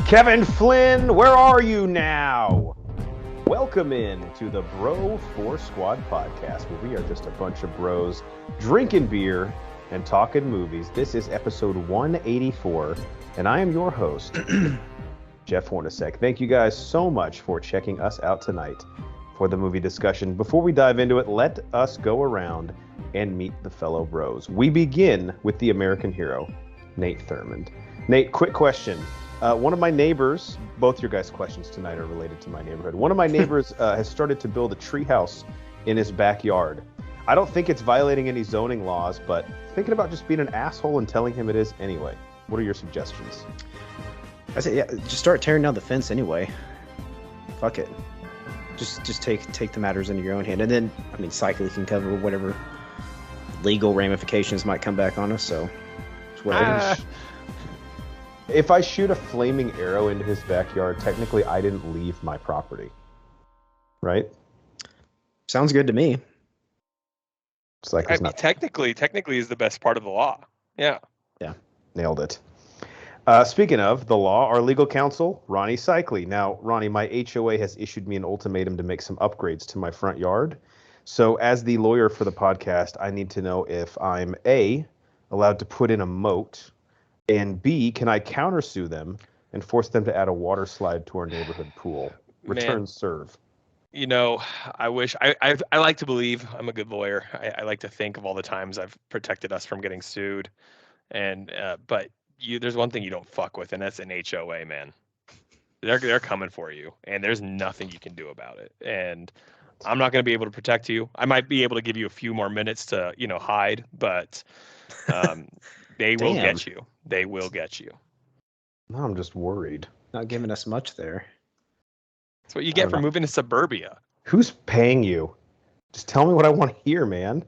Kevin Flynn, where are you now? Welcome in to the Bro 4 Squad podcast, where we are just a bunch of bros drinking beer and talking movies. This is episode 184, and I am your host, Jeff Hornacek. Thank you guys so much for checking us out tonight for the movie discussion. Before we dive into it, let us go around and meet the fellow bros. We begin with the American hero, Nate Thurmond. Nate, quick question. One of my neighbors, both your guys' questions tonight are related to my neighborhood. One of my neighbors has started to build a treehouse in his backyard. I don't think it's violating any zoning laws, but thinking about just being an asshole and telling him it is anyway. What are your suggestions? I say, yeah, just start tearing down the fence anyway. Fuck it. Just take the matters into your own hand, and then cycling can cover whatever legal ramifications might come back on us. So, it's whatever. If I shoot a flaming arrow into his backyard, technically I didn't leave my property, right? Sounds good to me. It's like technically is the best part of the law. Yeah. Nailed it. Speaking of the law, our legal counsel, Ronnie Cycli. Now, Ronnie, my HOA has issued me an ultimatum to make some upgrades to my front yard. So as the lawyer for the podcast, I need to know if I'm A, allowed to put in a moat, and B, can I countersue them and force them to add a water slide to our neighborhood pool? Return serve. You know, I wish I like to believe I'm a good lawyer. I like to think of all the times I've protected us from getting sued, and but there's one thing you don't fuck with, and that's an HOA, man. They're coming for you, and there's nothing you can do about it. And I'm not going to be able to protect you. I might be able to give you a few more minutes to hide, but they will get you. They will get you. No, I'm just worried. Not giving us much there. That's what you get for moving to suburbia. Who's paying you? Just tell me what I want to hear, man.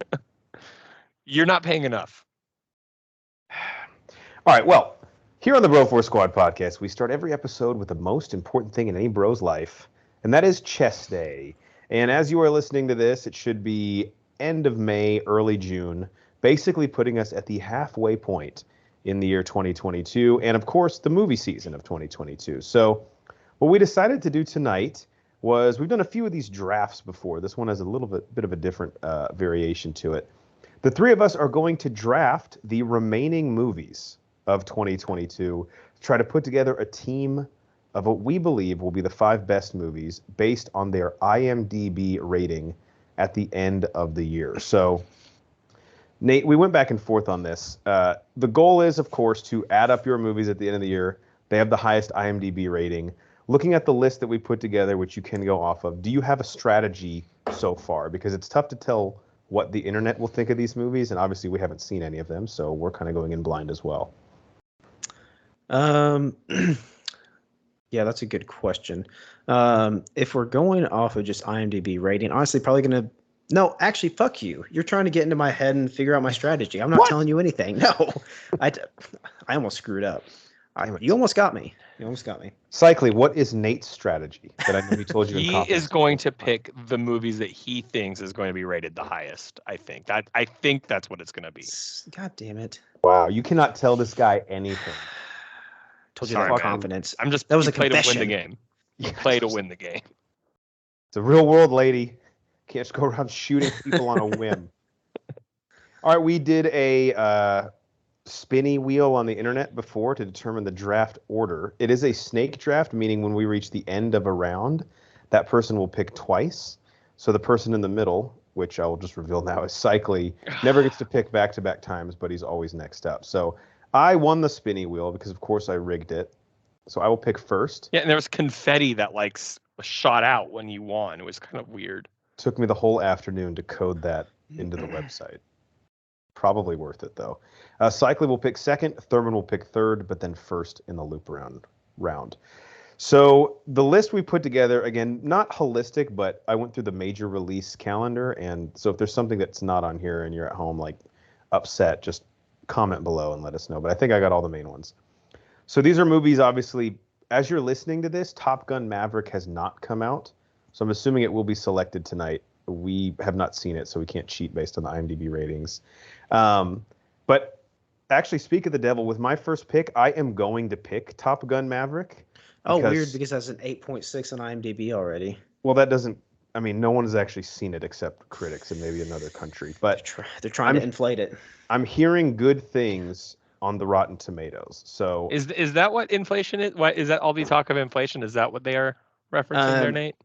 You're not paying enough. All right, well, here on the Bro 4 Squad podcast, we start every episode with the most important thing in any bro's life, and that is chest day. And as you are listening to this, it should be end of May, early June, basically putting us at the halfway point in the year 2022, and of course, the movie season of 2022. So what we decided to do tonight was, we've done a few of these drafts before. This one has a little bit of a different variation to it. The three of us are going to draft the remaining movies of 2022 to try to put together a team of what we believe will be the 5 best movies based on their IMDb rating at the end of the year. So, Nate, we went back and forth on this. The goal is, of course, to add up your movies at the end of the year. They have the highest IMDb rating. Looking at the list that we put together, which you can go off of, do you have a strategy so far? Because it's tough to tell what the internet will think of these movies, and obviously we haven't seen any of them, so we're kind of going in blind as well. Yeah, that's a good question. If we're going off of just IMDb rating, honestly, probably going to... No, actually, fuck you. You're trying to get into my head and figure out my strategy. I'm not telling you anything. No, I almost screwed up. You almost got me. Cycli, what is Nate's strategy that I know he told you? He is going to pick the movies that he thinks is going to be rated the highest. I think that's what it's going to be. God damn it! Wow, you cannot tell this guy anything. Told you that with confidence. That was a confession. Play to win the game. You play to win the game. It's a real world, lady. Can't just go around shooting people on a whim. All right, we did a spinny wheel on the internet before to determine the draft order. It is a snake draft, meaning when we reach the end of a round, that person will pick twice. So the person in the middle, which I will just reveal now is Cycli, never gets to pick back-to-back times, but he's always next up. So I won the spinny wheel because, of course, I rigged it. So I will pick first. Yeah, and there was confetti that shot out when you won. It was kind of weird. Took me the whole afternoon to code that into the website. Probably worth it, though. Cycli will pick second, Thurmond will pick third, but then first in the loop round. So the list we put together, again, not holistic, but I went through the major release calendar, and so if there's something that's not on here and you're at home upset, just comment below and let us know. But I think I got all the main ones. So these are movies, obviously, as you're listening to this, Top Gun Maverick has not come out. So I'm assuming it will be selected tonight. We have not seen it, so we can't cheat based on the IMDb ratings. But actually, speak of the devil, with my first pick, I am going to pick Top Gun Maverick. Oh, weird, because that's an 8.6 on IMDb already. Well, that doesn't. I mean, no one has actually seen it except critics and maybe another country. But they're trying to inflate it. I'm hearing good things on the Rotten Tomatoes. So is that what inflation is? What is that? All the talk of inflation, is that what they are referencing there, Nate?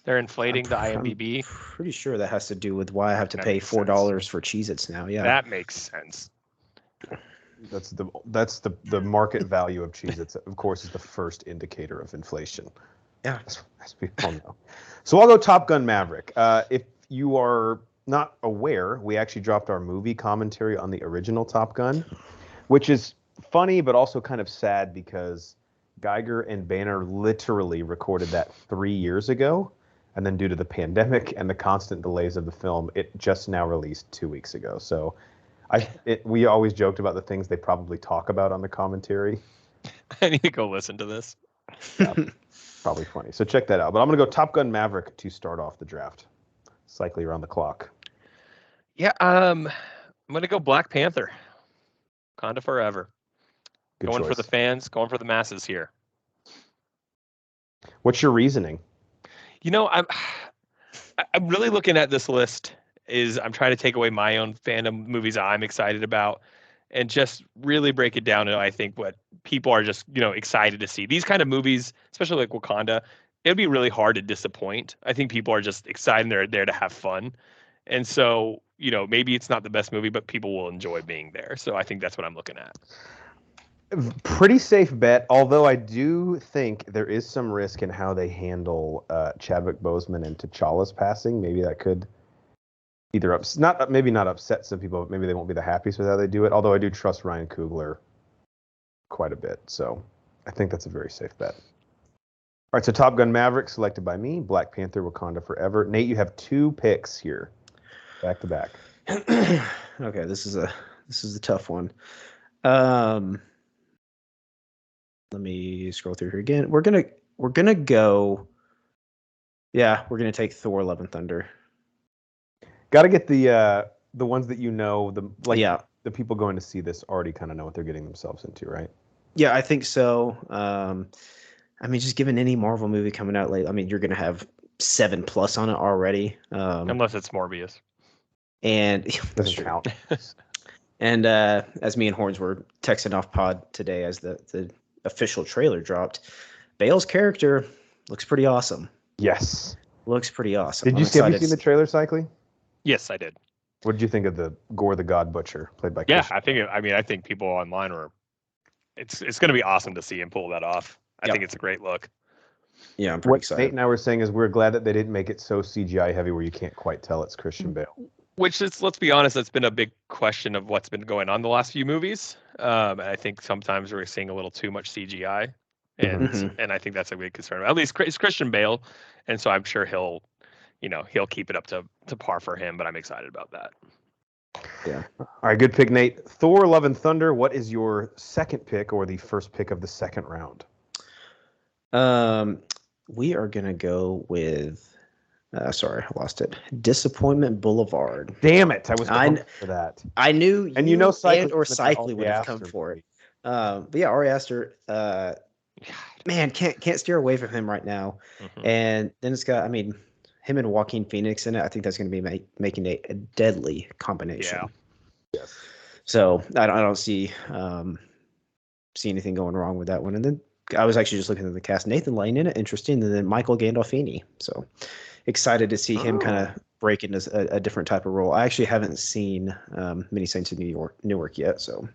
They're inflating the IMDb. I'm pretty sure that has to do with why I have to pay $4 for Cheez-Its now. Yeah, that makes sense. That's the market value of Cheez-Its. Of course, is the first indicator of inflation. Yeah, as we all know. So I'll go Top Gun Maverick. If you are not aware, we actually dropped our movie commentary on the original Top Gun, which is funny but also kind of sad because Geiger and Banner literally recorded that 3 years ago, and then due to the pandemic and the constant delays of the film, it just now released 2 weeks ago. So we always joked about the things they probably talk about on the commentary. I need to go listen to this. Yeah, probably funny. So check that out. But I'm going to go Top Gun Maverick to start off the draft. Cycling around the clock. Yeah, I'm going to go Black Panther. Wakanda Forever. Good going choice. for the fans, going for the masses here. What's your reasoning? You know, I'm really looking at this list. I'm trying to take away my own fandom movies I'm excited about and just really break it down to, I think, what people are just, excited to see. These kind of movies, especially like Wakanda, it'd be really hard to disappoint. I think people are just excited and they're there to have fun. And so, maybe it's not the best movie, but people will enjoy being there. So I think that's what I'm looking at. Pretty safe bet, although I do think there is some risk in how they handle Chadwick Boseman and T'Challa's passing. Maybe that could either maybe not upset some people, but maybe they won't be the happiest with how they do it. Although I do trust Ryan Coogler quite a bit, so I think that's a very safe bet. All right, so Top Gun Maverick selected by me, Black Panther, Wakanda Forever. Nate, you have 2 picks here, back to back. Okay, this is a tough one. Let me scroll through here again. We're gonna go. Yeah, we're gonna take Thor: Love and Thunder. Got to get the ones that the people going to see this already kind of know what they're getting themselves into, right? Yeah, I think so. I mean, just given any Marvel movie coming out late, I mean, you're gonna have 7+ on it already. Unless it's Morbius. And doesn't count. And as me and Horns were texting off pod today, as the official trailer dropped, Bale's character looks pretty awesome. Yes, looks pretty awesome. Have you seen the trailer, Cycling? Yes, I did. What did you think of the Gore the God Butcher played by? Yeah, I think people online were. It's going to be awesome to see him pull that off. I think it's a great look. Yeah, I'm pretty excited. Nate and I were saying is we're glad that they didn't make it so CGI heavy where you can't quite tell it's Christian Bale. Which is, let's be honest, that's been a big question of what's been going on the last few movies. And I think sometimes we're seeing a little too much CGI, and I think that's a big concern. At least it's Christian Bale, and so I'm sure he'll keep it up to par for him. But I'm excited about that. Yeah. All right, good pick, Nate. Thor: Love and Thunder. What is your second pick or the first pick of the second round? We are gonna go with. Sorry, I lost it. Disappointment Boulevard. Damn it! I was going for that. I knew, and Cycling would have come for it. But yeah, Ari Aster. Man, can't steer away from him right now. And then it's got, him and Joaquin Phoenix in it. I think that's going to be making a deadly combination. Yeah. Yes. So I don't see anything going wrong with that one. And then I was actually just looking at the cast. Nathan Lane in it, interesting, and then Michael Gandolfini. So excited to see him kind of break into a different type of role. I actually haven't seen Many Saints of Newark yet. So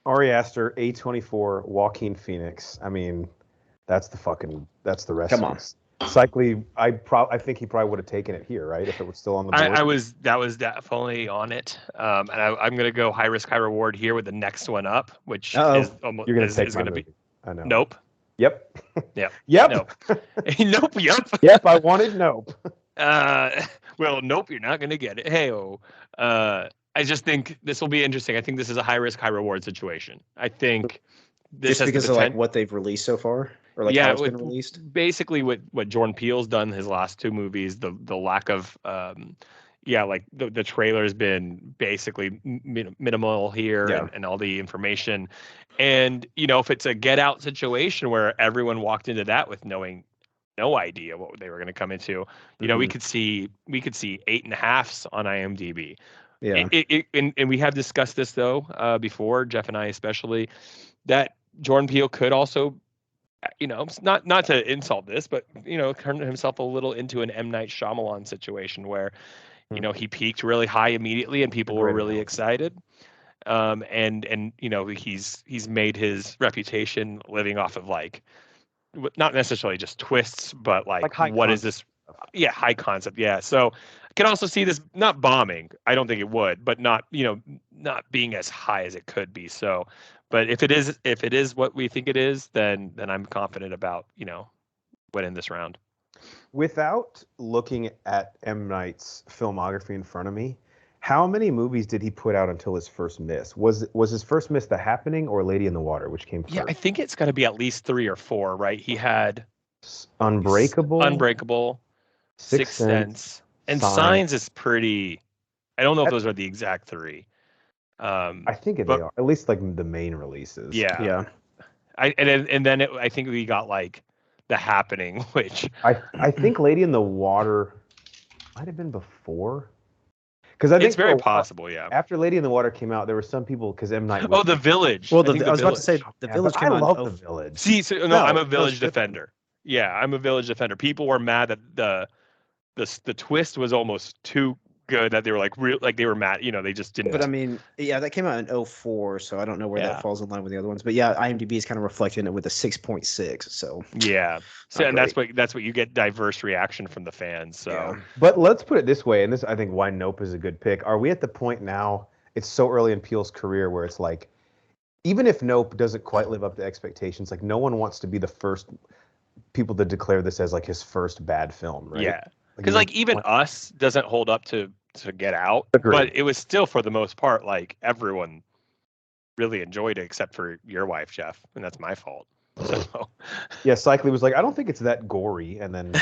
Ari Aster, A24, Joaquin Phoenix. That's the rest. Come on. Cycling, I think he probably would have taken it here, right? If it was still on the board. That was definitely on it. And I'm going to go high risk, high reward here with the next one up, which is almost you're going to be. I know. Nope. Yep. Yep. Yep. Nope. Nope. Yep. Yep. I wanted nope. Well, nope. You're not going to get it. Hey-oh. I just think this will be interesting. I think this is a high risk, high reward situation. I think this just because of like what they've released so far, or like how it's been released. Basically, what Jordan Peele's done his last 2 movies, the lack of yeah, like the trailer's been basically minimal here Yeah. and all the information. And, if it's a Get Out situation where everyone walked into that with no idea what they were going to come into, we could see 8.5s on IMDb. Yeah. And we have discussed this though before, Jeff and I especially, that Jordan Peele could also, not to insult this, but turn himself a little into an M. Night Shyamalan situation where, he peaked really high immediately and people were really excited. And he's made his reputation living off of like, not necessarily just twists, but like what is this? Yeah, high concept. Yeah. So I can also see this not bombing. I don't think it would, but not being as high as it could be. So, but if it is what we think it is, then I'm confident about winning this round. Without looking at M. Night's filmography in front of me, how many movies did he put out until his first miss? Was his first miss The Happening or Lady in the Water, which came first? Yeah, I think it's got to be at least 3 or 4, right? He had Unbreakable, Sixth Sense, and Signs is pretty. I don't know if those are the exact 3. I think they are, at least like the main releases. Yeah. And then I think we got like The Happening, which I think Lady in the Water might have been before. Because I think it's very possible, yeah. After Lady in the Water came out, there were some people because M. Night. The Village. Well, I was about to say The Village came out. I love The Village. See, I'm a Village defender. Yeah, I'm a Village defender. People were mad that the twist was almost too good that they were like they were mad. They just didn't. But I mean, yeah, that came out in 2004, so I don't know where that falls in line with the other ones. But yeah, IMDb is kind of reflecting it with a 6.6. So yeah, and that's what you get, diverse reaction from the fans. So, yeah. But let's put it this way, and this I think why Nope is a good pick. Are we at the point now? It's so early in Peele's career where it's like, even if Nope doesn't quite live up to expectations, like no one wants to be the first people to declare this as like his first bad film, right? Yeah, because like even Us doesn't hold up to Get Out. Agreed. But it was still, for the most part, like everyone really enjoyed it except for your wife, Jeff, and that's my fault. So yeah, Cycly was like, I don't think it's that gory, and then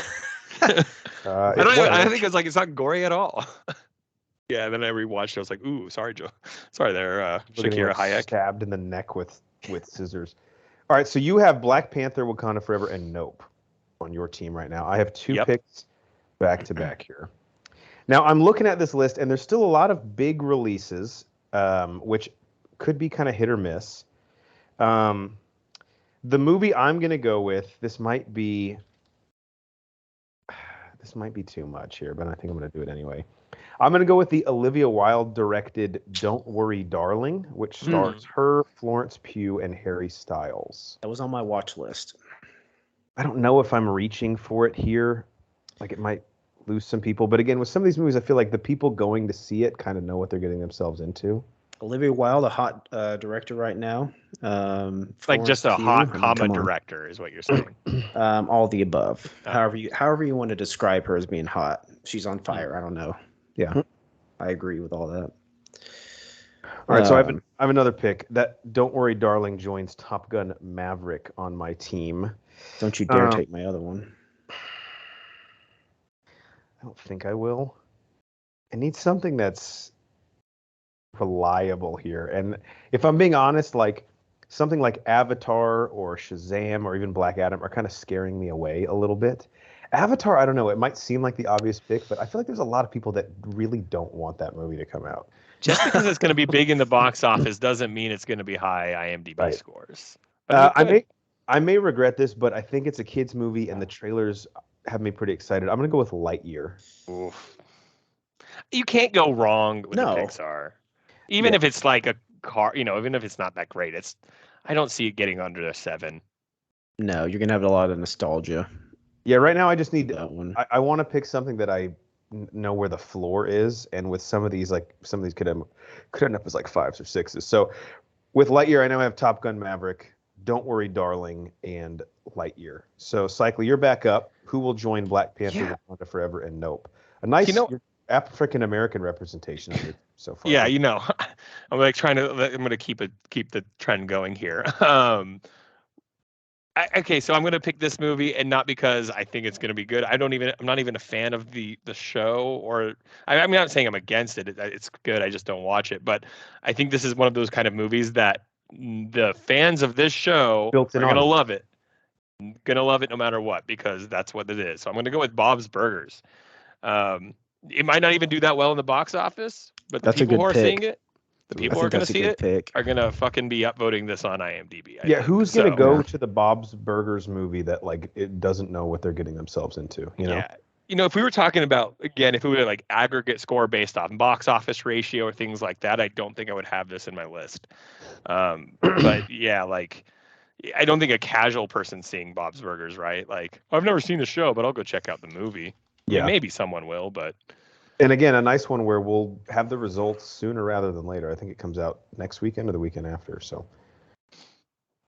I think it's like it's not gory at all. Yeah, and then I rewatched it. I was like, ooh, sorry, Joe. Sorry there, Shakira Hayek. Stabbed in the neck with scissors. All right, so you have Black Panther, Wakanda Forever, and Nope on your team right now. I have 2 picks back to back here. Now, I'm looking at this list, and there's still a lot of big releases, which could be kind of hit or miss. The movie I'm going to go with, this might be too much here, but I think I'm going to do it anyway. I'm going to go with the Olivia Wilde directed Don't Worry, Darling, which stars her, Florence Pugh, and Harry Styles. That was on my watch list. I don't know if I'm reaching for it here. Like, it might lose some people. But again, with some of these movies, I feel like the people going to see it kind of know what they're getting themselves into. Olivia Wilde, a hot director right now. Like just a hot comma director is what you're saying. All the above. However you want to describe her as being hot. She's on fire. I don't know. Yeah, I agree with all that. All right, so I have another pick. That Don't Worry, Darling joins Top Gun Maverick on my team. Don't you dare take my other one. I don't think I will. I need something that's reliable here. And if I'm being honest, like something like Avatar or Shazam or even Black Adam are kind of scaring me away a little bit. Avatar, I don't know. It might seem like the obvious pick, but I feel like there's a lot of people that really don't want that movie to come out. Just because it's going to be big in the box office doesn't mean it's going to be high IMDb scores. I may regret this, but I think it's a kids movie, and the trailers have me pretty excited. I'm going to go with Lightyear. Oof. You can't go wrong with the Pixar. Even if it's like a car, even if it's not that great, I don't see it getting under a 7. No, you're going to have a lot of nostalgia. Yeah, right now I just need that one. I want to pick something that I know where the floor is, and with some of these could end up as like 5s or 6s. So with Lightyear, I now have Top Gun Maverick, Don't Worry, Darling, and Lightyear. So Cycly, you're back up. Who will join Black Panther, Wakanda Forever, and Nope? A nice African American representation of it so far. Yeah, I'm like I'm going to keep the trend going here. Okay, so I'm gonna pick this movie, and not because I think it's gonna be good. I'm not even a fan of the show, or I'm not saying I'm against it. It's good. I just don't watch it. But I think this is one of those kind of movies that the fans of this show Built in are gonna on. love it. Gonna love it no matter what, because that's what it is. So I'm gonna go with Bob's Burgers. It might not even do that well in the box office, but the That's a people good who are pick. seeing it, the I people who are think going to that's a see good it, pick. are going to fucking be upvoting this on IMDb. I Yeah, think. who's gonna So, go Yeah. to the Bob's Burgers movie that like it doesn't know what they're getting themselves into? You know. Yeah. If we were talking about, again, if we were like aggregate score based off box office ratio or things like that, I don't think I would have this in my list. But yeah, like, I don't think a casual person seeing Bob's Burgers, right? Like, I've never seen the show, but I'll go check out the movie. I mean, Yeah. maybe someone will, but And again, a nice one where we'll have the results sooner rather than later. I think it comes out next weekend or the weekend after. So,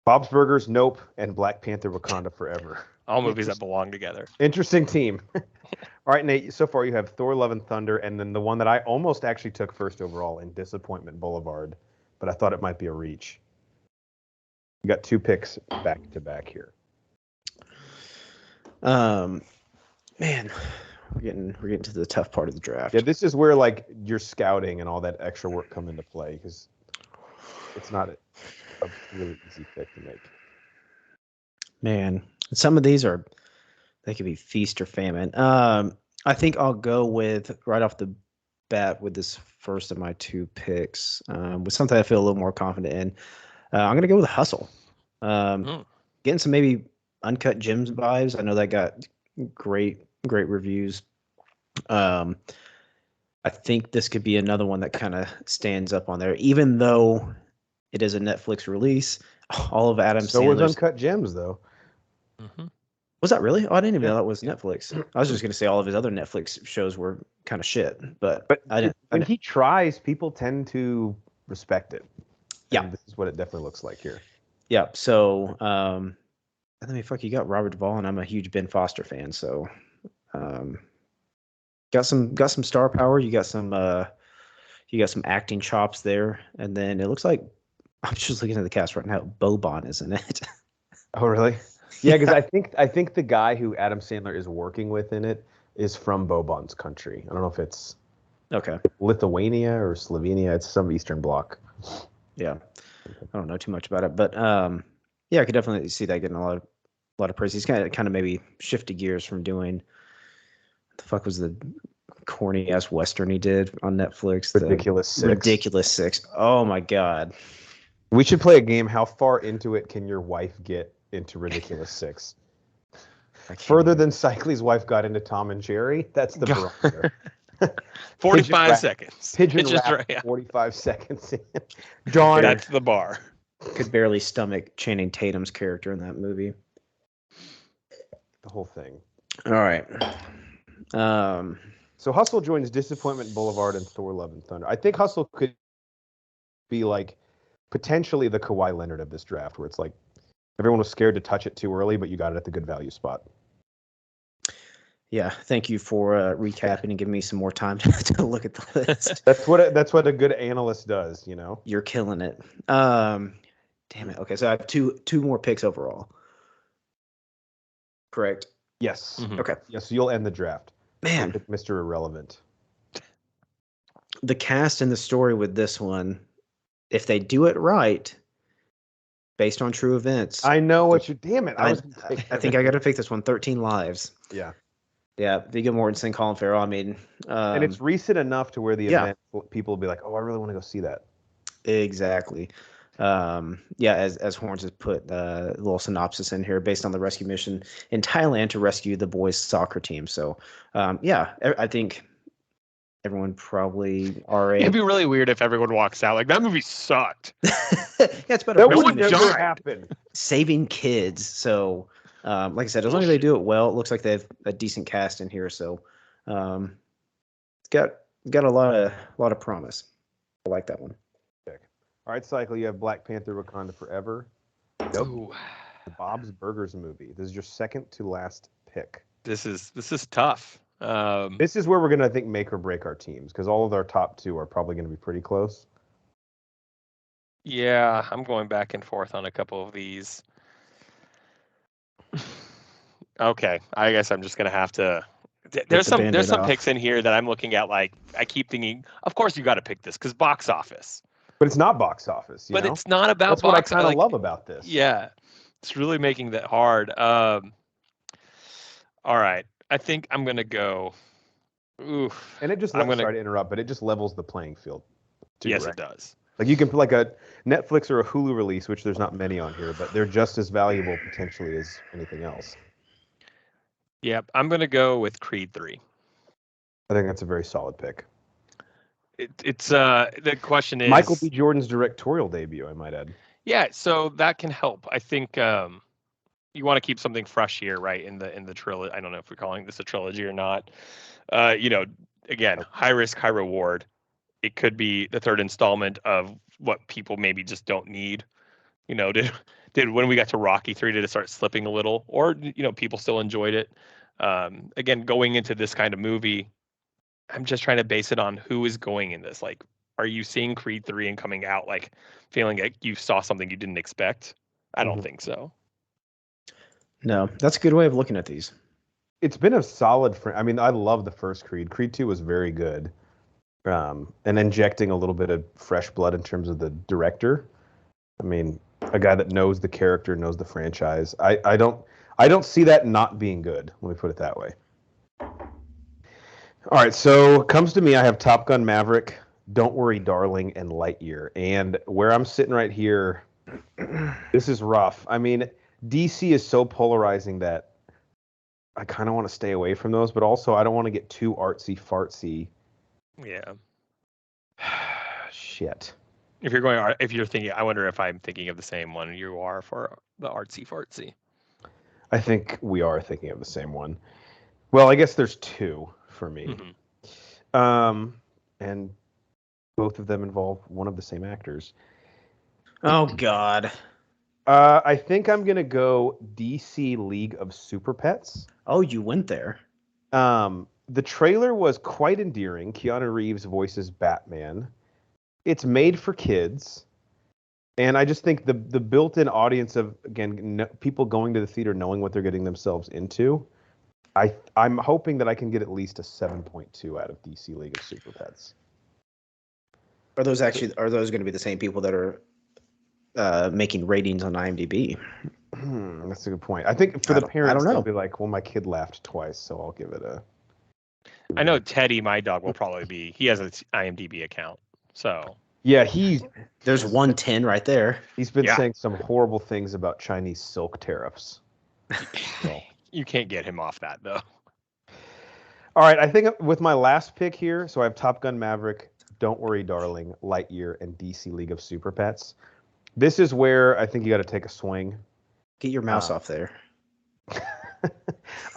Bob's Burgers, Nope, and Black Panther: Wakanda Forever. all movies that belong together. Interesting team. All right, Nate. So far, you have Thor: Love and Thunder, and then the one that I almost actually took first overall in Disappointment Boulevard, but I thought it might be a reach. You got 2 picks back to back here. Man, we're getting to the tough part of the draft. Yeah, this is where like your scouting and all that extra work come into play because it's not a really easy pick to make. Man, some of these they could be feast or famine. I think I'll go with right off the bat with this first of my 2 picks, with something I feel a little more confident in. I'm gonna go with Hustle. Getting some maybe Uncut Gems vibes. I know that got great reviews. I think this could be another one that kind of stands up on there, even though it is a Netflix release. All of Adam So was Sandler's. Uncut Gems though. Mm-hmm. Was that really? Oh, I didn't even know that was Netflix. I was just going to say all of his other Netflix shows were kind of shit, but I didn't. When he tries, people tend to respect it. Yeah. And this is what it definitely looks like here. Yeah. So, I mean, fuck, you got Robert Duvall, and I'm a huge Ben Foster fan. So, got some star power. You got some acting chops there, and then it looks like I'm just looking at the cast right now. Boban is in it. Oh, really? Yeah, because I think the guy who Adam Sandler is working with in it is from Boban's country. I don't know if it's Okay. Lithuania or Slovenia. It's some Eastern Bloc. Yeah. I don't know too much about it, but yeah, I could definitely see that getting a lot of praise. He's kind of maybe shifted gears from doing what the fuck was the corny ass western he did on Netflix? Ridiculous Six. Ridiculous Six. Oh my god. We should play a game. How far into it can your wife get into Ridiculous Six? Further than Cycly's wife got into Tom and Jerry? That's the barometer. 45 seconds. Pigeon Just rap, right. 45 seconds in. John. That's the bar. Could barely stomach Channing Tatum's character in that movie. The whole thing. All right. So Hustle joins Disappointment Boulevard and Thor: Love and Thunder. I think Hustle could be like potentially the Kawhi Leonard of this draft, where it's like everyone was scared to touch it too early, but you got it at the good value spot. Yeah, thank you for recapping and giving me some more time to look at the list. That's what a good analyst does, you know. You're killing it. Damn it. Okay, so I have two more picks overall. Correct. Yes. Mhm. Okay. Yes, you'll end the draft. Man, Mr. Irrelevant. the cast and the story with this one, if they do it right, based on true events, I know what you. Damn it! I think I got to pick this one. 13 Lives. Yeah. Yeah, Viggo Mortensen, Colin Farrell. I mean, And it's recent enough to where the yeah. event people will be like, "Oh, I really want to go see that." Exactly. Yeah, as Horns has put a little synopsis in here based on the rescue mission in Thailand to rescue the boys' soccer team. So, yeah, I think everyone probably It'd be really weird if everyone walks out like that movie sucked. yeah, it's better. That No would one never died. happen. Saving kids. So, like I said, as long as they do it well, it looks like they have a decent cast in here. So, it's got a lot of promise. I like that one. All right, Cycle, you have Black Panther: Wakanda Forever. Nope. Ooh, The Bob's Burgers movie. This is your second to last pick. this is tough. This is where we're gonna, I think, make or break our teams because all of our top 2 are probably gonna be pretty close. Yeah, I'm going back and forth on a couple of these. Okay, I guess I'm just gonna have to. Rip the There's Band-Aid some off. picks in here that I'm looking at. Like I keep thinking, of course you got to pick this because box office. But it's not box office, you But know? it's not about That's what I box. kind of Like, love about this. yeah, it's really making that hard. All right, I think I'm gonna go. Oof. And it just I'm gonna. sorry to interrupt, but it just levels the playing field too, Yes, right? it does. Like you can put like a Netflix or a Hulu release, which there's not many on here, but they're just as valuable potentially as anything else. Yep, I'm gonna go with Creed 3. I think that's a very solid pick. It's the question is Michael B. Jordan's directorial debut, I might add. Yeah, so that can help. I think you want to keep something fresh here, right? In the trilogy. I don't know if we're calling this a trilogy or not. Again, high risk, high reward. It could be the third installment of what people maybe just don't need. Did when we got to Rocky 3, did it start slipping a little, or people still enjoyed it? Again, going into this kind of movie, I'm just trying to base it on who is going in this. Like, are you seeing Creed 3 and coming out like feeling like you saw something you didn't expect? I don't think so. No, that's a good way of looking at these. It's been a solid. I mean, I love the first Creed. Creed 2 was very good, and injecting a little bit of fresh blood in terms of the director. I mean, a guy that knows the character, knows the franchise. I don't see that not being good. Let me put it that way. All right, so comes to me. I have Top Gun Maverick, Don't Worry, Darling, and Lightyear. And where I'm sitting right here, this is rough. I mean, DC is so polarizing that I kind of want to stay away from those, but also I don't want to get too artsy fartsy. Yeah. Shit. If you're thinking, I wonder if I'm thinking of the same one you are for the artsy fartsy. I think we are thinking of the same one. Well, I guess there's two for me. Mm-hmm. And both of them involve one of the same actors. Oh, God. I think I'm going to go DC League of Super Pets. Oh, you went there. The trailer was quite endearing. Keanu Reeves voices Batman. It's made for kids. And I just think the built-in audience of, again, people going to the theater knowing what they're getting themselves into, I'm hoping that I can get at least a 7.2 out of DC League of Super Pets. Are those going to be the same people that are making ratings on IMDb? That's a good point. I think for the parents, they'll be like, well, my kid laughed twice, so I'll give it a... I know Teddy, my dog, will probably be... He has an IMDb account, so... Yeah, there's 110 right there. He's been saying some horrible things about Chinese silk tariffs. So. You can't get him off that, though. All right, I think with my last pick here, so I have Top Gun Maverick, Don't Worry, Darling, Lightyear, and DC League of Super Pets. This is where I think you got to take a swing. Get your mouse off there.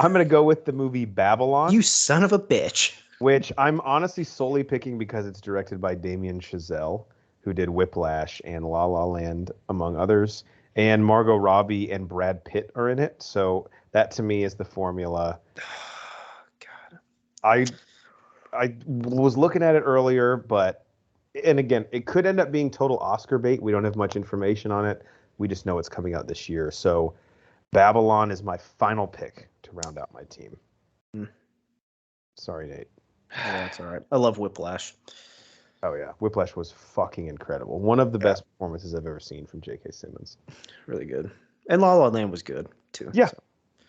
I'm going to go with the movie Babylon. You son of a bitch. Which I'm honestly solely picking because it's directed by Damien Chazelle, who did Whiplash and La La Land, among others. And Margot Robbie and Brad Pitt are in it. So that to me is the formula. God. I was looking at it earlier, and again, it could end up being total Oscar bait. We don't have much information on it. We just know it's coming out this year. So Babylon is my final pick to round out my team. Sorry, Nate. Yeah, that's all right. I love Whiplash. Oh, yeah. Whiplash was fucking incredible. One of the best performances I've ever seen from J.K. Simmons. Really good. And La La Land was good, too. Yeah,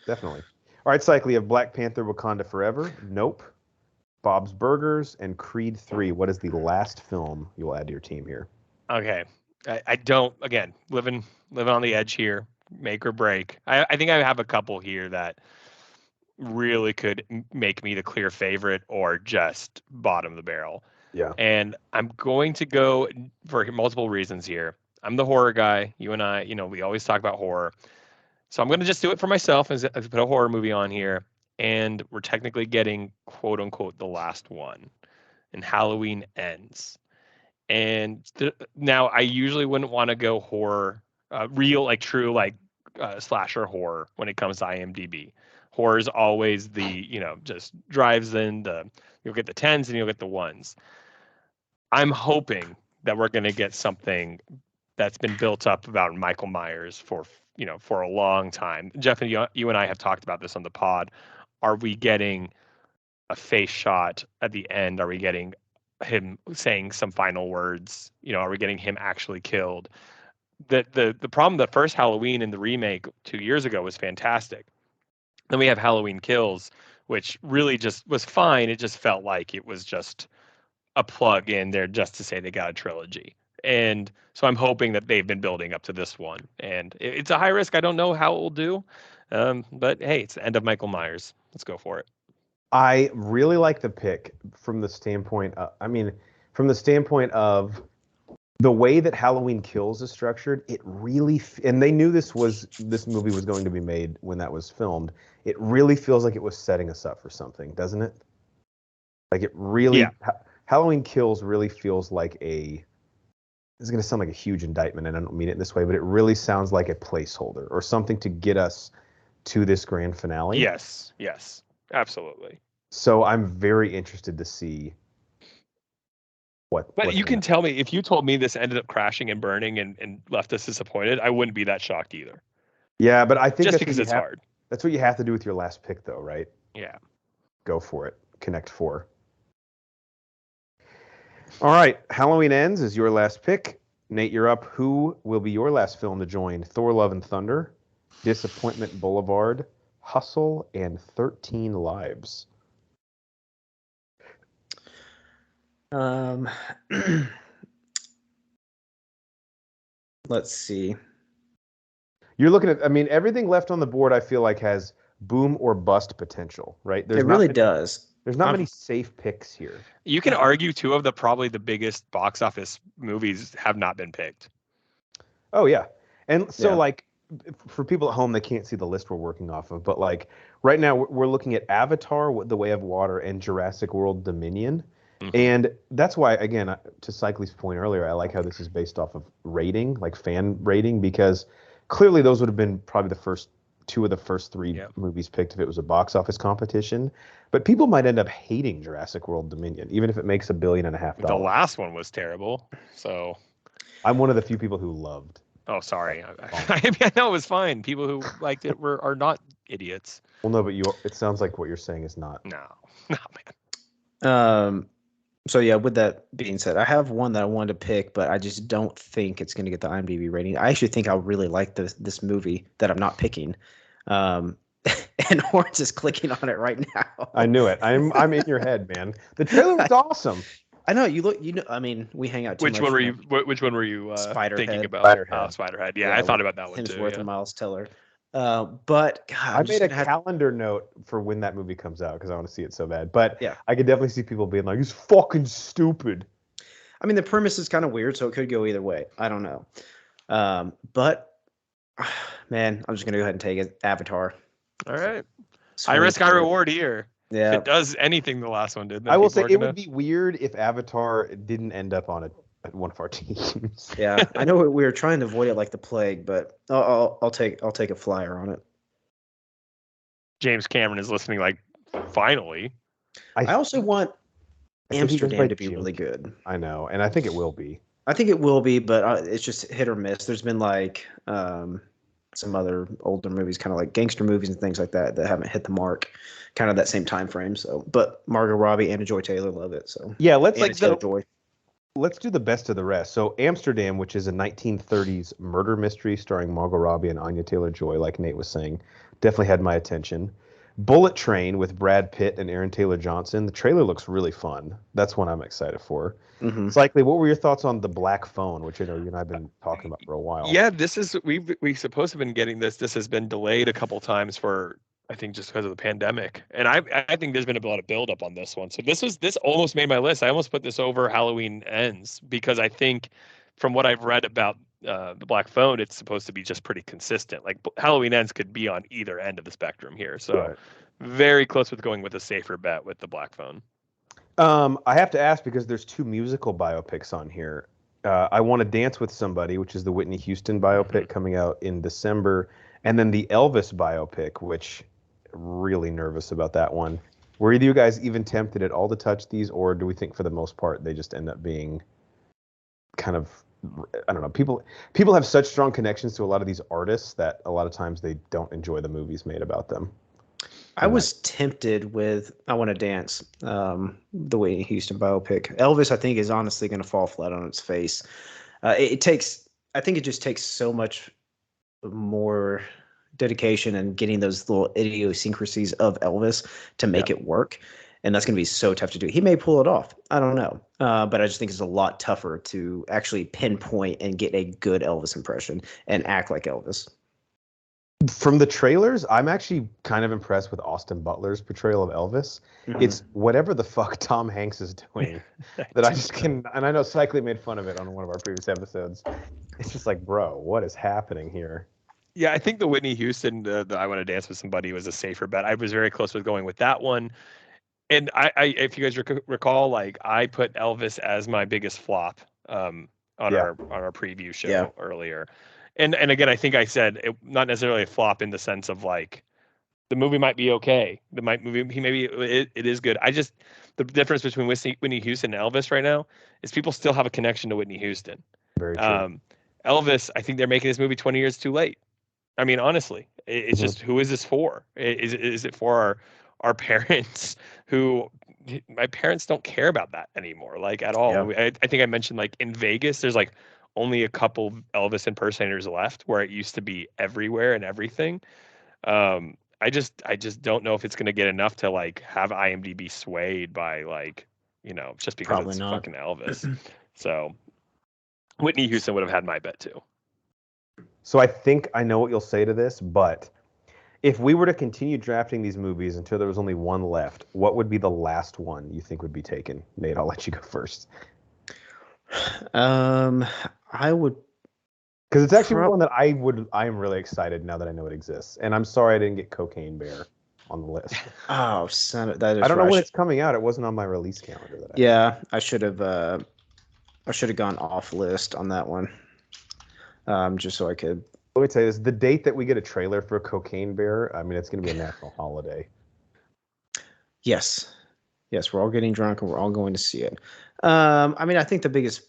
definitely. All right, Cycle, you have Black Panther, Wakanda Forever, Nope, Bob's Burgers, and Creed 3. What is the last film you'll add to your team here? Okay. I don't, again, living on the edge here, make or break. I think I have a couple here that really could make me the clear favorite or just bottom the barrel. Yeah. And I'm going to go for multiple reasons here. I'm the horror guy. You and I, we always talk about horror. So I'm going to just do it for myself and put a horror movie on here. And we're technically getting, quote unquote, the last one. And Halloween Ends. And now I usually wouldn't want to go horror, real, like true, like slasher horror when it comes to IMDb. Horror is always the, just drives in you'll get the 10s and you'll get the 1s. I'm hoping that we're going to get something that's been built up about Michael Myers for a long time. Jeff, and you and I have talked about this on the pod. Are we getting a face shot at the end? Are we getting him saying some final words? Are we getting him actually killed? The problem, the first Halloween in the remake 2 years ago was fantastic. Then we have Halloween Kills, which really just was fine. It just felt like it was just a plug in there just to say they got a trilogy. And so I'm hoping that they've been building up to this one. And it's a high risk. I don't know how it will do. But hey, it's the end of Michael Myers. Let's go for it. I really like the pick from the standpoint of the way that Halloween Kills is structured. It really, and they knew this movie was going to be made when that was filmed. It really feels like it was setting us up for something, doesn't it? Like it really, yeah. Halloween Kills really feels like this is going to sound like a huge indictment, and I don't mean it this way, but it really sounds like a placeholder or something to get us to this grand finale. Yes, absolutely. So I'm very interested to see what. But you can tell me, if you told me this ended up crashing and burning and left us disappointed, I wouldn't be that shocked either. Yeah, but I think just because it's hard. That's what you have to do with your last pick, though, right? Yeah. Go for it. Connect 4. All right, Halloween Ends is your last pick. Nate, you're up. Who will be your last film to join Thor: Love and Thunder, Disappointment Boulevard, Hustle, and 13 Lives? Let's see. You're looking at, everything left on the board I feel like has boom or bust potential, right? It really does. There's not many safe picks here. You can argue 2 of probably the biggest box office movies have not been picked. Oh, yeah. And so, like, for people at home, they can't see the list we're working off of, but, like, right now we're looking at Avatar, The Way of Water, and Jurassic World Dominion. Mm-hmm. And that's why, again, to Cycly's point earlier, I like how this is based off of rating, like fan rating, because clearly those would have been probably the first 2 of the first 3 movies picked if it was a box office competition. But people might end up hating Jurassic World Dominion, even if it makes $1.5 billion. The last one was terrible, so I'm one of the few people who loved. Oh, sorry. I know it was fine. People who liked it are not idiots. Well, no, but it sounds like what you're saying is not. No, man. So yeah, with that being said, I have one that I wanted to pick, but I just don't think it's going to get the IMDb rating. I actually think I'll really like this movie that I'm not picking. And Horns is clicking on it right now. I knew it. I'm in your head, man. The trailer was awesome. I know we hang out too much. Which one were you thinking about? Spiderhead. Spiderhead. Yeah, I thought about that one too. Hemsworth and Miles Teller. But God, I made a calendar note for when that movie comes out because I want to see it so bad. But yeah, I could definitely see people being like, "It's fucking stupid." I mean, the premise is kind of weird, so it could go either way. I don't know. But man, I'm just gonna go ahead and take it. Avatar. All right. High risk, high reward here. Yeah. If it does anything the last one did, then I will say it would be weird if Avatar didn't end up on one of our teams. Yeah, I know we were trying to avoid it like the plague, but I'll take a flyer on it. James Cameron is listening. Like, finally. I also want Amsterdam to be really good. I know, and I think it will be. I think it will be, but it's just hit or miss. There's been like some other older movies, kind of like gangster movies and things like that haven't hit the mark, kind of that same time frame. So, but Margot Robbie, Anna Joy Taylor love it. So yeah, let's do the best of the rest. So Amsterdam, which is a 1930s murder mystery starring Margot Robbie and Anya Taylor-Joy, like Nate was saying, definitely had my attention. Bullet Train with Brad Pitt and Aaron Taylor-Johnson. The trailer looks really fun. That's one I'm excited for. Mm-hmm. Cycly, what were your thoughts on The Black Phone, which I know you and I have been talking about for a while? Yeah, we supposed to have been getting this. This has been delayed a couple times for, I think, just because of the pandemic. And I think there's been a lot of buildup on this one. So this almost made my list. I almost put this over Halloween Ends because I think from what I've read about The Black Phone, it's supposed to be just pretty consistent. Like Halloween Ends could be on either end of the spectrum here. So very close with going with a safer bet with The Black Phone. I have to ask because there's 2 musical biopics on here. I Want to Dance with Somebody, which is the Whitney Houston biopic coming out in December, and then the Elvis biopic, which really nervous about that one. Were either you guys even tempted at all to touch these, or do we think for the most part they just end up being kind of I don't know. People have such strong connections to a lot of these artists that a lot of times they don't enjoy the movies made about them. I was tempted with I Want to Dance, the Whitney Houston biopic. Elvis, I think, is honestly going to fall flat on its face. It takes, I think, it just takes so much more dedication and getting those little idiosyncrasies of Elvis to make it work, and that's going to be so tough to do. He may pull it off. I don't know, but I just think it's a lot tougher to actually pinpoint and get a good Elvis impression and act like Elvis. From the trailers, I'm actually kind of impressed with Austin Butler's portrayal of Elvis. Mhm. It's whatever the fuck Tom Hanks is doing that I just can. And I know Cycly made fun of it on one of our previous episodes. It's just like, bro, what is happening here? Yeah, I think the Whitney Houston, the I Want to Dance with Somebody was a safer bet. I was very close with going with that one. And I if you guys recall, like I put Elvis as my biggest flop on our preview show earlier. And again, I think I said it, not necessarily a flop in the sense of like the movie might be okay. It is good. I just the difference between Whitney Houston and Elvis right now is people still have a connection to Whitney Houston. Very true. Elvis, I think they're making this movie 20 years too late. I mean, honestly, it's just who is this for? Is it for our parents who my parents don't care about that anymore, like at all. Yeah. I think I mentioned like in Vegas, there's like only a couple Elvis impersonators left where it used to be everywhere and everything. I just don't know if it's going to get enough to like have IMDb swayed by like, just because Probably it's not. fucking Elvis. So Whitney Houston would have had my bet too. So I think I know what you'll say to this, but if we were to continue drafting these movies until there was only one left, what would be the last one you think would be taken? Nate, I'll let you go first. I would, because it's actually one that I am really excited now that I know it exists, and I'm sorry I didn't get Cocaine Bear on the list. Oh, son of that is. I don't know when it's coming out. It wasn't on my release calendar. I should have. I should have gone off list on that one. Just so I could. Let me tell you this: the date that we get a trailer for Cocaine Bear, I mean, it's going to be a national holiday. Yes, we're all getting drunk and we're all going to see it. I mean, I think the biggest.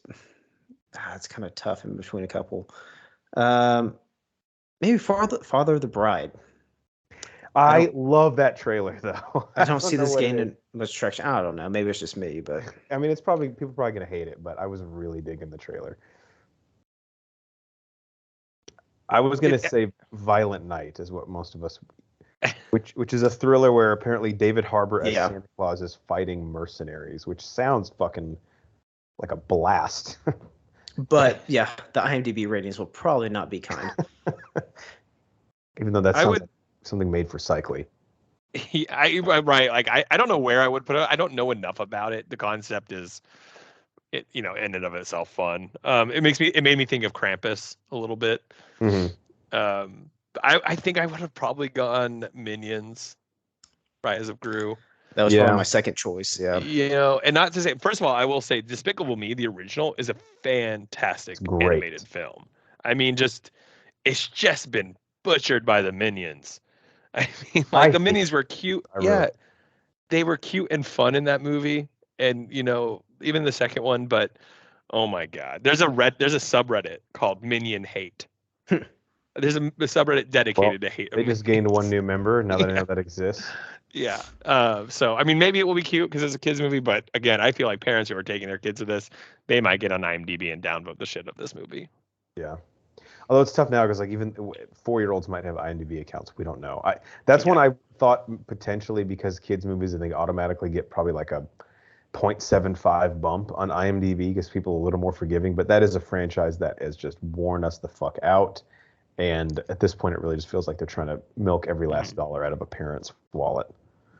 It's kind of tough in between a couple. Maybe Father of the Bride. I love that trailer though. I don't see this gaining much traction. I don't know. Maybe it's just me, but I mean, it's probably people are probably gonna hate it, but I was really digging the trailer. I was gonna say Violent Night is what most of us, which is a thriller where apparently David Harbour as Santa Claus is fighting mercenaries, which sounds fucking like a blast. But yeah, the IMDb ratings will probably not be kind. Even though that's something made for Cycly. Right. Like I don't know where I would put it. I don't know enough about it. The concept is, in and of itself fun. It made me think of Krampus a little bit. Mm-hmm. I think I would have probably gone Minions, Rise of Gru. That was probably my second choice. Yeah. And not to say, first of all, I will say Despicable Me, the original, is a fantastic animated film. I mean, it's just been butchered by the Minions. I mean, like the Minions were cute. They were cute and fun in that movie. And, even the second one, but oh my God, there's a subreddit called Minion Hate. There's a subreddit dedicated to hate. They just gained one new member now that I know that exists. Yeah. So, I mean, maybe it will be cute because it's a kid's movie, but again, I feel like parents who are taking their kids to this, they might get on IMDb and downvote the shit of this movie. Yeah. Although it's tough now because like even 4-year-olds might have IMDb accounts. We don't know. That's when I thought potentially because kids movies, I think automatically get probably like a 0.75 bump on IMDb because people are a little more forgiving. But that is a franchise that has just worn us the fuck out. And at this point, it really just feels like they're trying to milk every last dollar out of a parent's wallet.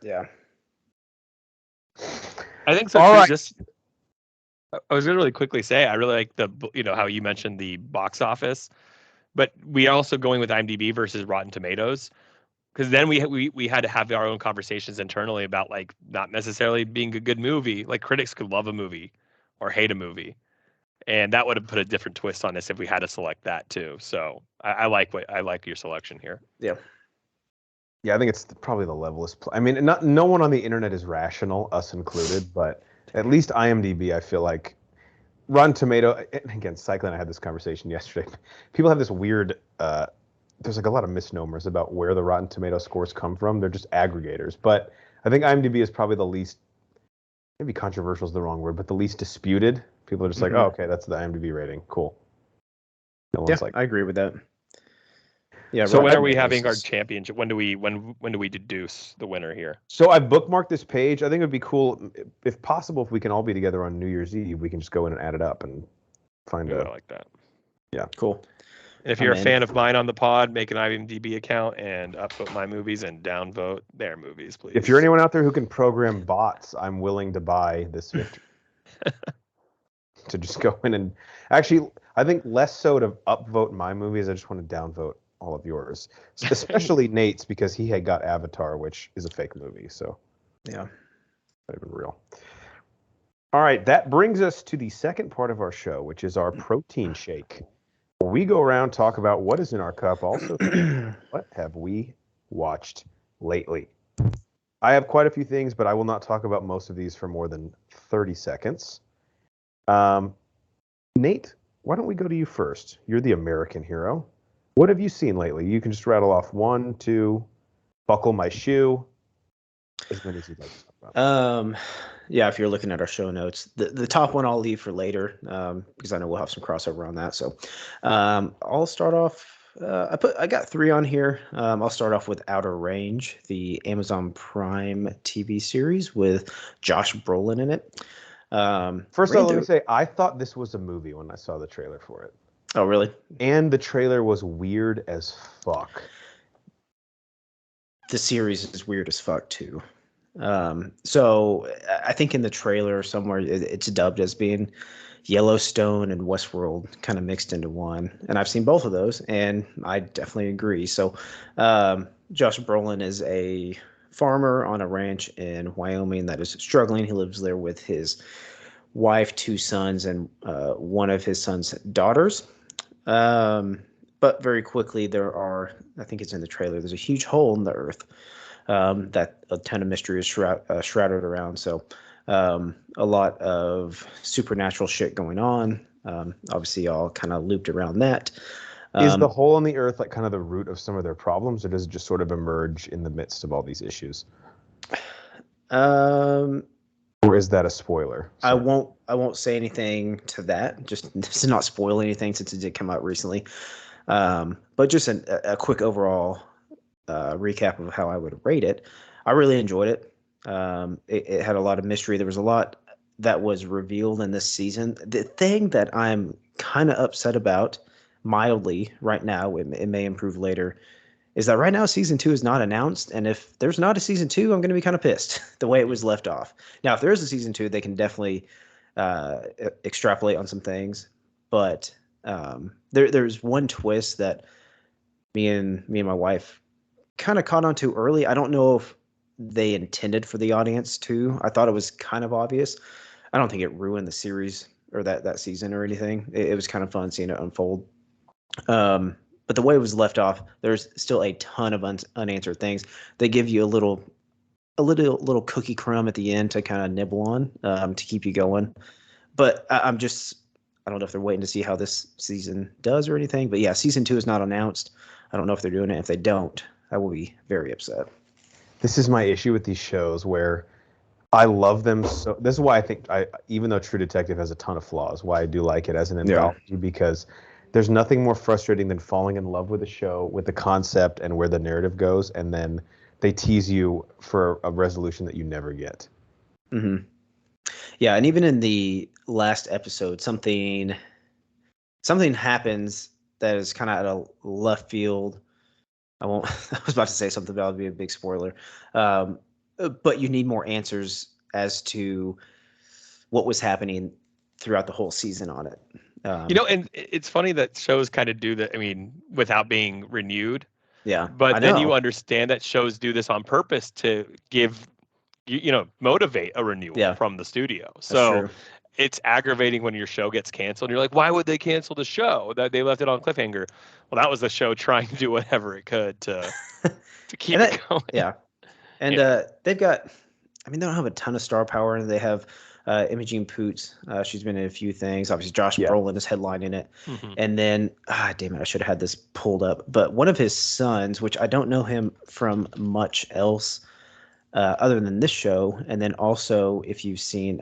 Yeah. I think so. All right. I was going to really quickly say, I really like how you mentioned the box office, but we are also going with IMDb versus Rotten Tomatoes. Because then we had to have our own conversations internally about like not necessarily being a good movie. Like critics could love a movie or hate a movie. And that would have put a different twist on this if we had to select that too. So I like your selection here. Yeah. Yeah, I think it's probably the levelest. I mean, no one on the internet is rational, us included, but at least IMDb, I feel like Rotten Tomato, and again, Cyclone and I had this conversation yesterday. People have this weird, there's like a lot of misnomers about where the Rotten Tomato scores come from. They're just aggregators. But I think IMDb is probably the least, maybe controversial is the wrong word, but the least disputed. People are just like, oh, okay, that's the IMDb rating. Cool. No one's like, I agree with that. Yeah. So when are we having our championship? When do we deduce the winner here? So I bookmarked this page. I think it would be cool, if possible, if we can all be together on New Year's Eve, we can just go in and add it up and find out. I like that. Yeah. Cool. And if you're a fan of mine on the pod, make an IMDb account and upvote my movies and downvote their movies, please. If you're anyone out there who can program bots, I'm willing to buy this victory. To just go in and actually, I think less so to upvote my movies. I just want to downvote all of yours, especially Nate's, because he had got Avatar, which is a fake movie. So yeah, not even real. All right, that brings us to the second part of our show, which is our protein shake. We go around, talk about what is in our cup. Also, what have we watched lately? I have quite a few things, but I will not talk about most of these for more than 30 seconds. Nate, why don't we go to you first? You're the American hero. What have you seen lately? You can just rattle off 1, 2, buckle my shoe. As many as you'd like to talk about. Yeah, if you're looking at our show notes, the top one I'll leave for later, because I know we'll have some crossover on that. So I'll start off. I got 3 on here. I'll start off with Outer Range, the Amazon Prime TV series with Josh Brolin in it. First of all, let me say, I thought this was a movie when I saw the trailer for it. Oh, really? And the trailer was weird as fuck. The series is weird as fuck, too. So I think in the trailer somewhere it's dubbed as being Yellowstone and Westworld kind of mixed into one. And I've seen both of those, and I definitely agree. So Josh Brolin is a farmer on a ranch in Wyoming that is struggling. He lives there with his wife, 2 sons, and one of his son's daughters. But very quickly there are, I think it's in the trailer, there's a huge hole in the earth that a ton of mystery is shrouded around. So a lot of supernatural shit going on. Obviously all kind of looped around that. Is the hole in the earth like kind of the root of some of their problems, or does it just sort of emerge in the midst of all these issues? Or is that a spoiler? I won't say anything to that. Just to not spoil anything since it did come out recently. But just a quick overall recap of how I would rate it. I really enjoyed it. It had a lot of mystery. There was a lot that was revealed in this season. The thing that I'm kind of upset about, mildly right now, it may improve later, is that right now season 2 is not announced, and if there's not a season 2, I'm going to be kind of pissed the way it was left off. Now, if there is a season 2, they can definitely extrapolate on some things, but there's one twist that me and my wife kind of caught on to early. I don't know if they intended for the audience to. I thought it was kind of obvious. I don't think it ruined the series or that season or anything. It was kind of fun seeing it unfold. But the way it was left off, there's still a ton of unanswered things. They give you a little little cookie crumb at the end to kind of nibble on, to keep you going. But I don't know if they're waiting to see how this season does or anything. But yeah, season 2 is not announced. I don't know if they're doing it. If they don't, I will be very upset. This is my issue with these shows where I love them. So this is why I think even though True Detective has a ton of flaws, why I do like it as an anthology, because there's nothing more frustrating than falling in love with a show, with the concept and where the narrative goes, and then they tease you for a resolution that you never get. Mm-hmm. Yeah, and even in the last episode, something happens that is kind of out of left field. I was about to say something, but that would be a big spoiler. But you need more answers as to what was happening throughout the whole season on it. And it's funny that shows kind of do that. I mean, without being renewed. Yeah. But then you understand that shows do this on purpose to give, motivate a renewal from the studio. So it's aggravating when your show gets canceled. You're like, why would they cancel the show? That they left it on cliffhanger. Well, that was the show trying to do whatever it could to keep it going. Yeah. And they've got, they don't have a ton of star power, and they have Imogene Poots. She's been in a few things. Obviously, Josh Yeah. Brolin is headlining it. Mhm. And then, damn it, I should have had this pulled up. But one of his sons, which I don't know him from much else other than this show, and then also if you've seen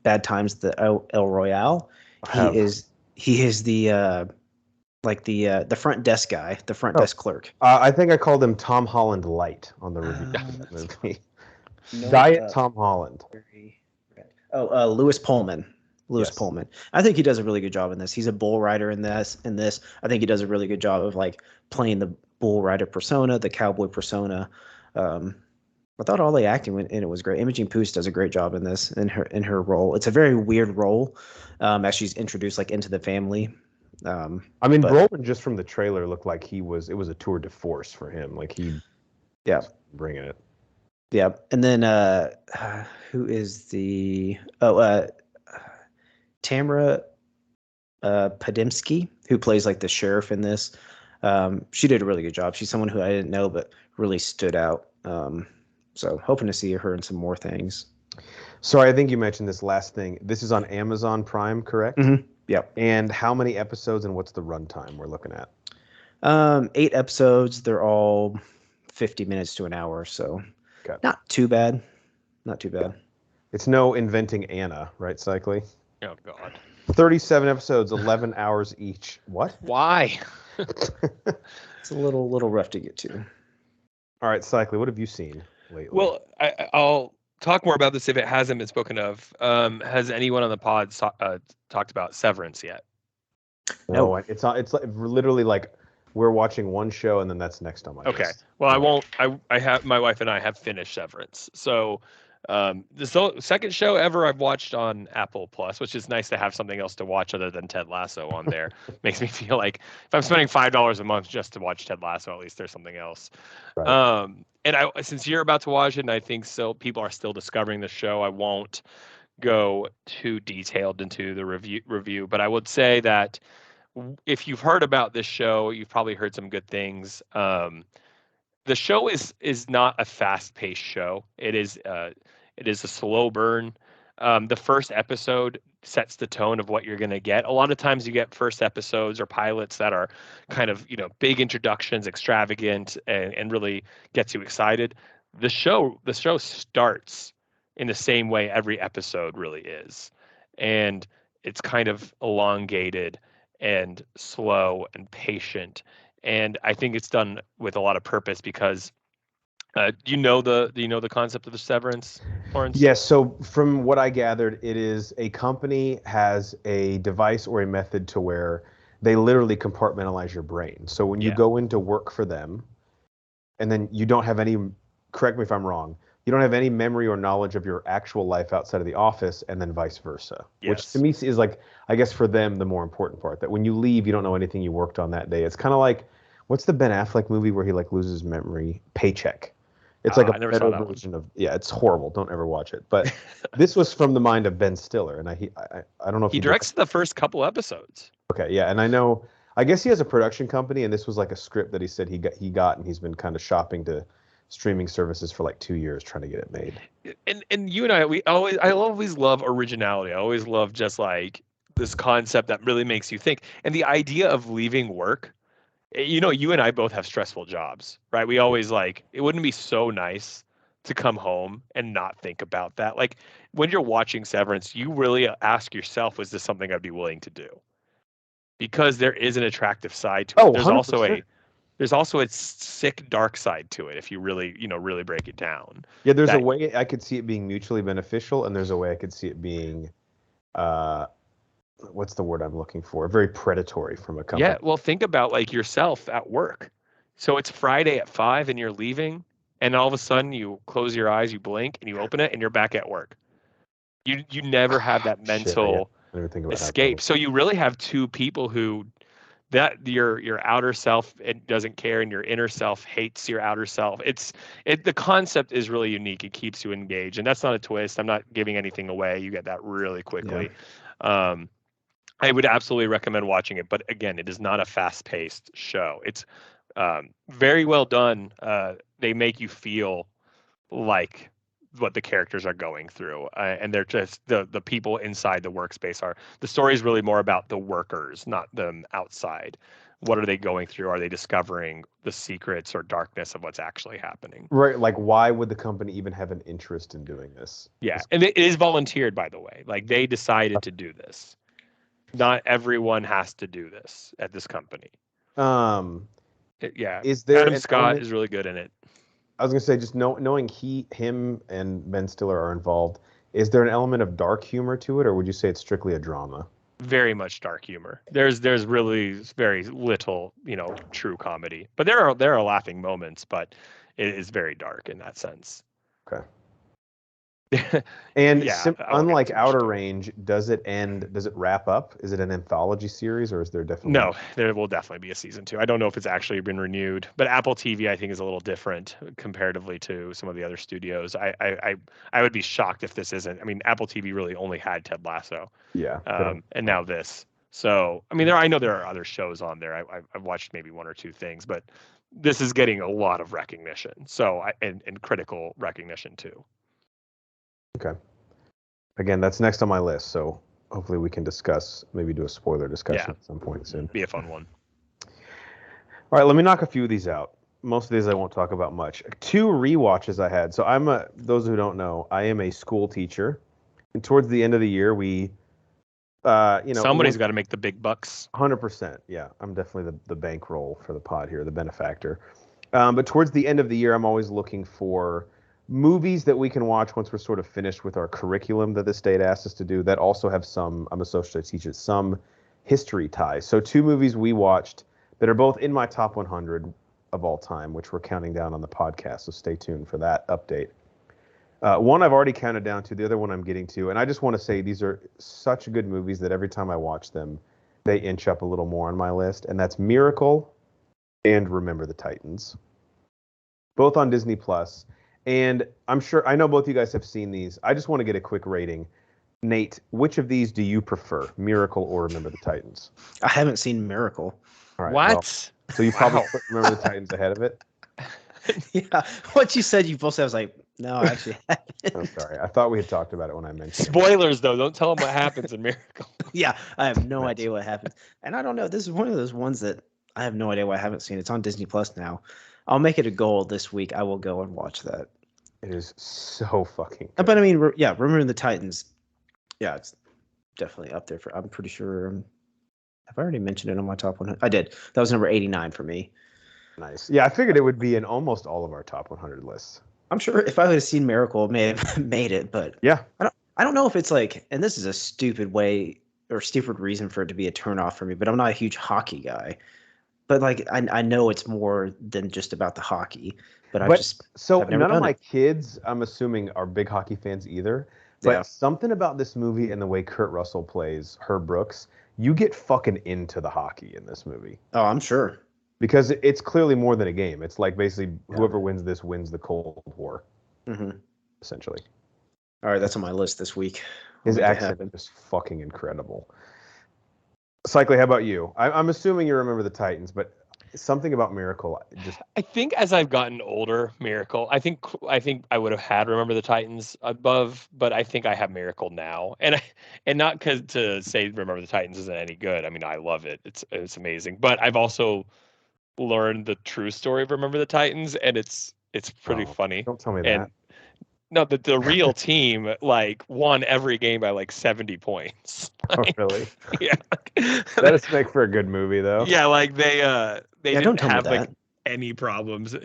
Bad Times at the El Royale, he is the the front desk guy, the front desk clerk. I think I called him Tom Holland Light on the review of the movie. Diet Tom Holland. Lewis Pullman. Lewis Yes. Pullman. I think he does a really good job in this. He's a bull rider in this. I think he does a really good job of like playing the bull rider persona, the cowboy persona. I thought all the acting in it was great. Imogene Poots does a great job in this in her role. It's a very weird role as she's introduced like into the family. I mean, Brolin just from the trailer looked like it was a tour de force for him. Like he, bringing it. Yeah, and then who is the Tamara Podimsky, who plays like the sheriff in this. She did a really good job. She's someone who I didn't know but really stood out. So hoping to see her in some more things. Sorry, I think you mentioned this last thing. This is on Amazon Prime, correct? Mm-hmm. Yep. And how many episodes and what's the runtime we're looking at? 8 episodes. They're all 50 minutes to an hour, so not too bad. Not too bad. It's no Inventing Anna, right, Cycly? Oh, God. 37 episodes, 11 hours each. What? Why? It's a little rough to get to. All right, Cycly, what have you seen lately? Well, I'll talk more about this if it hasn't been spoken of. Has anyone on the pod talked about Severance yet? No, it's like literally like we're watching one show and then that's next on my list. Okay. Well, I won't. I have my wife and I have finished Severance. So the second show ever I've watched on Apple Plus, which is nice to have something else to watch other than Ted Lasso on there. Makes me feel like if I'm spending $5 a month just to watch Ted Lasso, at least there's something else. Right. And since you're about to watch it, and I think so, people are still discovering the show. I won't go too detailed into the review, but I would say that if you've heard about this show, you've probably heard some good things. The show is not a fast-paced show. It is a slow burn. The first episode sets the tone of what you're going to get. A lot of times you get first episodes or pilots that are kind of, big introductions, extravagant, and really gets you excited. The show starts in the same way every episode really is. And it's kind of elongated and slow and patient. And I think it's done with a lot of purpose because do you know the concept of the Severance, Lawrence? Yes. So from what I gathered, it is a company has a device or a method to where they literally compartmentalize your brain. So when you go into work for them, and then you don't have any, correct me if I'm wrong, you don't have any memory or knowledge of your actual life outside of the office, and then vice versa. Yes. Which to me is like, I guess for them, the more important part, that when you leave, you don't know anything you worked on that day. It's kind of like, what's the Ben Affleck movie where he like loses memory? Paycheck. It's like a better version of, it's horrible. Don't ever watch it. But this was from the mind of Ben Stiller, and I don't know if he directs the first couple episodes. Okay, yeah, and I guess he has a production company, and this was like a script that he said he got, and he's been kind of shopping to streaming services for like 2 years trying to get it made. And you and I always love originality. I always love just like this concept that really makes you think. And the idea of leaving work, you and I both have stressful jobs, right? We always it wouldn't be so nice to come home and not think about that. Like when you're watching Severance, you really ask yourself, is this something I'd be willing to do? Because there is an attractive side to it. There's also a sick dark side to it if you really, really break it down. Yeah, there's a way I could see it being mutually beneficial, and there's a way I could see it being what's the word I'm looking for? Very predatory from a company. Yeah, well, think about like yourself at work. So it's Friday at 5 and you're leaving, and all of a sudden you close your eyes, you blink, and you open it, and you're back at work. You never have that mental escape. So you really have two people who that your outer self, it doesn't care, and your inner self hates your outer self. The concept is really unique. It keeps you engaged, and that's not a twist. I'm not giving anything away. You get that really quickly. Yeah. I would absolutely recommend watching it, but again, it is not a fast-paced show. It's very well done. They make you feel like what the characters are going through, and they're just the people inside the workspace are. The story is really more about the workers, not them outside. What are they going through? Are they discovering the secrets or darkness of what's actually happening? Right. Like, why would the company even have an interest in doing this? Yeah, and it is volunteered, by the way. Like, they decided to do this. Not everyone has to do this at this company. Yeah. Is there Adam Scott is really good in it. I was gonna say, just knowing him and Ben Stiller are involved, is there an element of dark humor to it, or would you say it's strictly a drama? Very much dark humor. There's really very little, true comedy. But there are laughing moments, but it is very dark in that sense. Okay. And Yeah, unlike Outer Range, does it wrap up? Is it an anthology series, or is there definitely No, there will definitely be a season 2. I don't know if it's actually been renewed, but Apple TV I think is a little different comparatively to some of the other studios. I would be shocked if this isn't. I mean, Apple TV really only had Ted Lasso. Yeah. And now this. So, I mean, I know there are other shows on there. I've watched maybe one or two things, but this is getting a lot of recognition. So, and critical recognition too. Okay. Again, that's next on my list, so hopefully we can maybe do a spoiler discussion at some point soon. Be a fun one. All right, let me knock a few of these out. Most of these I won't talk about much. 2 rewatches I had. So those who don't know, I am a school teacher, and towards the end of the year, we, somebody's got to make the big bucks. 100%. Yeah, I'm definitely the bankroll for the pod here, the benefactor. But towards the end of the year, I'm always looking for movies that we can watch once we're sort of finished with our curriculum that the state asks us to do that also have some, I'm a social studies teacher, some history ties. So 2 movies we watched that are both in my top 100 of all time, which we're counting down on the podcast, so stay tuned for that update. One I've already counted down to, the other one I'm getting to, and I just want to say these are such good movies that every time I watch them, they inch up a little more on my list, and that's Miracle and Remember the Titans. Both on Disney+. And I know both of you guys have seen these. I just want to get a quick rating. Nate, which of these do you prefer, Miracle or Remember the Titans? I haven't seen Miracle. All right, What? Well, so you probably put Remember the Titans ahead of it? Yeah. What you said, you both said, I was like, no, I actually haven't. I'm sorry. I thought we had talked about it when I mentioned Spoilers, though. Don't tell them what happens in Miracle. Yeah, I have no idea what happens. And I don't know. This is one of those ones that I have no idea why I haven't seen. It's on Disney Plus now. I'll make it a goal this week. I will go and watch that. It is so fucking good. But I mean, Remember the Titans. Yeah, it's definitely up there. I'm pretty sure. Have I already mentioned it on my top 100? I did. That was number 89 for me. Nice. Yeah, I figured it would be in almost all of our top 100 lists. I'm sure if I would have seen Miracle, it may have made it. But yeah, I don't know if it's like, and this is a stupid way or stupid reason for it to be a turnoff for me. But I'm not a huge hockey guy. But like, I know it's more than just about the hockey. But none of my kids, I'm assuming, are big hockey fans either. But something about this movie and the way Kurt Russell plays Herb Brooks, you get fucking into the hockey in this movie. Oh, I'm sure. Because it's clearly more than a game. It's like basically whoever wins this wins the Cold War, essentially. All right, that's on my list this week. His accent is fucking incredible. Cycly, how about you? I'm assuming you remember the Titans, but something about Miracle I think as I've gotten older, Miracle, I think I would have had Remember the Titans above, but I think I have Miracle now. And not because to say Remember the Titans isn't any good. I mean, I love it. It's amazing. But I've also learned the true story of Remember the Titans, and it's pretty funny. Don't tell me that. No, the real team won every game by 70 points. Oh, really? Yeah. That is make for a good movie, though. Yeah, they didn't have any problems,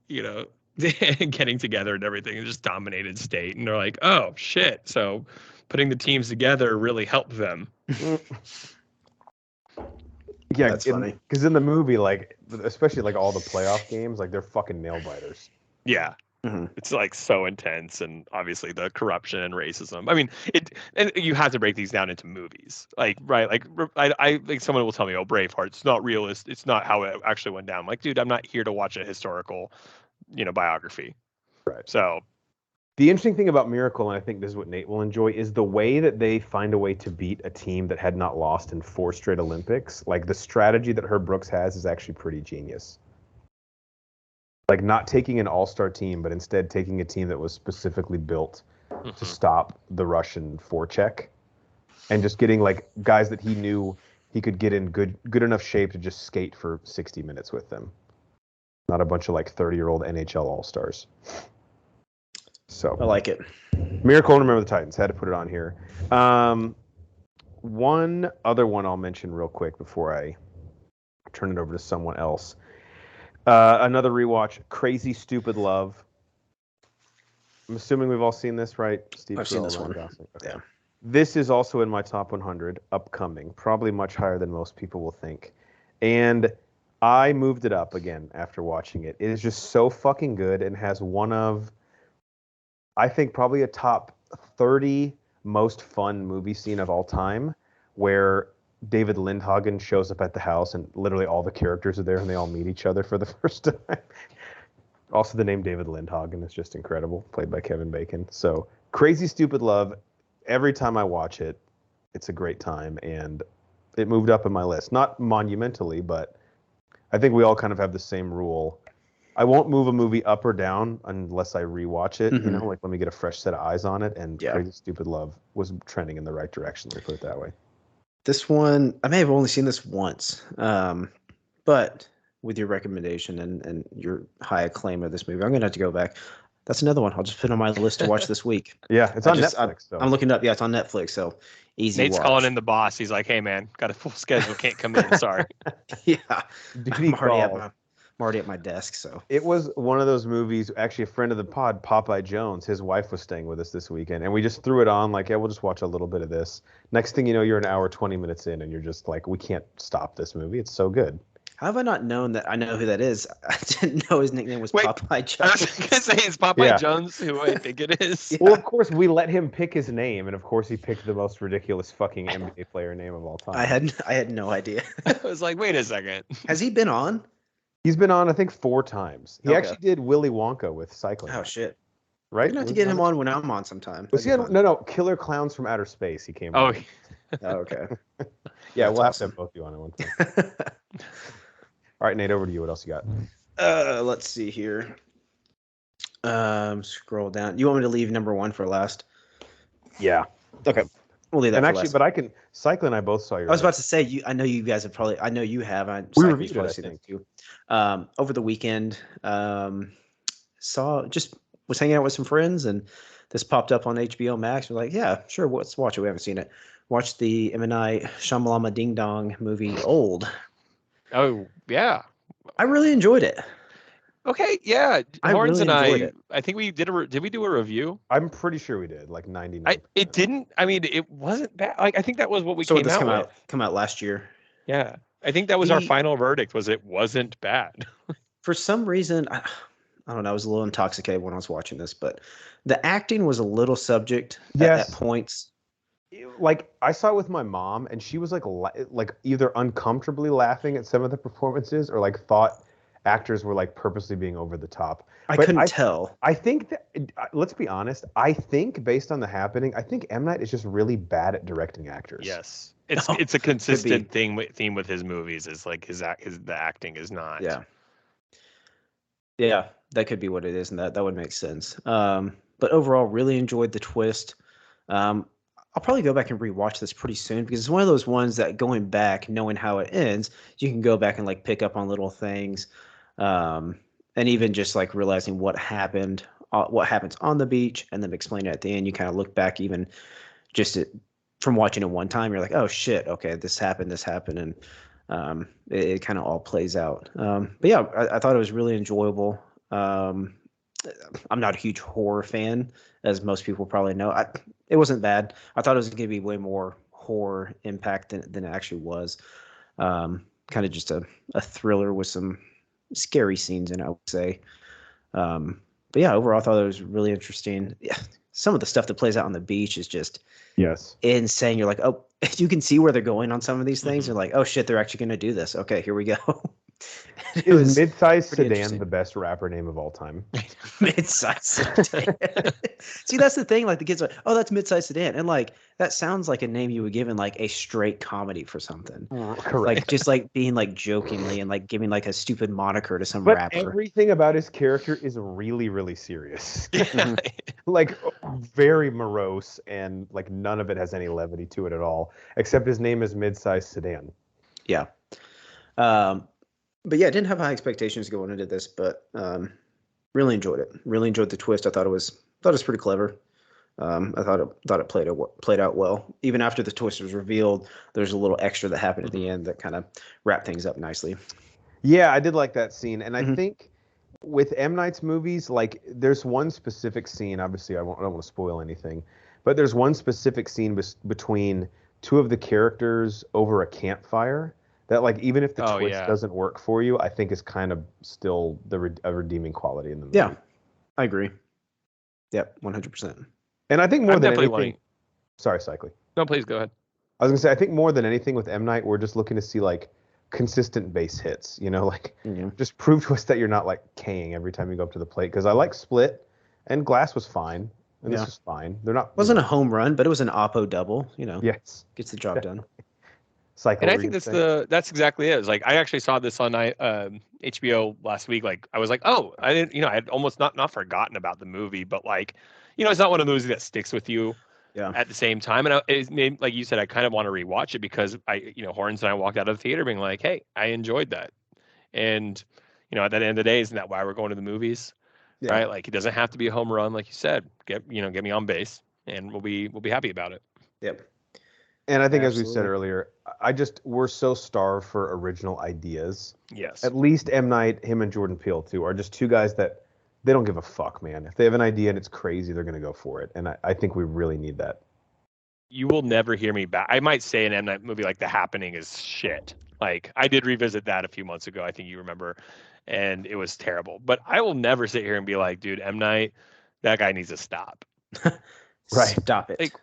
getting together and everything. It just dominated state, and they're like, oh shit. So putting the teams together really helped them. Yeah, that's funny. Because in the movie, especially all the playoff games, they're fucking nail biters. Yeah. Mm-hmm. It's so intense, and obviously the corruption and racism. I mean, and you have to break these down into movies, I someone will tell me, "Oh, Braveheart, it's not realist. It's not how it actually went down." I'm like, dude, I'm not here to watch a historical, biography. Right. So, the interesting thing about Miracle, and I think this is what Nate will enjoy, is the way that they find a way to beat a team that had not lost in 4 straight Olympics. The strategy that Herb Brooks has is actually pretty genius. like not taking an all-star team, but instead taking a team that was specifically built to stop the Russian forecheck, and just getting like guys that he knew he could get in good enough shape to just skate for 60 minutes with them. Not a bunch of like 30-year-old NHL all-stars. So I like it. Miracle and Remember the Titans. Had to put it on here. One other one I'll mention real quick before I turn it over to someone else. Another rewatch, Crazy Stupid Love. I'm assuming we've all seen this, right? Steve I've seen this one. Okay. Yeah. This is also in my top 100, upcoming, probably much higher than most people will think. And I moved it up again after watching it. It is just so fucking good and has one of, I think, probably a top 30 most fun movie scene of all time, where David Lindhagen shows up at the house and literally all the characters are there and they all meet each other for the first time. Also, the name David Lindhagen is just incredible, played by Kevin Bacon. So, Crazy Stupid Love, every time I watch it, it's a great time, and it moved up in my list. Not monumentally, but I think we all kind of have the same rule. I won't move a movie up or down unless I rewatch it. You know, like let me get a fresh set of eyes on it. And Crazy Stupid Love was trending in the right direction. Let me put it that way. This one, I may have only seen this once, but with your recommendation and your high acclaim of this movie, I'm going to have to go back. That's another one I'll just put on my list to watch this week. Yeah, it's on Netflix. I'm looking up. Yeah, it's on Netflix, so easy Nate's watch. calling in the boss. He's like, "Hey, man, got a full schedule. Can't come in. Sorry." Yeah, I'm already at my desk. So it was one of those movies. Actually, a friend of the pod, Popeye Jones, his wife was staying with us this weekend, and we just threw it on. Like, yeah, we'll just watch a little bit of this. Next thing you know, you're an hour 20 minutes in, and you're just like, we can't stop this movie. It's so good. How have I not known that? I know who that is. I didn't know his nickname was Popeye Jones. I was going to say it's Popeye Jones, who I think it is. Yeah. Well, of course, we let him pick his name, and of course, he picked the most ridiculous fucking NBA player name of all time. I had no idea. I was like, wait a second. Has he been on? He's been on, I think, 4 times. He actually did Willy Wonka with cycling. Oh shit! Right? You're gonna have to get him on when I'm on sometime. Was he on? No, Killer Clowns from Outer Space. He came on. Oh, okay. Yeah, we'll have to have both you on at one time. All right, Nate, over to you. What else you got? Let's see here. Scroll down. You want me to leave number 1 for last? Yeah. Okay. We'll leave that and for actually, last. but I can. Cycling and I both saw your. I was about to say, I know you guys have probably. I know you have. We reviewed it, I think. Too. Over the weekend, was hanging out with some friends, and this popped up on HBO Max. We're like, yeah, sure, let's watch it. We haven't seen it. Watched the M. Night Shyamalan Ding Dong movie, Old. Oh yeah, I really enjoyed it. Okay, yeah. Lawrence and I think we did did we do a review? I'm pretty sure we did, like 99. It didn't. I mean, it wasn't bad. Like I think that was what we came out with. Come out last year. Yeah, I think that was our final verdict. Was it wasn't bad? For some reason, I don't know. I was a little intoxicated when I was watching this, but the acting was a little subject at points. Like I saw it with my mom, and she was like either uncomfortably laughing at some of the performances, or like thought actors were like purposely being over the top. I couldn't tell. I think that, let's be honest, I think based on The Happening, I think M. Night is just really bad at directing actors. Yes. It's a consistent theme with his movies, is like the acting is not. Yeah, that could be what it is, and that would make sense. But overall, really enjoyed the twist. I'll probably go back and rewatch this pretty soon, because it's one of those ones that going back, knowing how it ends, you can go back and like pick up on little things. And even just like realizing what happens on the beach, and then explain it at the end. You kind of look back, even just from watching it one time, you're like, oh shit, okay, this happened, and it kind of all plays out. But yeah, I thought it was really enjoyable. I'm not a huge horror fan, as most people probably know. It wasn't bad. I thought it was going to be way more horror impact than it actually was. Kind of just a thriller with some scary scenes in it, I would say. But yeah, overall, I thought it was really interesting. Yeah, some of the stuff that plays out on the beach is just insane. You're like, oh, you can see where they're going on some of these things. You're like, oh shit, they're actually going to do this. Okay, here we go. It Is was Midsize pretty Sedan interesting. the best rapper name of all time? Midsize sedan. See, that's the thing. Like the kids are, oh, that's midsize sedan, and like that sounds like a name you would give in like a straight comedy for something. Like Correct. just like being like jokingly and like giving like a stupid moniker to some But rapper. everything about his character is really, really serious. Yeah. Like very morose, and like none of it has any levity to it at all, except his name is Midsize Sedan. Yeah. But yeah, I didn't have high expectations going into this, but really enjoyed it. Really enjoyed the twist. I thought it was pretty clever. I thought it played out well. Even after the twist was revealed, there's a little extra that happened at the end that kind of wrapped things up nicely. Yeah, I did like that scene, and I Mhm. think with M. Night's movies, like there's one specific scene. Obviously, I don't want to spoil anything, but there's one specific scene between two of the characters over a campfire that, like, even if the Oh, twist yeah. doesn't work for you, I think is kind of still a redeeming quality in the movie. Yeah, I agree. Yep, 100%. And I think more I'm than definitely anything, wanting. sorry, Cycly. No, please go ahead. I was gonna say, I think more than anything with M. Night, we're just looking to see like consistent base hits. You know, like Yeah. just prove to us that you're not like K-ing every time you go up to the plate. Because I like Split, and Glass was fine, and this Yeah. was fine. They're not. Wasn't a home run, but it was an oppo double. You know, Yes. gets the job done. Cycle. And I think that's exactly it. It's like I actually saw this on HBO last week. Like I was like, oh, I didn't, I had almost not forgotten about the movie, but like, it's not one of those that sticks with you. Yeah. At the same time, and it made, like you said, I kind of want to rewatch it because Horns and I walked out of the theater being like, hey, I enjoyed that, and at the end of the day, isn't that why we're going to the movies, Yeah. right? Like it doesn't have to be a home run, like you said. Get me on base, and we'll be happy about it. Yep. And I think, as we said Absolutely. earlier, we're so starved for original ideas. Yes. At least M. Night, him and Jordan Peele too, are just two guys that they don't give a fuck, man. If they have an idea and it's crazy, they're gonna go for it. And I think we really need that. You will never hear me back. I might say an M. Night movie like The Happening is shit. Like I did revisit that a few months ago. I think you remember, and it was terrible. But I will never sit here and be like, dude, M. Night, that guy needs to stop. Right. Stop it. Like,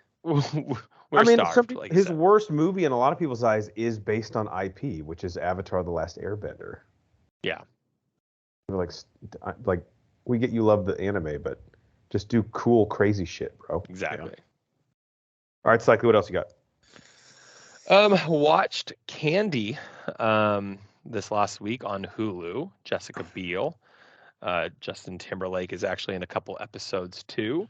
we're starved. Like his worst movie in a lot of people's eyes is based on IP, which is Avatar: The Last Airbender. Yeah. We're like we get you love the anime, but just do cool, crazy shit, bro. Exactly. All right, Cycly, what else you got? Watched Candy this last week on Hulu. Jessica Biel. Justin Timberlake is actually in a couple episodes too.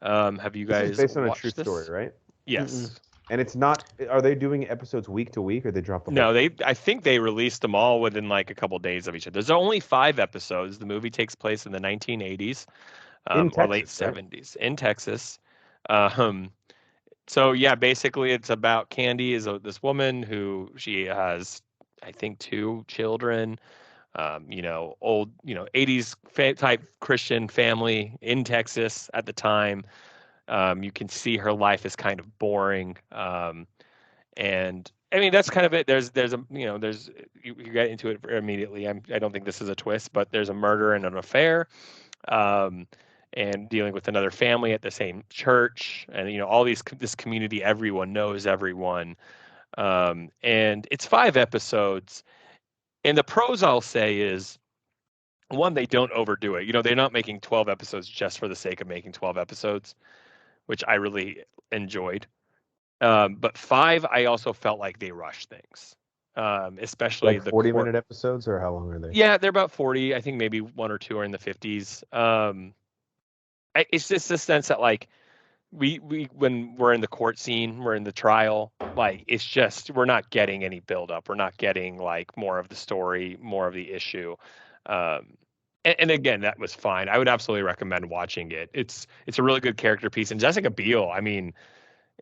Have you guys This is based on a watched true this? story, right? Yes. Mm-mm. And it's not. Are they doing episodes week to week, or they drop the? No, whole I think they released them all within like a couple days of each other. There's only 5 episodes. The movie takes place in the 1980s In or late Texas, right? 70s in Texas. So yeah, basically it's about Candy is this woman who she has, I think, 2 children. Old, 80s type Christian family in Texas at the time. You can see her life is kind of boring. And I mean, that's kind of it. There's you get into it immediately. I don't think this is a twist, but there's a murder and an affair, and dealing with another family at the same church, and all this community, everyone knows everyone, and it's 5 episodes. And the pros I'll say is, one, they don't overdo it. They're not making 12 episodes just for the sake of making 12 episodes, which I really enjoyed. But 5, I also felt like they rushed things, especially like the 40-minute episodes, or how long are they? Yeah, they're about 40. I think maybe 1 or 2 are in the 50s. It's just a sense that like we when we're in the court scene, we're in the trial, like it's just we're not getting any build up. We're not getting like more of the story, more of the issue. And again, that was fine. I would absolutely recommend watching it. It's a really good character piece. And Jessica Biel, I mean,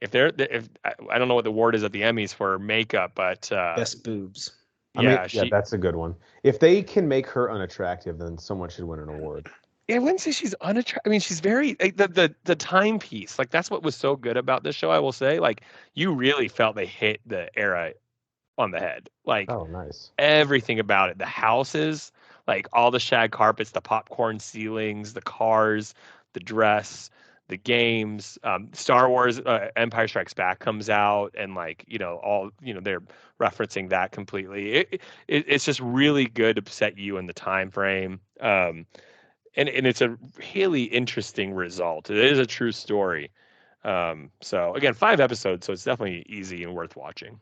if I don't know what the award is at the Emmys for makeup, but Best boobs. Yeah, that's a good one. If they can make her unattractive, then someone should win an award. I wouldn't say she's unattractive. I mean, she's very like, the timepiece. Like that's what was so good about this show. I will say, like you really felt they hit the era on the head. Like, oh, nice. Everything about it. The houses, like all the shag carpets, the popcorn ceilings, the cars, the dress, the games. Star Wars Empire Strikes Back comes out, and like, they're referencing that completely. It's just really good to set you in the time frame. And it's a really interesting result. It is a true story. So again, 5 episodes, so it's definitely easy and worth watching.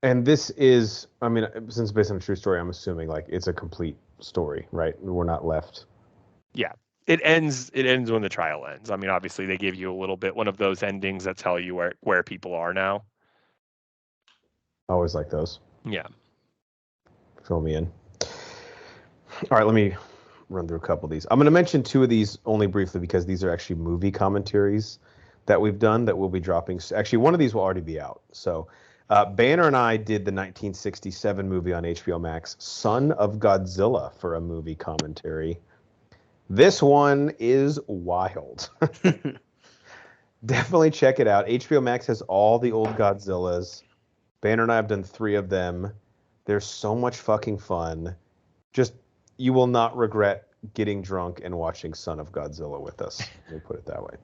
And this is, I mean, since it's based on a true story, I'm assuming like it's a complete story, right? We're not left. Yeah. It ends when the trial ends. I mean, obviously they give you a little bit, one of those endings that tell you where people are now. I always like those. Yeah. Fill me in. All right, let me run through a couple of these. I'm going to mention 2 of these only briefly because these are actually movie commentaries that we've done that we'll be dropping. Actually, one of these will already be out. So Banner and I did the 1967 movie on HBO Max, Son of Godzilla, for a movie commentary. This one is wild. Definitely check it out. HBO Max has all the old Godzillas. Banner and I have done 3 of them. They're so much fucking fun. Just, you will not regret getting drunk and watching Son of Godzilla with us. Let me put it that way.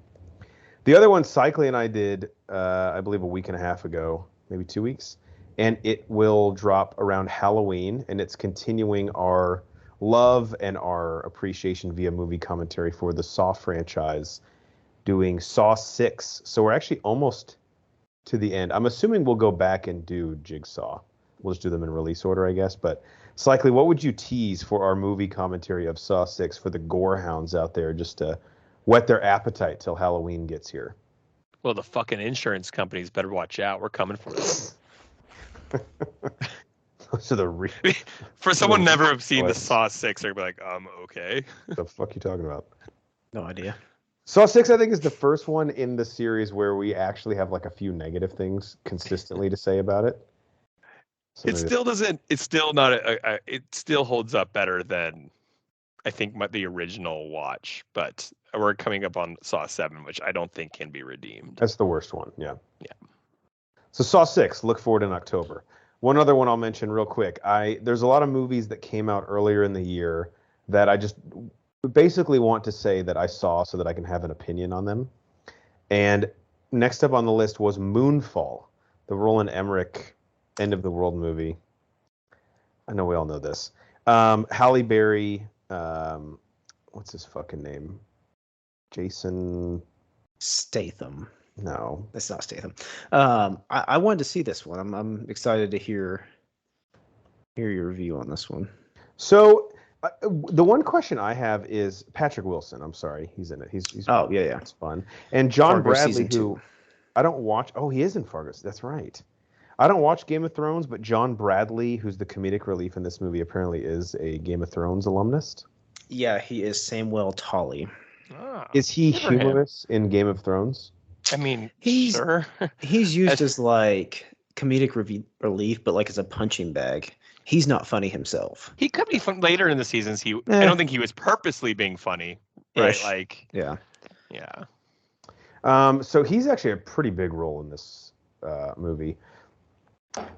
The other one, Cycly and I did, I believe a week and a half ago, maybe 2 weeks, and it will drop around Halloween, and it's continuing our love and our appreciation via movie commentary for the Saw franchise, doing Saw 6. So we're actually almost to the end. I'm assuming we'll go back and do Jigsaw. We'll just do them in release order, I guess. But Cycly, what would you tease for our movie commentary of Saw 6 for the gore hounds out there, just to whet their appetite till Halloween gets here? Well, the fucking insurance companies better watch out. We're coming for them. Those are the for someone never have seen the Saw 6, they're gonna be like, okay. What the fuck you talking about? No idea. Saw 6, I think, is the first one in the series where we actually have like a few negative things consistently to say about it. So it still doesn't. It's still not. It still holds up better than I think the original watch, but we're coming up on Saw 7, which I don't think can be redeemed. That's the worst one. Yeah. Yeah. So Saw 6, look forward in October. One other one I'll mention real quick. There's a lot of movies that came out earlier in the year that I just basically want to say that I saw so that I can have an opinion on them. And next up on the list was Moonfall, the Roland Emmerich end of the world movie. I know we all know this. Halle Berry, what's his fucking name? Jason Statham. No, that's not Statham. I wanted to see this one. I'm excited to hear your review on this one. So the one question I have is Patrick Wilson. I'm sorry, he's in it. He's oh yeah, it's fun. And John Fargo Bradley, who I don't watch. Oh, he is in Fargo. That's right. I don't watch Game of Thrones, but John Bradley, who's the comedic relief in this movie, apparently is a Game of Thrones alumnus. Yeah, he is Samwell Tully. Is he humorous in Game of Thrones? I mean, sure. He's used as like comedic relief, but like as a punching bag. He's not funny himself. He could be fun later in the seasons. I don't think he was purposely being funny, right? Ish. Like, yeah. So he's actually a pretty big role in this movie.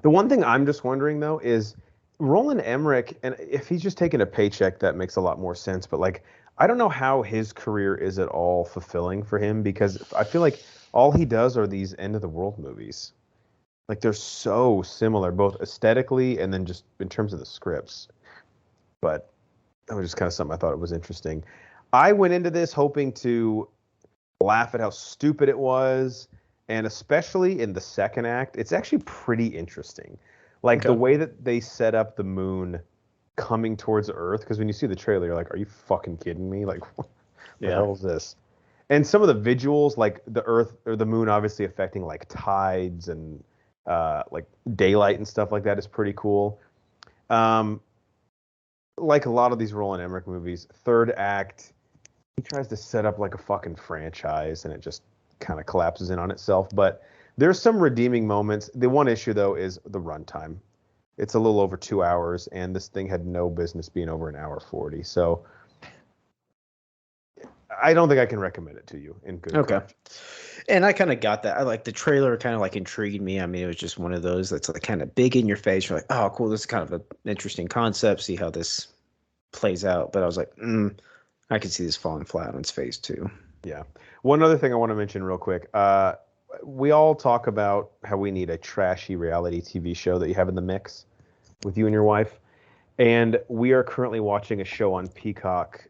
The one thing I'm just wondering though is Roland Emmerich, and if he's just taking a paycheck, that makes a lot more sense. But like, I don't know how his career is at all fulfilling for him, because I feel like all he does are these end of the world movies. Like, they're so similar, both aesthetically and then just in terms of the scripts. But that was just kind of something I thought it was interesting. I went into this hoping to laugh at how stupid it was, and especially in the second act, it's actually pretty interesting. Like, the way that they set up the moon coming towards Earth, because when you see the trailer, you're like, are you fucking kidding me? Like, what the hell is this? And some of the visuals, like the Earth or the moon obviously affecting like tides and like daylight and stuff like that is pretty cool. Like a lot of these Roland Emmerich movies, third act, he tries to set up like a fucking franchise and it just kind of collapses in on itself. But there's some redeeming moments. The one issue, though, is the runtime. It's a little over 2 hours, and this thing had no business being over an hour 40. So I don't think I can recommend it to you in good conscience. And I kind of got that. I like the trailer, kind of like intrigued me. I mean, it was just one of those that's like kind of big in your face. You're like, oh, cool. This is kind of an interesting concept. See how this plays out. But I was like, I could see this falling flat on its face too. Yeah. One other thing I want to mention real quick. We all talk about how we need a trashy reality TV show that you have in the mix with you and your wife. And we are currently watching a show on Peacock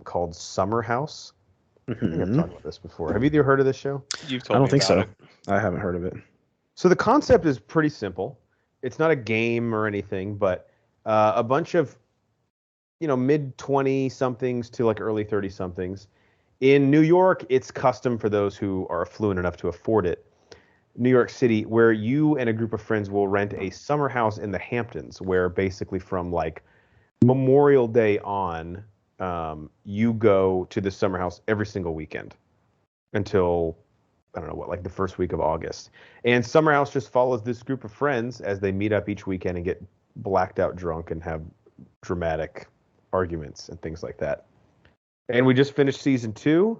called Summer House. I think I've talked about this before. Have either heard of this show? You've told I me don't think so. about it. I haven't heard of it. So the concept is pretty simple. It's not a game or anything, but a bunch of, mid 20 somethings to like early 30 somethings. In New York, it's custom for those who are affluent enough to afford it. New York City, where you and a group of friends will rent a summer house in the Hamptons, where basically from like Memorial Day on, you go to the summer house every single weekend until, I don't know what, like the first week of August. And summer house just follows this group of friends as they meet up each weekend and get blacked out drunk and have dramatic arguments and things like that. And we just finished season 2,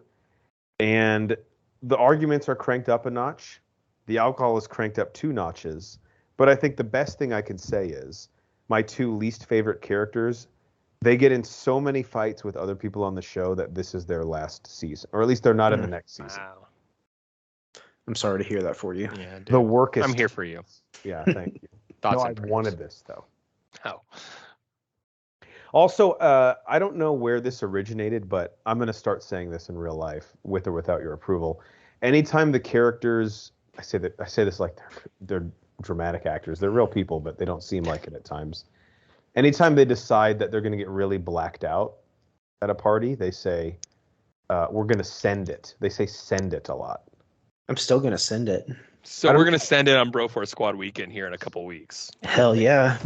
and the arguments are cranked up a notch. The alcohol is cranked up 2 notches. But I think the best thing I can say is my 2 least favorite characters, they get in so many fights with other people on the show that this is their last season. Or at least they're not in the next season. Wow. I'm sorry to hear that for you. Yeah, dude. The work is... I'm here for you. Yeah, thank you. Thoughts I and prayers. wanted this, though. Oh. Also, I don't know where this originated, but I'm going to start saying this in real life, with or without your approval. Anytime the characters, I say this like they're dramatic actors. They're real people, but they don't seem like it at times. Anytime they decide that they're going to get really blacked out at a party, they say, we're going to send it. They say send it a lot. I'm still going to send it. So we're going to send it on Broforce Squad weekend here in a couple weeks. Hell yeah.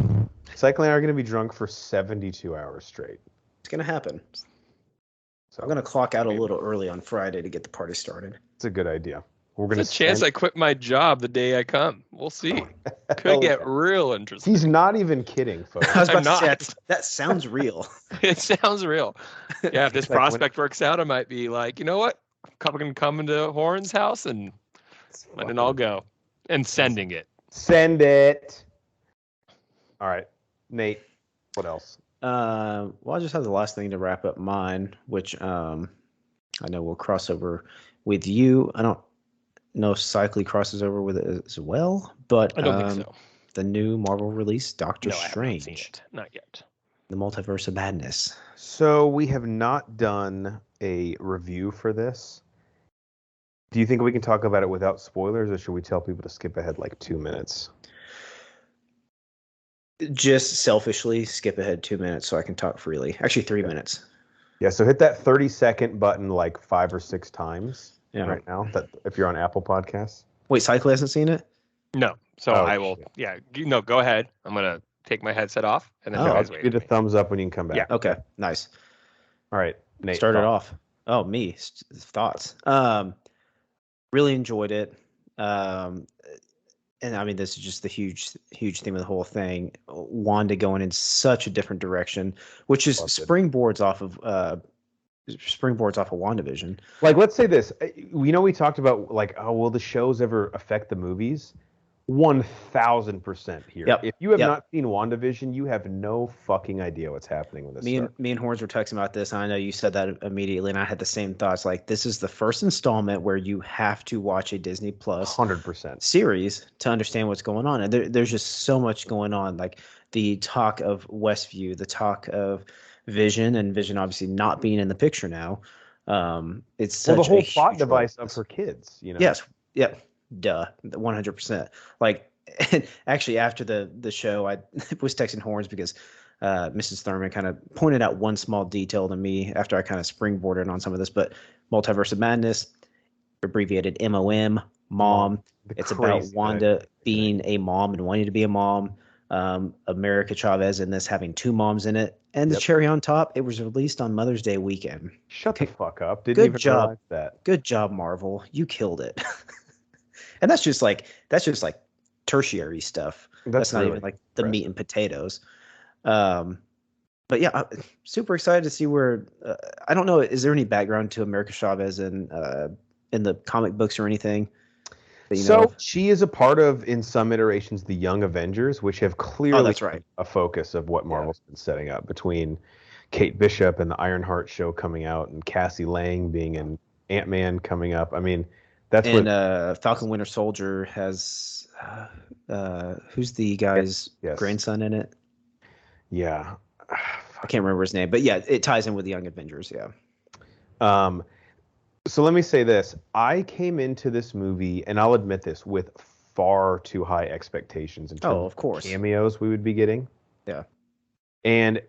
Cycling are going to be drunk for 72 hours straight. It's going to happen. So I'm going to clock out a little early on Friday to get the party started. it's a good idea. We're going There's a chance I quit my job the day I come. We'll see. Could get real interesting. He's not even kidding, folks. I was about I'm to say, not. that sounds real. It sounds real. Yeah, if this Like prospect works out, I might be like, you know what? I'm going to come into Horn's house and letting it all go. And sending it. Send it. All right. Nate, what else? Well, I just have the last thing to wrap up mine, which I know we'll cross over with you. I don't know if Cycly crosses over with it as well, but I don't think so. The new Marvel release, Doctor No, I have not Strange, seen it. Not yet. the Multiverse of Madness. So we have not done a review for this. Do you think we can talk about it without spoilers, or should we tell people to skip ahead like 2 minutes? Just selfishly skip ahead 2 minutes so I can talk freely. Actually, 3 minutes. Yeah, so hit that 30-second button like 5 or 6 times Yeah. right now, if you're on Apple Podcasts. Wait, Cycly hasn't seen it? No. So Oh, I will. shit. Yeah. No, go ahead. I'm going to take my headset off and then Oh, you I'll guys give wait you for the me. thumbs up when you can come back. Yeah. Okay, nice. All right, Nate. Start it thoughts? off. Oh, me. Thoughts. Really enjoyed it. And I mean, this is just the huge theme of the whole thing. Wanda going in such a different direction, which is Loved it. springboards off of WandaVision. Like, let's say this. We talked about like, oh, will the shows ever affect the movies? 1000% here. Yep. If you have Yep. not seen WandaVision, you have no fucking idea what's happening with this. Me and Horns were texting about this, and I know you said that immediately, and I had the same thoughts. Like, this is the first installment where you have to watch a Disney Plus 100%. series to understand what's going on, and there's just so much going on. Like the talk of Westview, the talk of Vision, and Vision obviously not being in the picture now. It's such Well, the whole a plot huge device role. of her kids. Yes. Yeah. Duh. 100%. Like, and actually, after the show, I was texting Horns because Mrs. Thurman kind of pointed out one small detail to me after I kind of springboarded on some of this. But Multiverse of Madness, abbreviated MOM, Mom. It's about Crazy Wanda being a mom and wanting to be a mom. America Chavez in this having 2 moms in it. And the Yep. cherry on top, it was released on Mother's Day weekend. Shut the fuck up. Didn't Good even job. realize that. Good job, Marvel. You killed it. And that's just like tertiary stuff. That's not really even like the meat impressive. and potatoes. But yeah, I'm super excited to see where. I don't know. Is there any background to America Chavez in the comic books or anything? That you know So of? she is a part of, in some iterations, the Young Avengers, which have clearly Oh, that's right. a focus of what Marvel's been setting up between Kate Bishop and the Ironheart show coming out, and Cassie Lang being in Ant-Man coming up. I mean, that's and what Falcon Winter Soldier has who's the guy's Yes. grandson in it? Yeah. I can't remember his name, but yeah, it ties in with the Young Avengers. Yeah. So let me say this. I came into this movie, and I'll admit this, with far too high expectations in terms of course. cameos we would be getting. Yeah. And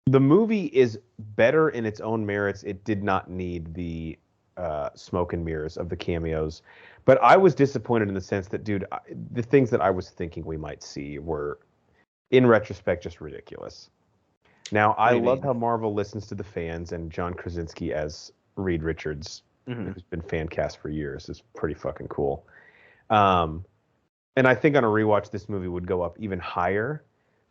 the movie is better in its own merits. It did not need the smoke and mirrors of the cameos. But I was disappointed in the sense that, dude, the things that I was thinking we might see were, in retrospect, just ridiculous. Now, I love how Marvel listens to the fans, and John Krasinski as Reed Richards, who's been fan cast for years, is pretty fucking cool. And I think on a rewatch, this movie would go up even higher.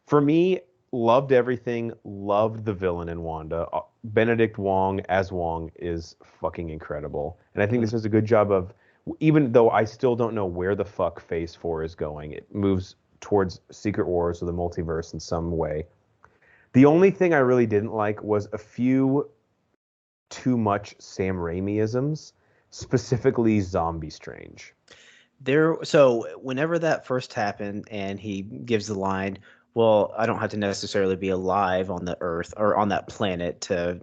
For me, loved everything, loved the villain in Wanda. Benedict Wong as Wong is fucking incredible. And I think this is a good job of, even though I still don't know where the fuck Phase 4 is going, it moves towards Secret Wars or the multiverse in some way. The only thing I really didn't like was a few too much Sam Raimi-isms, specifically Zombie Strange. So whenever that first happened and he gives the line, well, I don't have to necessarily be alive on the Earth or on that planet to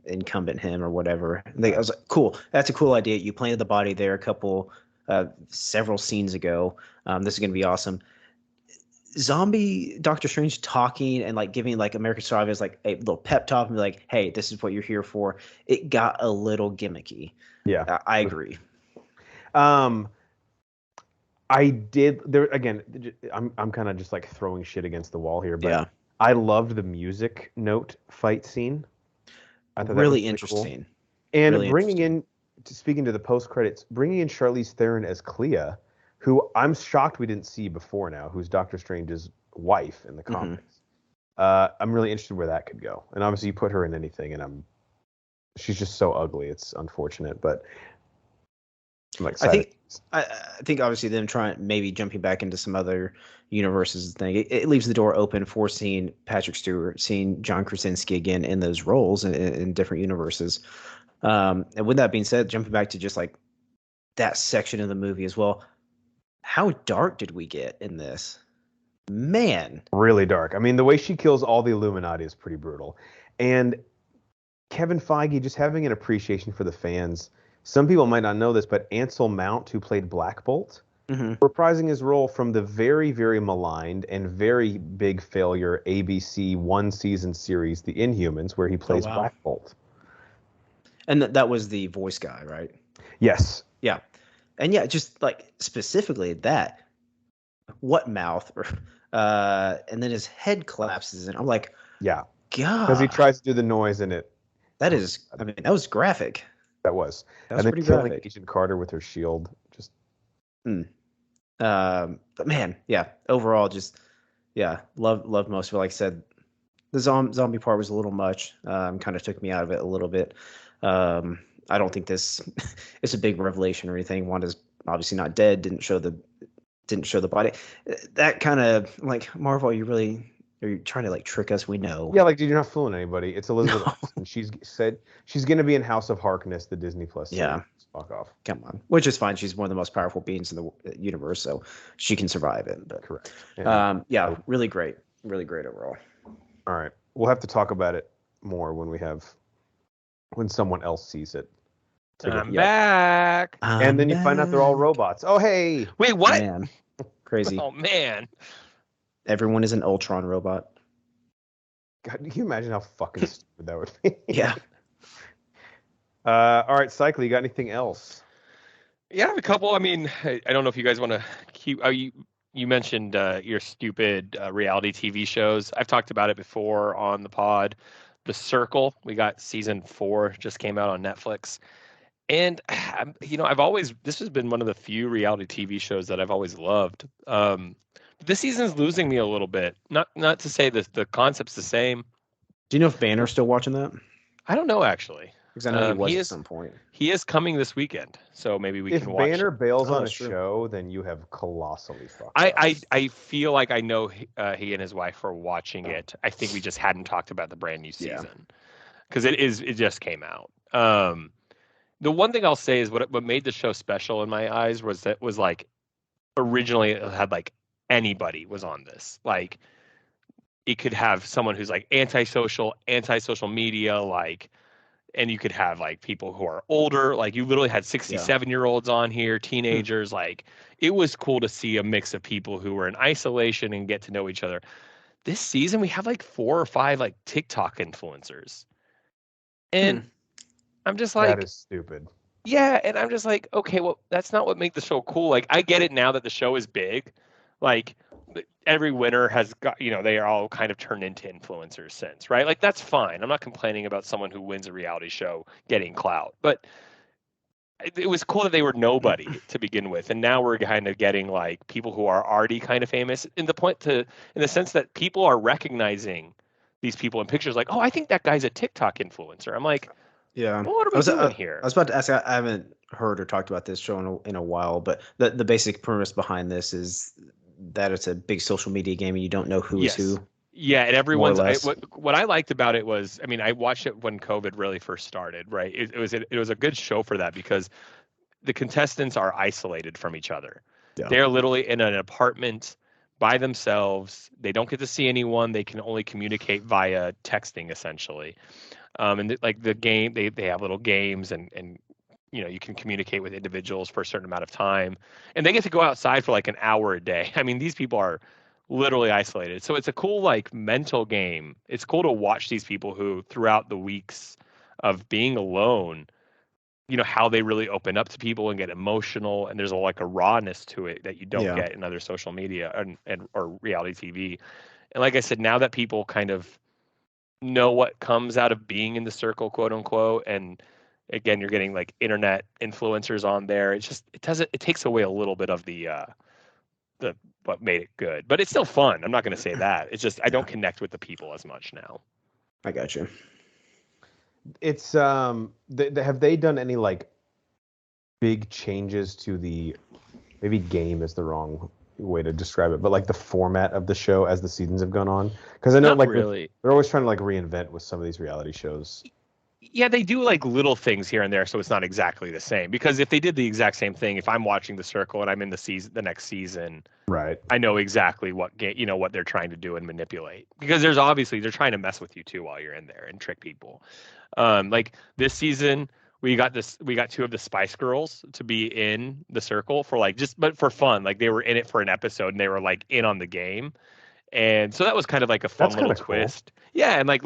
incumbent him or whatever. I was like, cool. That's a cool idea. You planted the body there several scenes ago. This is going to be awesome. Zombie Doctor Strange talking and like giving like American Survivors like a little pep talk and be like, hey, this is what you're here for. It got a little gimmicky. Yeah. I agree. I did there again. I'm kind of just like throwing shit against the wall here, but yeah. I loved the music note fight scene. I thought really that was interesting. Cool. And speaking to the post credits, bringing in Charlize Theron as Clea, who I'm shocked we didn't see before now, who's Doctor Strange's wife in the comics. I'm really interested where that could go. And obviously, you put her in anything, and she's just so ugly. It's unfortunate, but. I think obviously them maybe jumping back into some other universes thing. It leaves the door open for seeing Patrick Stewart, seeing John Krasinski again in those roles in different universes. And with that being said, jumping back to just like that section of the movie as well, how dark did we get in this? Man, really dark. I mean, the way she kills all the Illuminati is pretty brutal. And Kevin Feige just having an appreciation for the fans. Some people might not know this, but Ansel Mount, who played Black Bolt, reprising his role from the very, very maligned and very big failure ABC one-season series, The Inhumans, where he plays Black Bolt. And that was the voice guy, right? Yes. Yeah. And yeah, just like specifically that, what mouth? And then his head collapses, and I'm like, yeah, God. Because he tries to do the noise in it. That was graphic. That was and then killing Agent Carter with her shield. Just. But man, yeah. Overall, just love most of it. Like I said, the zombie part was a little much. Kind of took me out of it a little bit. I don't think this is a big revelation or anything. Wanda's obviously not dead. Didn't show the body. That kind of like Marvel. Are you trying to like trick us? We know. Yeah, like dude, you're not fooling anybody. It's Elizabeth Olsen. She's said she's going to be in House of Harkness, the Disney Plus series. Yeah. Fuck off. Come on. Which is fine. She's one of the most powerful beings in the universe, so she can survive it. But, correct. Yeah, really great. Really great overall. All right. We'll have to talk about it more when someone else sees it. I'm back. And then you find out they're all robots. Oh, hey. Wait, what? Man. Crazy. Oh, man. Everyone is an Ultron robot. God, can you imagine how fucking stupid that would be? Yeah. All right, Cycle, you got anything else? Yeah, I have a couple. I mean, I don't know if you guys want to keep. You mentioned your stupid reality TV shows. I've talked about it before on the pod. The Circle. We got season 4 just came out on Netflix, and this has been one of the few reality TV shows that I've always loved. This season's losing me a little bit. Not to say that the concept's the same. Do you know if Banner's still watching that? I don't know, actually. Because I know he was He at is some point. he is coming this weekend, so maybe we If can watch. Banner bails Oh, on a that's true. show, then you have colossally fucked I, up. I feel like I know he and his wife are watching it. I think we just hadn't talked about the brand new Yeah. season because it just came out. The one thing I'll say is what made the show special in my eyes was that was like originally it had like anybody was on this. Like it could have someone who's like anti-social media, like, and you could have like people who are older, like you literally had 67-year-olds on here, teenagers. Like it was cool to see a mix of people who were in isolation and get to know each other. This season we have like 4 or 5 like TikTok influencers. And I'm just like, that is stupid. yeah, and I'm just like, okay, well, that's not what made the show cool. Like, I get it now that the show is big. Like, every winner has got, they are all kind of turned into influencers since, right? Like, that's fine. I'm not complaining about someone who wins a reality show getting clout, but it was cool that they were nobody to begin with, and now we're kind of getting like people who are already kind of famous. In the sense that people are recognizing these people in pictures, like, oh, I think that guy's a TikTok influencer. I'm like, yeah. well, what are we doing here? I was about to ask. I haven't heard or talked about this show in a while, but the basic premise behind this is that it's a big social media game and you don't know who's who. Yeah, and everyone's less. what I liked about it was, I mean, I watched it when COVID really first started, right? It was a good show for that because the contestants are isolated from each other. Yeah. They're literally in an apartment by themselves. They don't get to see anyone. They can only communicate via texting, essentially. And like the game, they have little games and you can communicate with individuals for a certain amount of time, and they get to go outside for like an hour a day. I mean, these people are literally isolated. So it's a cool like mental game. It's cool to watch these people who throughout the weeks of being alone, how they really open up to people and get emotional, and there's a rawness to it that you don't get in other social media and or reality TV. And like I said, now that people kind of know what comes out of being in the circle, quote unquote, and again, you're getting like internet influencers on there. It takes away a little bit of the what made it good, but it's still fun. I'm not going to say that. It's just I don't connect with the people as much now. I got you. It's have they done any like big changes to the, maybe game is the wrong way to describe it, but like the format of the show as the seasons have gone on? Because I know Not really. they're always trying to like reinvent with some of these reality shows. Yeah, they do like little things here and there, so it's not exactly the same. Because if they did the exact same thing, if I'm watching The Circle and I'm in the next season, right, I know exactly what what they're trying to do and manipulate. Because they're trying to mess with you too while you're in there and trick people. Like this season, we got 2 of the Spice Girls to be in The Circle for but for fun. Like they were in it for an episode and they were like in on the game. And so that was kind of like a fun little twist. Cool. Yeah, and like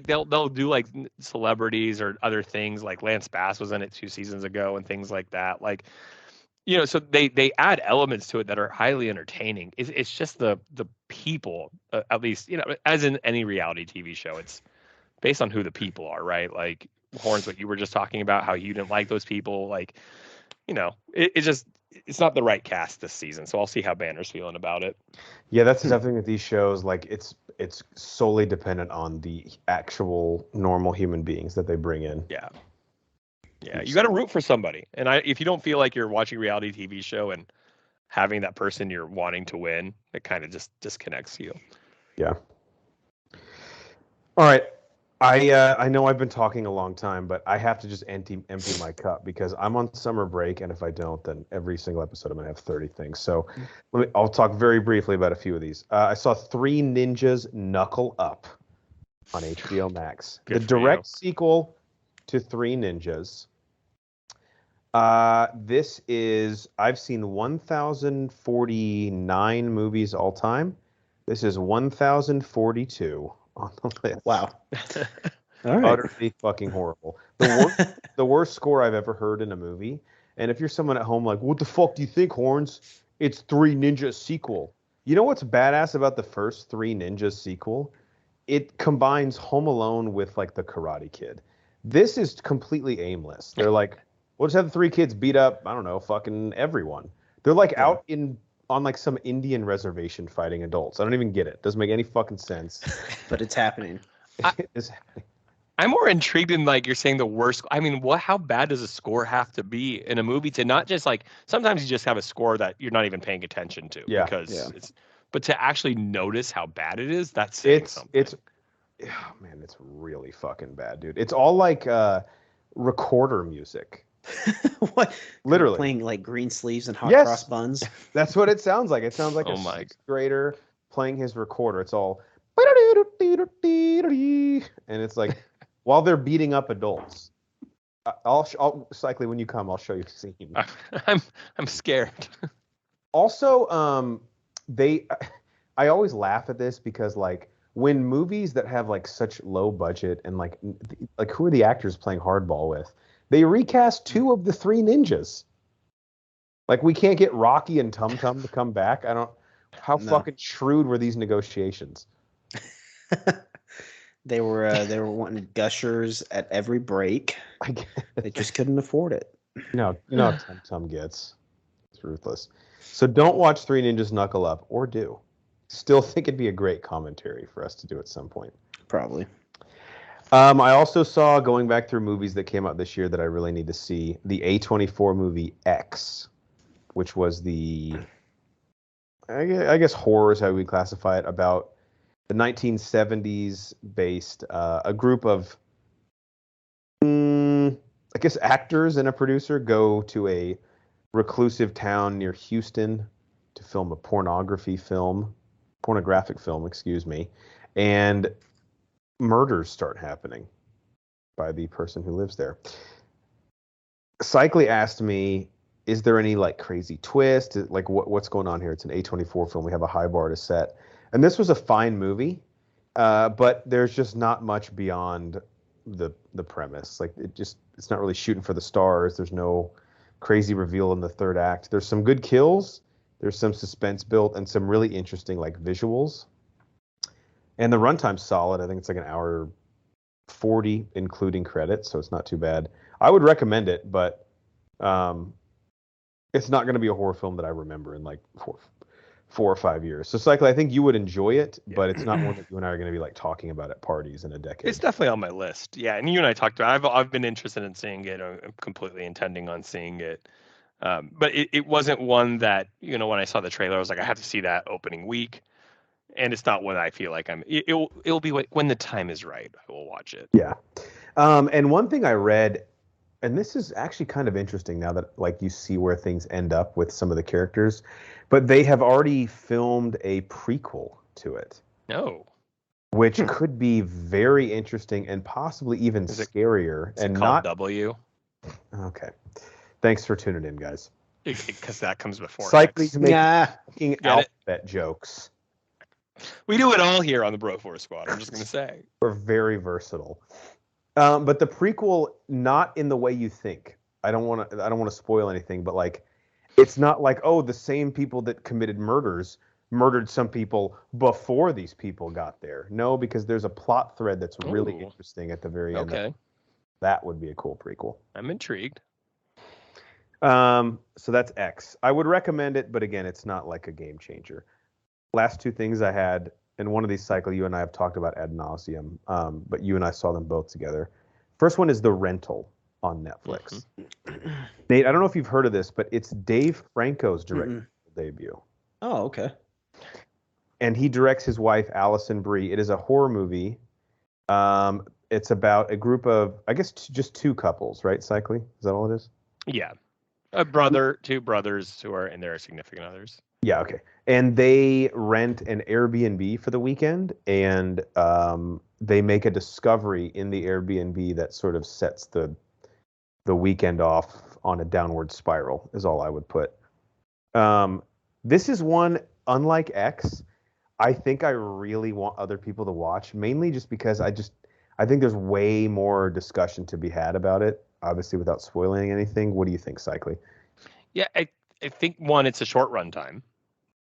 they'll do like celebrities or other things. Like Lance Bass was in it 2 seasons ago and things like that. Like, so they add elements to it that are highly entertaining. It's just the people, at least, as in any reality TV show, it's based on who the people are, right? Like Horns, what you were just talking about, how you didn't like those people. Like, it's not the right cast this season, so I'll see how Banner's feeling about it. Yeah, that's the thing with these shows. Like, it's solely dependent on the actual normal human beings that they bring in. Yeah, you got to root for somebody. And if you don't feel like you're watching a reality TV show and having that person you're wanting to win, it kind of just disconnects you. Yeah. All right. I know I've been talking a long time, but I have to just empty my cup because I'm on summer break, and if I don't, then every single episode I'm gonna have 30 things. So I'll talk very briefly about a few of these. I saw 3 Ninjas Knuckle Up on HBO Max, the direct sequel to 3 Ninjas. This is, I've seen 1,049 movies all time. This is 1,042 on the list. Wow. All right. Utterly fucking horrible. The worst score I've ever heard in a movie. And if you're someone at home like, what the fuck do you think, Horns? It's 3 Ninjas sequel. You know what's badass about the first 3 Ninjas sequel? It combines Home Alone with like the Karate Kid. This is completely aimless. They're like, we'll just have the 3 kids beat up, I don't know, fucking everyone. They're like out on like some Indian reservation fighting adults. I don't even get it. Doesn't make any fucking sense. But it's happening. It's happening. I'm more intrigued in like you're saying the worst. I mean, how bad does a score have to be in a movie to not just like sometimes you just have a score that you're not even paying attention to Yeah. because it's but to actually notice how bad it is, that's saying something. Oh, man, it's really fucking bad, dude. It's all like recorder music. What? Literally playing like green sleeves and hot Yes. cross buns. That's what it sounds like. It sounds like Oh a my. sixth grader playing his recorder. It's all and it's like while they're beating up adults. I'll Cycling, when you come, I'll show you a scene. I'm scared. Also, I always laugh at this because like when movies that have like such low budget and like who are the actors playing hardball with? They recast 2 of the 3 ninjas. Like we can't get Rocky and Tum Tum to come back. How fucking shrewd were these negotiations? They were wanting gushers at every break. They just couldn't afford it. No, Tum Tum gets. It's ruthless. So don't watch 3 Ninjas Knuckle Up, or do. Still think it'd be a great commentary for us to do at some point. Probably. I also saw, going back through movies that came out this year that I really need to see, the A24 movie X, which was the, I guess horror is how we classify it, about the 1970s based, a group of, I guess actors and a producer go to a reclusive town near Houston to film a pornographic film, and murders start happening by the person who lives there. Cycly asked me, is there any like crazy twist? Like what's going on here? It's an A24 film. We have a high bar to set. And this was a fine movie, but there's just not much beyond the premise. Like it's not really shooting for the stars. There's no crazy reveal in the third act. There's some good kills. There's some suspense built and some really interesting like visuals. And the runtime's solid. I think it's like an hour 40, including credits, so it's not too bad. I would recommend it, but it's not going to be a horror film that I remember in like 4 or 5 years. So, Cycle, I think you would enjoy it, but it's not one that you and I are going to be like talking about at parties in a decade. It's definitely on my list. Yeah, and you and I talked about it. I've been interested in seeing it. I'm completely intending on seeing it. But it wasn't one that, when I saw the trailer, I was like, I have to see that opening week. And it's not what I feel like it'll be when the time is right, I will watch it. Yeah. And one thing I read, and this is actually kind of interesting now that like you see where things end up with some of the characters, but they have already filmed a prequel to it. No. Which could be very interesting and possibly even scarier. Is it called W? Okay. Thanks for tuning in, guys. Because that comes before. Cycly's making alphabet jokes. We do it all here on the Bro Force Squad. I'm just going to say. We're very versatile. But the prequel, not in the way you think. I don't want to spoil anything, but like, it's not like, oh, the same people that committed murders murdered some people before these people got there. No, because there's a plot thread that's really interesting at the very end. Okay. That would be a cool prequel. I'm intrigued. So that's X. I would recommend it, but again, it's not like a game changer. Last 2 things I had, and one of these, Cycle, you and I have talked about ad nauseum, but you and I saw them both together. First one is The Rental on Netflix. Mm-hmm. Nate, I don't know if you've heard of this, but it's Dave Franco's directorial debut. Oh, okay. And he directs his wife, Allison Brie. It is a horror movie. It's about a group of, I guess, just 2 couples, right, Cycly? Is that all it is? Yeah. 2 brothers who are in their significant others. Yeah, okay. And they rent an Airbnb for the weekend, and they make a discovery in the Airbnb that sort of sets the weekend off on a downward spiral, is all I would put. This is one, unlike X, I think I really want other people to watch, mainly just because I think there's way more discussion to be had about it, obviously without spoiling anything. What do you think, Cycly? Yeah, I think, one, it's a short runtime.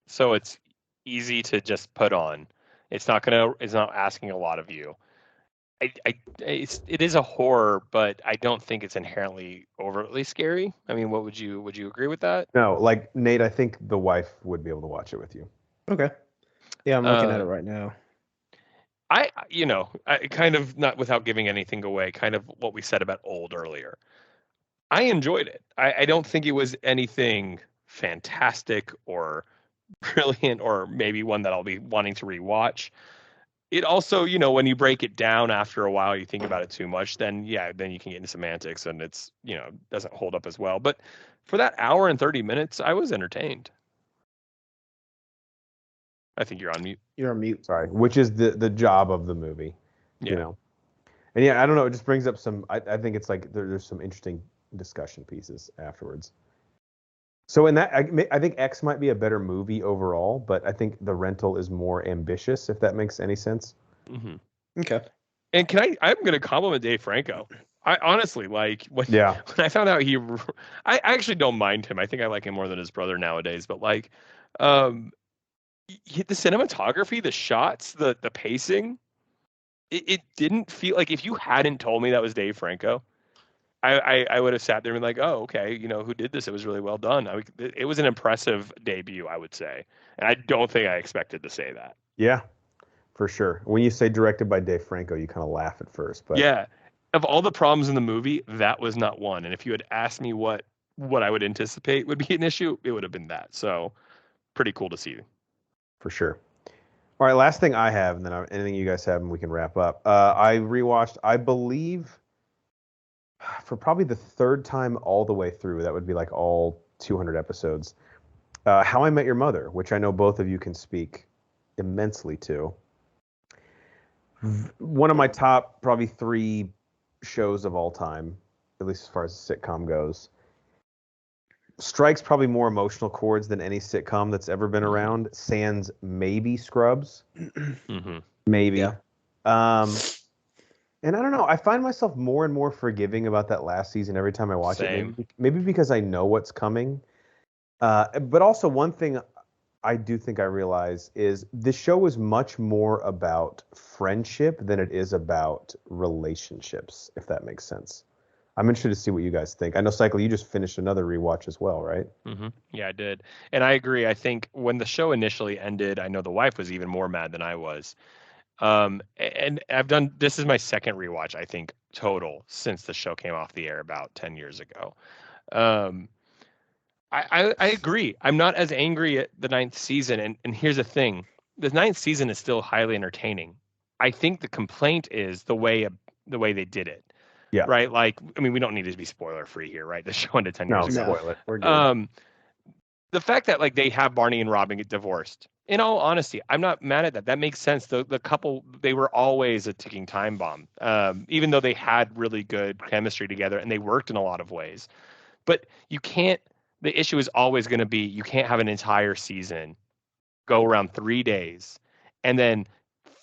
So it's easy to just put on. It's not asking a lot of you. It is a horror, but I don't think it's inherently overtly scary. I mean, would you agree with that? No, like Nate, I think the wife would be able to watch it with you. Okay. Yeah, I'm looking at it right now. I kind of, not without giving anything away, kind of what we said about Old earlier. I enjoyed it. I don't think it was anything fantastic or brilliant, or maybe one that I'll be wanting to rewatch. It also, when you break it down after a while, you think about it too much, then then you can get into semantics and it's, doesn't hold up as well. But for that hour and 30 minutes, I was entertained. I think you're on mute. You're on mute. Sorry, which is the job of the movie, And I don't know. It just brings up some. I think it's like there's some interesting discussion pieces afterwards. So in that, I think X might be a better movie overall, but I think The Rental is more ambitious, if that makes any sense. Mm-hmm. Okay. And I'm going to compliment Dave Franco. I honestly, like, when I found out I actually don't mind him. I think I like him more than his brother nowadays. But like, the cinematography, the shots, the pacing, it didn't feel like, if you hadn't told me that was Dave Franco, I would have sat there and been like, oh, okay, who did this? It was really well done. It was an impressive debut, I would say. And I don't think I expected to say that. Yeah, for sure. When you say directed by Dave Franco, you kind of laugh at first. But yeah, of all the problems in the movie, that was not one. And if you had asked me what I would anticipate would be an issue, it would have been that. So pretty cool to see. For sure. All right, last thing I have, and then anything you guys have, and we can wrap up. I rewatched, I believe, for probably the third time all the way through, that would be like all 200 episodes, How I Met Your Mother, which I know both of you can speak immensely to. One of my top probably 3 shows of all time, at least as far as a sitcom goes. Strikes probably more emotional chords than any sitcom that's ever been around. Sans maybe Scrubs. Mm-hmm. Maybe. Yeah. And I don't know. I find myself more and more forgiving about that last season every time I watch it. Maybe because I know what's coming. But also one thing I do think I realize is this show is much more about friendship than it is about relationships, if that makes sense. I'm interested to see what you guys think. I know, Cycle, you just finished another rewatch as well, right? Mm-hmm. Yeah, I did. And I agree. I think when the show initially ended, I know the wife was even more mad than I was. And this is my second rewatch, I think, total since the show came off the air about 10 years ago. I agree. I'm not as angry at the 9th season. And here's the thing. The 9th season is still highly entertaining. I think the complaint is the way they did it. Yeah. Right. Like, I mean, we don't need to be spoiler free here, right? The show ended 10 years ago. No, spoil it. We're good. The fact that like they have Barney and Robin get divorced, in all honesty, I'm not mad at that. That makes sense. The couple, they were always a ticking time bomb, even though they had really good chemistry together and they worked in a lot of ways. But the issue is always going to be, you can't have an entire season go around 3 days and then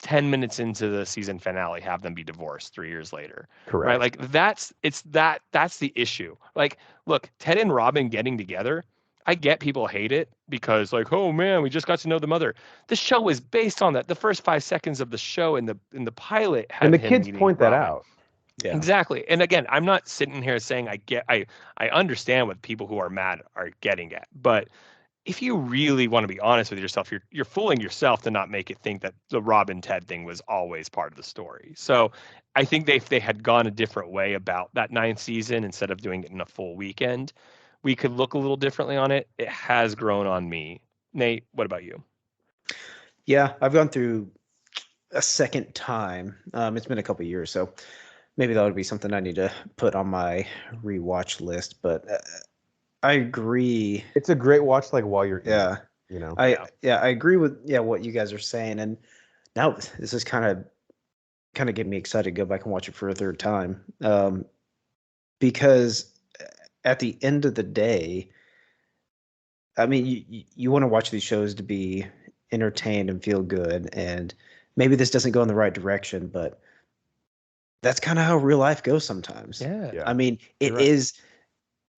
10 minutes into the season finale have them be divorced 3 years later. Correct. Right? Like that's the issue. Like, look, Ted and Robin getting together, I get people hate it because like, oh man, we just got to know the mother. The show is based on that. The first 5 seconds of the show in the pilot had and the kids point that out. Yeah. Exactly. And again, I'm not sitting here saying I understand what people who are mad are getting at, but if you really want to be honest with yourself, you're fooling yourself to not make it think that the Robin Ted thing was always part of the story. So I think if they had gone a different way about that 9th season, instead of doing it in a full weekend, we could look a little differently on it. It has grown on me. Nate, what about you? Yeah, I've gone through a second time. It's been a couple of years, so maybe that would be something I need to put on my rewatch list. But I agree. It's a great watch, like while you're I agree with what you guys are saying, and now this is kind of getting me excited to go back and watch it for a third time, because at the end of the day, I mean, you want to watch these shows to be entertained and feel good, and maybe this doesn't go in the right direction, but that's kind of how real life goes sometimes. Yeah. I mean, it is.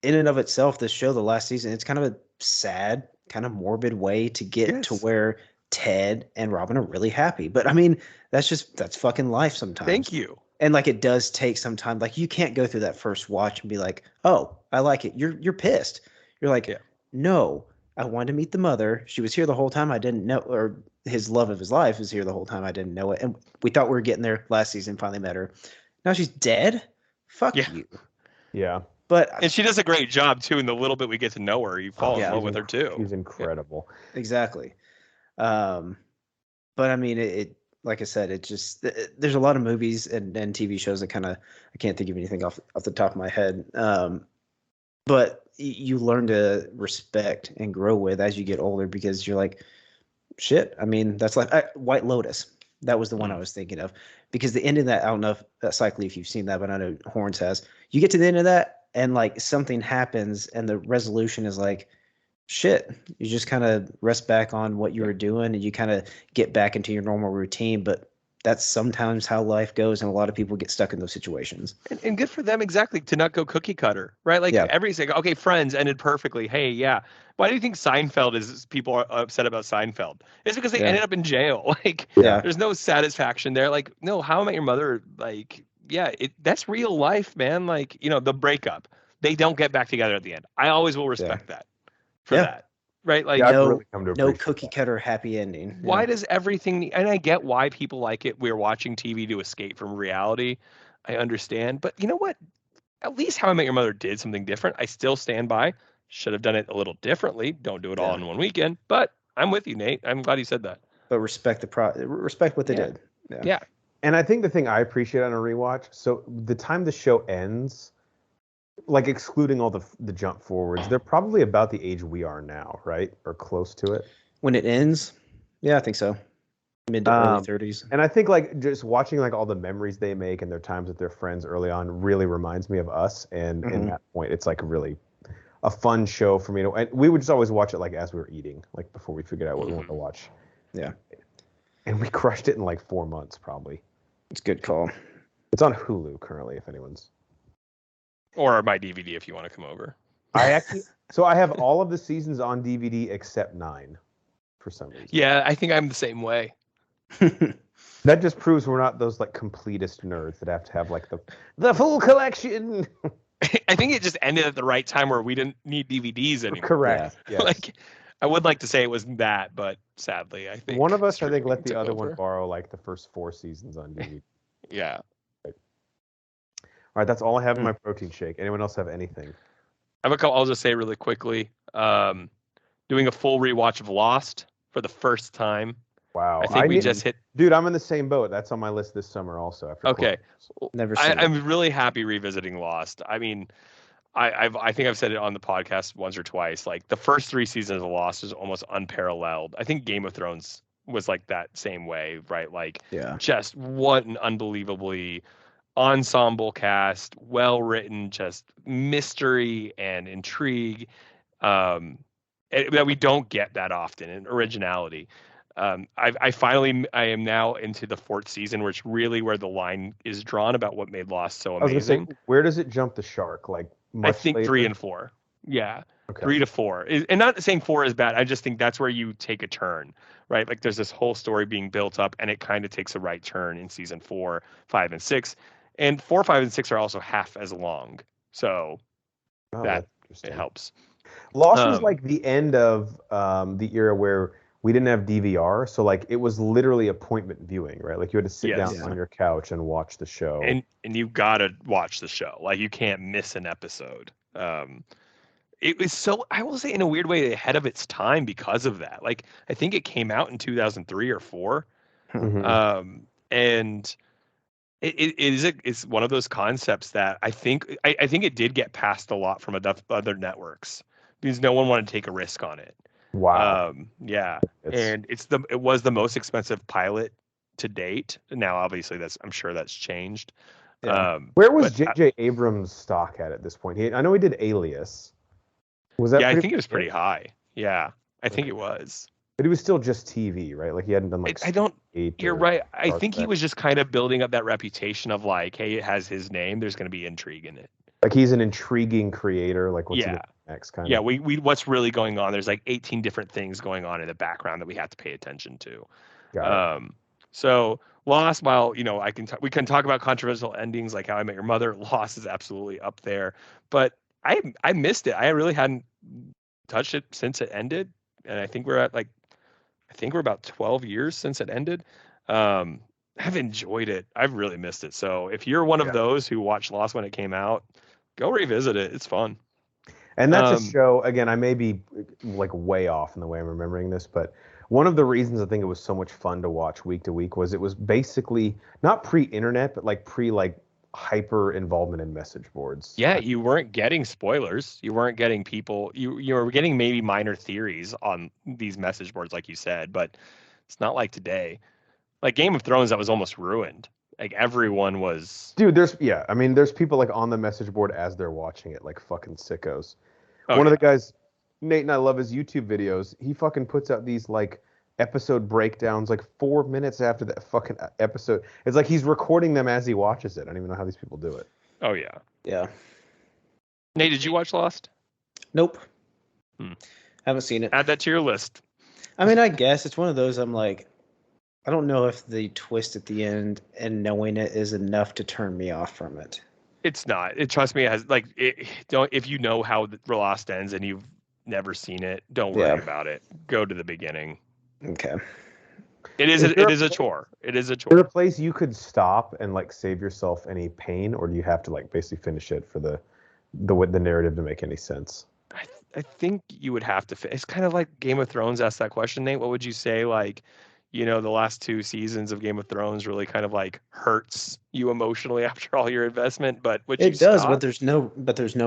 In and of itself, this show, the last season, it's kind of a sad, kind of morbid way to get to where Ted and Robin are really happy. But I mean, that's fucking life sometimes. Thank you. And like, it does take some time. Like, you can't go through that first watch and be like, oh, I like it. You're pissed. You're like, no, I wanted to meet the mother. She was here the whole time. I didn't know, or his love of his life was here the whole time. I didn't know it. And we thought we were getting there last season, finally met her. Now she's dead? Fuck Yeah. you. Yeah. But And she does a great job too. In the little bit we get to know her, you fall in love with her too. She's incredible. exactly. But I mean, it like I said, it just there's a lot of movies and TV shows that kind of I can't think of anything off the top of my head. But you learn to respect and grow with as you get older because you're like, shit. I mean, that's like White Lotus. That was the one I was thinking of because the end of that, I don't know if Cycly, if you've seen that, but I know Horns has. You get to the end of that and like something happens and the resolution is like, shit. You just kind of rest back on what you were doing and you kind of get back into your normal routine. But that's sometimes how life goes, and a lot of people get stuck in those situations. And good for them, exactly, to not go cookie cutter, right? Like everything. Okay, Friends ended perfectly. Hey, yeah. Why do you think Seinfeld is people are upset about Seinfeld? It's because they ended up in jail. Like, there's no satisfaction there. Like, no, How I Met Your Mother, like, that's real life, man. Like, the breakup. They don't get back together at the end. I always will respect that for that. Right? Like, no cookie cutter happy ending. Why does everything, and I get why people like it. We're watching TV to escape from reality. I understand. But you know what? At least How I Met Your Mother did something different. I still stand by. Should have done it a little differently. Don't do it all in one weekend. But I'm with you, Nate. I'm glad you said that. But respect respect what they did. Yeah. And I think the thing I appreciate on a rewatch, so the time the show ends, like excluding all the jump forwards, they're probably about the age we are now, right? Or close to it. When it ends? Yeah, I think so. Mid to early 30s. And I think like just watching like all the memories they make and their times with their friends early on really reminds me of us. And in that point, it's like really a fun show for me to. And we would just always watch it like as we were eating, like before we figured out what we wanted to watch. Yeah. And we crushed it in like 4 months, probably. It's a good call. It's on Hulu currently, if anyone's. Or my DVD if you want to come over. I have all of the seasons on DVD except 9 for some reason. Yeah, I think I'm the same way. That just proves we're not those like completist nerds that have to have like the full collection. I think it just ended at the right time where we didn't need DVDs anymore. Correct. Yeah. Yes. Like, I would like to say it was that, but sadly, I think one of us, let the other one borrow like the first 4 seasons on DVD. Yeah. All right, that's all I have in my protein shake. Anyone else have anything? I have a couple. I'll just say really quickly. Doing a full rewatch of Lost for the first time. Wow. I think we just hit. Dude, I'm in the same boat. That's on my list this summer also. Okay. Never seen it. I'm really happy revisiting Lost. I mean, I think I've said it on the podcast once or twice. Like the first 3 seasons of Lost is almost unparalleled. I think Game of Thrones was like that same way, right? Like, just what an unbelievably ensemble cast, well written, just mystery and intrigue that we don't get that often, and originality. I am now into the 4th season, which really where the line is drawn about what made Lost so amazing. Say, where does it jump the shark? Like I think later? 3 and 4. Yeah. Okay. 3 to 4. And not saying 4 is bad. I just think that's where you take a turn, right? Like there's this whole story being built up and it kind of takes a right turn in season 4, 5, and 6. And 4, 5, and 6 are also half as long. So that it helps. Lost was like the end of the era where we didn't have DVR. So like it was literally appointment viewing, right? Like you had to sit down on your couch and watch the show. And you got to watch the show. Like you can't miss an episode. It was so, I will say in a weird way, ahead of its time because of that. Like I think it came out in 2003 or 4. And it's one of those concepts that I think it did get passed a lot from other networks because no one wanted to take a risk on it. Wow. And it was the most expensive pilot to date. Now, obviously, I'm sure that's changed. Yeah. Where was J.J. Abrams' stock at this point? I know he did Alias. Was that? Yeah, I think it was pretty high. Yeah, I think it was. But it was still just TV, right? Like he hadn't done like. You're right. I think he was just kind of building up that reputation of like, hey, it has his name. There's going to be intrigue in it. Like he's an intriguing creator. Like what's next kind of. Yeah, we what's really going on? There's like 18 different things going on in the background that we have to pay attention to. So Lost, while we can talk about controversial endings like How I Met Your Mother. Lost is absolutely up there, but I missed it. I really hadn't touched it since it ended, and I think we're about 12 years since it ended. I've enjoyed it. I've really missed it. So if you're one of those who watched Lost when it came out, go revisit it. It's fun. And that's a show, again, I may be like way off in the way I'm remembering this, but one of the reasons I think it was so much fun to watch week to week was it was basically not pre-internet, but like hyper involvement in message boards. Yeah, you weren't getting spoilers. You weren't getting people. You were getting maybe minor theories on these message boards, like you said, but it's not like today. Like Game of Thrones, that was almost ruined. Like everyone was. Dude, there's people like on the message board as they're watching it, like fucking sickos. Oh, One of the guys, Nate, and I love his YouTube videos. He fucking puts out these like episode breakdowns like 4 minutes after that fucking episode. It's like he's recording them as he watches it. I don't even know how these people do it. Oh yeah. Yeah. Nate, did you watch Lost? Nope. Haven't seen it. Add that to your list. I mean, I guess it's one of those. I'm like, I don't know if the twist at the end and knowing it is enough to turn me off from it. It's not. Trust me, it has like don't. If you know how the Lost ends and you've never seen it, don't worry about it. Go to the beginning. Okay. It is a chore. It is a chore. Is there a place you could stop and like save yourself any pain, or do you have to like basically finish it for the narrative to make any sense? I think you would have to. It's kind of like Game of Thrones asked that question, Nate. What would you say? Like, the last 2 seasons of Game of Thrones really kind of like hurts you emotionally after all your investment. But it does, but there's no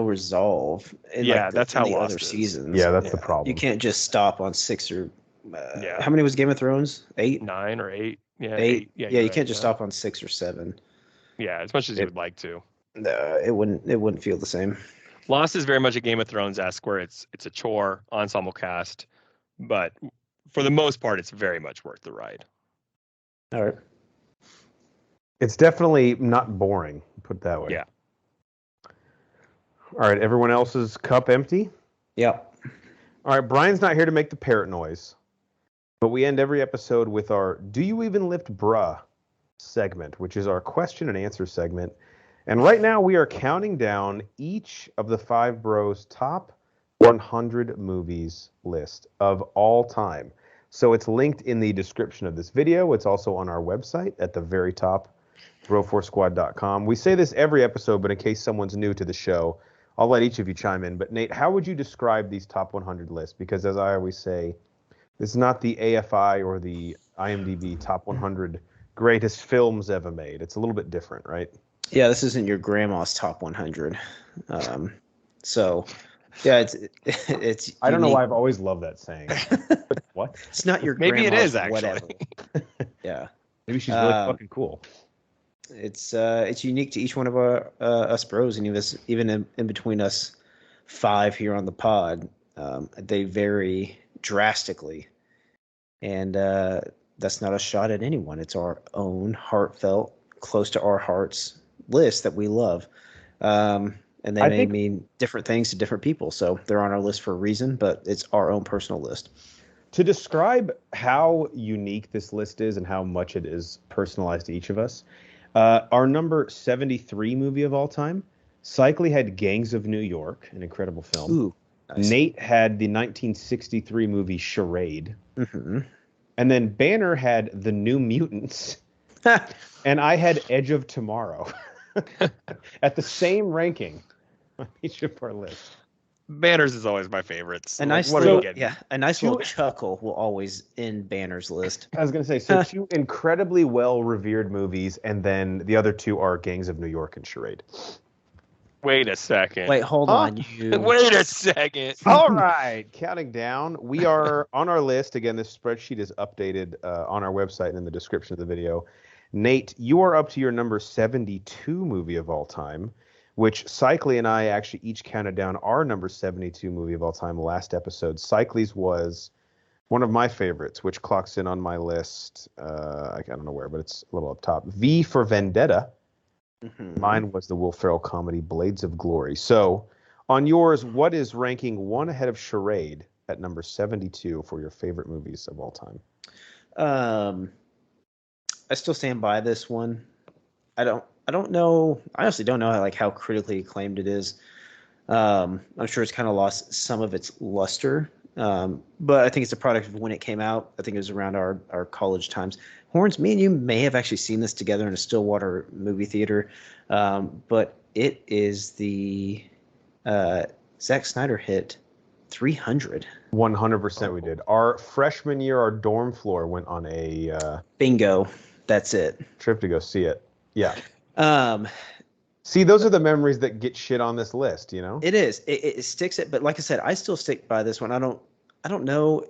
resolve. That's how the Lost other is. seasons. Yeah, that's the problem. You can't just stop on 6 or. How many was Game of Thrones? 8, 9 or 8. Yeah, 8. Yeah, you can't just stop on 6 or 7. Yeah, as much as you would like to. It wouldn't feel the same. Lost is very much a Game of Thrones-esque where it's a chore, ensemble cast, but for the most part, it's very much worth the ride. All right. It's definitely not boring, put it that way. Yeah. All right, everyone else's cup empty? Yeah. All right, Brian's not here to make the parrot noise, but we end every episode with our Do You Even Lift Bruh segment, which is our question and answer segment. And right now we are counting down each of the 5 bros' top 100 movies list of all time. So it's linked in the description of this video. It's also on our website at the very top, bro4squad.com. We say this every episode, but in case someone's new to the show, I'll let each of you chime in. But Nate, how would you describe these top 100 lists? Because as I always say, this is not the AFI or the IMDb top 100 greatest films ever made. It's a little bit different, right? Yeah, this isn't your grandma's top 100. So, yeah, it's. I don't know why I've always loved that saying. What? It's not your Maybe grandma's it is, actually. whatever. Yeah. Maybe she's really fucking cool. It's unique to each one of us bros, and even in between us 5 here on the pod, they vary drastically, and that's not a shot at anyone. It's our own heartfelt, close to our hearts list that we love, and they may mean different things to different people. So they're on our list for a reason, but it's our own personal list. To describe how unique this list is and how much it is personalized to each of us, our number 73 movie of all time, Cycly had Gangs of New York, an incredible film. Ooh, nice. Nate had the 1963 movie Charade. Mm-hmm. And then Banner had The New Mutants. And I had Edge of Tomorrow at the same ranking on each of our lists. Banners is always my favorite. So a nice little chuckle will always end Banner's list. I was going to say, so 2 incredibly well-revered movies, and then the other 2 are Gangs of New York and Charade. Wait a second. Wait, hold on. Wait a second. All right, counting down. We are on our list. Again, this spreadsheet is updated on our website and in the description of the video. Nate, you are up to your number 72 movie of all time, which Cycly and I actually each counted down our number 72 movie of all time last episode. Cycly's was one of my favorites, which clocks in on my list. I don't know where, but it's a little up top. V for Vendetta. Mm-hmm. Mine was the Will Ferrell comedy Blades of Glory. So on yours, what is ranking 1 ahead of Charade at number 72 for your favorite movies of all time? I still stand by this one. I don't know. I honestly don't know how critically acclaimed it is. I'm sure it's kind of lost some of its luster. But I think it's a product of when it came out. I think it was around our college times. Horns, me and you may have actually seen this together in a Stillwater movie theater. But it is the Zack Snyder hit 300. 100% we did. Our freshman year, our dorm floor went on a bingo. That's it. Trip to go see it. Yeah. Um, See, those are the memories that get shit on this list, you know? It is. It sticks it, but like I said, I still stick by this one. I don't know.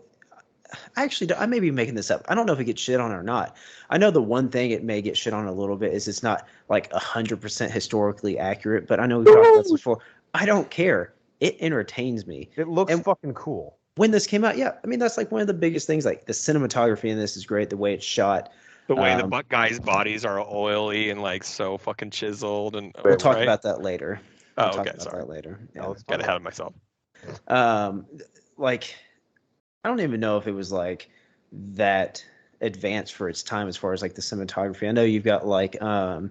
I may be making this up. I don't know if it gets shit on or not. I know the one thing it may get shit on a little bit is it's not like 100% historically accurate, but I know we've talked about this before. I don't care. It entertains me. It looks fucking cool. When this came out, yeah. I mean, that's like one of the biggest things. Like the cinematography in this is great. The way it's shot. The way the guys' bodies are oily and like so fucking chiseled, and we'll talk about that later. We'll talk about that later. Yeah, let's get ahead of myself. Like, I don't even know if it was like that advanced for its time as far as like the cinematography. I know you've got like what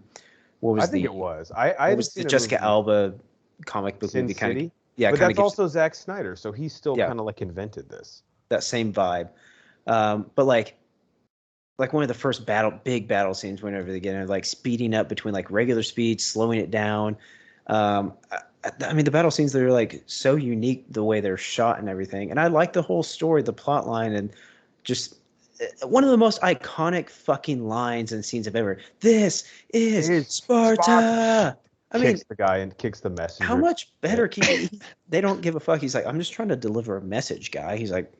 was I think it was. I was the Jessica Alba comic book Sin movie City? kind of. Yeah, but that's also Zack Snyder, so he still kind of like invented this. That same vibe, but like one of the first big battle scenes whenever they get in, like speeding up between like regular speed, slowing it down. I mean, the battle scenes, they're like so unique the way they're shot and everything. And I like the whole story, the plot line, and just one of the most iconic fucking lines and scenes I've ever. This is Sparta. I mean, kicks the guy and kicks the messenger. How much better can they don't give a fuck. He's like, I'm just trying to deliver a message, guy. He's like,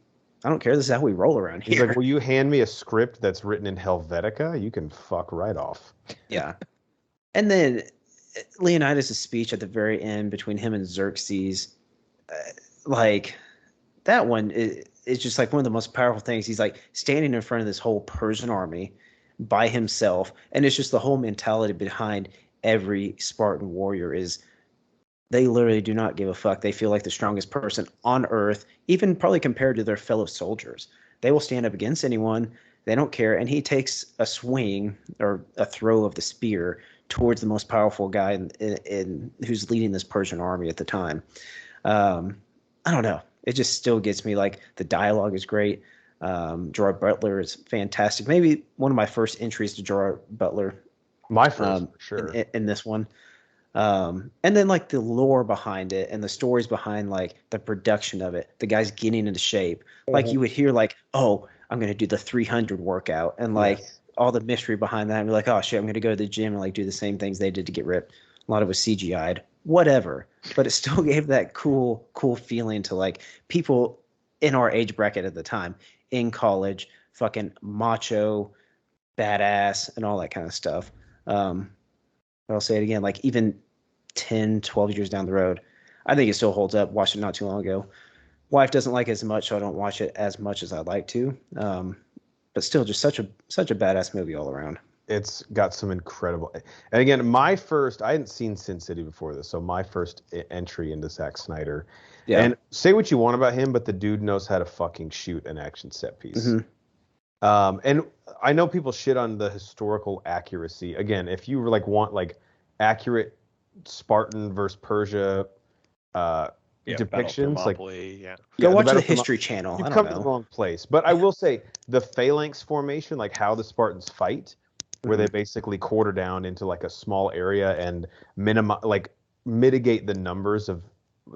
I don't care. This is how we roll around here. He's like, will you hand me a script that's written in Helvetica? You can fuck right off. Yeah. And then Leonidas' speech at the very end between him and Xerxes, like that one is just like one of the most powerful things. He's like standing in front of this whole Persian army by himself. And it's just the whole mentality behind every Spartan warrior is they literally do not give a fuck. They feel like the strongest person on earth, even probably compared to their fellow soldiers. They will stand up against anyone. They don't care. And he takes a swing or a throw of the spear towards the most powerful guy in who's leading this Persian army at the time. I don't know. It just still gets me. Like the dialogue is great. Gerard Butler is fantastic. Maybe one of my first entries to Gerard Butler. My first, for sure. In this one. And then like the lore behind it and the stories behind like the production of it, the guys getting into shape. Like you would hear like, oh, I'm going to do the 300 workout and like all the mystery behind that. And you're like, oh shit, I'm going to go to the gym and like do the same things they did to get ripped. A lot of it was CGI'd, whatever. But it still gave that cool feeling to like people in our age bracket at the time in college, fucking macho, badass and all that kind of stuff. I'll say it again, like even 10, 12 years down the road, I think it still holds up. Watched it not too long ago. Wife doesn't like it as much, so I don't watch it as much as I'd like to. But still, just such a badass movie all around. It's got some incredible. And again, I hadn't seen Sin City before this, so my first entry into Zack Snyder. Yeah. And say what you want about him, but the dude knows how to fucking shoot an action set piece. Mm-hmm. And I know people shit on the historical accuracy. Again, if you like want like accurate Spartan versus Persia depictions, like go watch the History Channel. You've come to the wrong place. But I will say the phalanx formation, like how the Spartans fight, where they basically quarter down into like a small area and mitigate the numbers of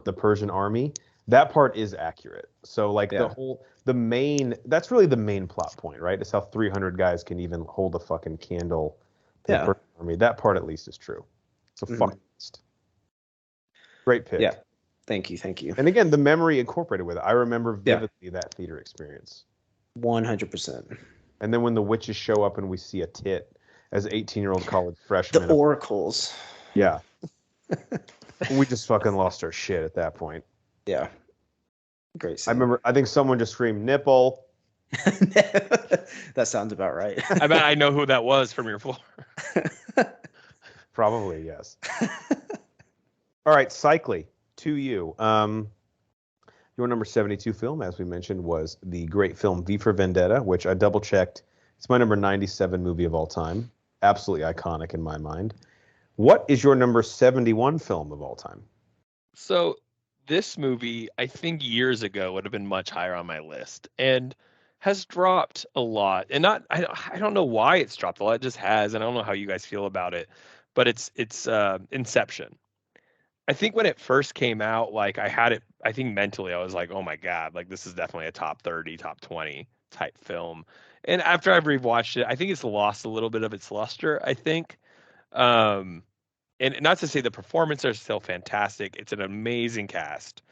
the Persian army. That part is accurate. So like that's really the main plot point, right? It's how 300 guys can even hold a fucking candle to the Persian army. That part at least is true. So fucking great pick. Yeah. Thank you. And again, the memory incorporated with it. I remember vividly that theater experience. 100%. And then when the witches show up and we see a tit as 18-year-old college freshmen. The oracles. Yeah. We just fucking lost our shit at that point. Yeah. Great scene. I remember, I think someone just screamed, nipple. That sounds about right. I bet I know who that was from your floor. Probably, yes. All right, Cycly, to you. Your number 72 film, as we mentioned, was the great film V for Vendetta, which I double-checked. It's my number 97 movie of all time. Absolutely iconic in my mind. What is your number 71 film of all time? So this movie, I think years ago would have been much higher on my list and has dropped a lot. And not I don't know why it's dropped a lot. It just has, and I don't know how you guys feel about it. But it's Inception. I think when it first came out, like I had it, I think mentally I was like, oh my God, like this is definitely a top 30, top 20 type film. And after I've rewatched it, I think it's lost a little bit of its luster, I think. Um, and not to say the performances are still fantastic. It's an amazing cast.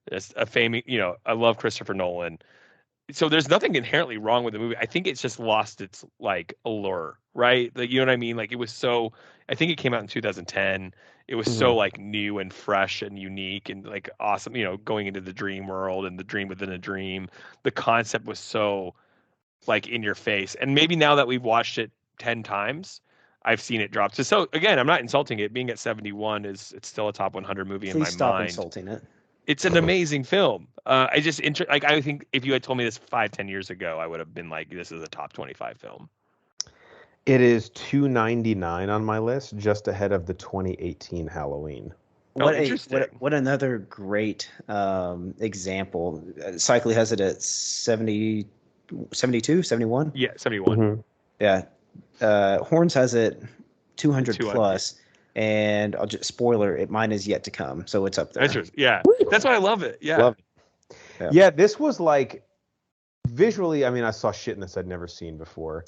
It's a famous, I love Christopher Nolan. So there's nothing inherently wrong with the movie. I think it's just lost its like allure, right? Like, you know what I mean? Like it was so, I think it came out in 2010. It was so like new and fresh and unique and like awesome, going into the dream world and the dream within a dream. The concept was so like in your face. And maybe now that we've watched it 10 times, I've seen it drop. So again, I'm not insulting it. Being at 71 it's still a top 100 movie in my mind. Please stop insulting it. It's an amazing film. I think if you had told me this 5-10 years ago, I would have been like, this is a top 25 film. It is 299 on my list, just ahead of the 2018 Halloween. What another great example. Cycly has it at 70, 72, 71? Yeah, 71. Mm-hmm. Yeah. Horns has it 200 plus. And I'll just spoiler it. Mine is yet to come, so it's up there. Yeah, that's why I love it. Yeah, love it. Yeah, this was like visually. I mean, I saw shit in this I'd never seen before.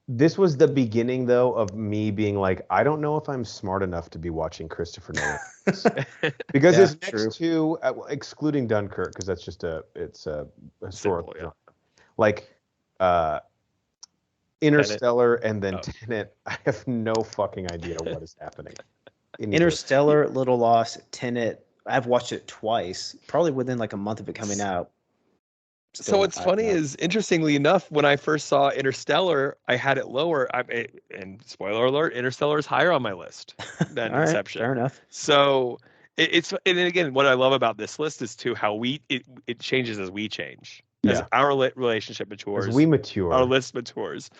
This was the beginning, though, of me being like, I don't know if I'm smart enough to be watching Christopher Nolan because his next two, excluding Dunkirk, because that's just it's a historical, like Interstellar and then Tenet. I have no fucking idea what is happening. Interstellar, Little Lost, Tenet. I've watched it twice, probably within like a month of it coming out. So what's funny is, interestingly enough, when I first saw Interstellar, I had it lower. And spoiler alert, Interstellar is higher on my list than Inception. Fair enough. So and again, what I love about this list is too how it changes as we change. As our relationship matures, as we mature, our list matures.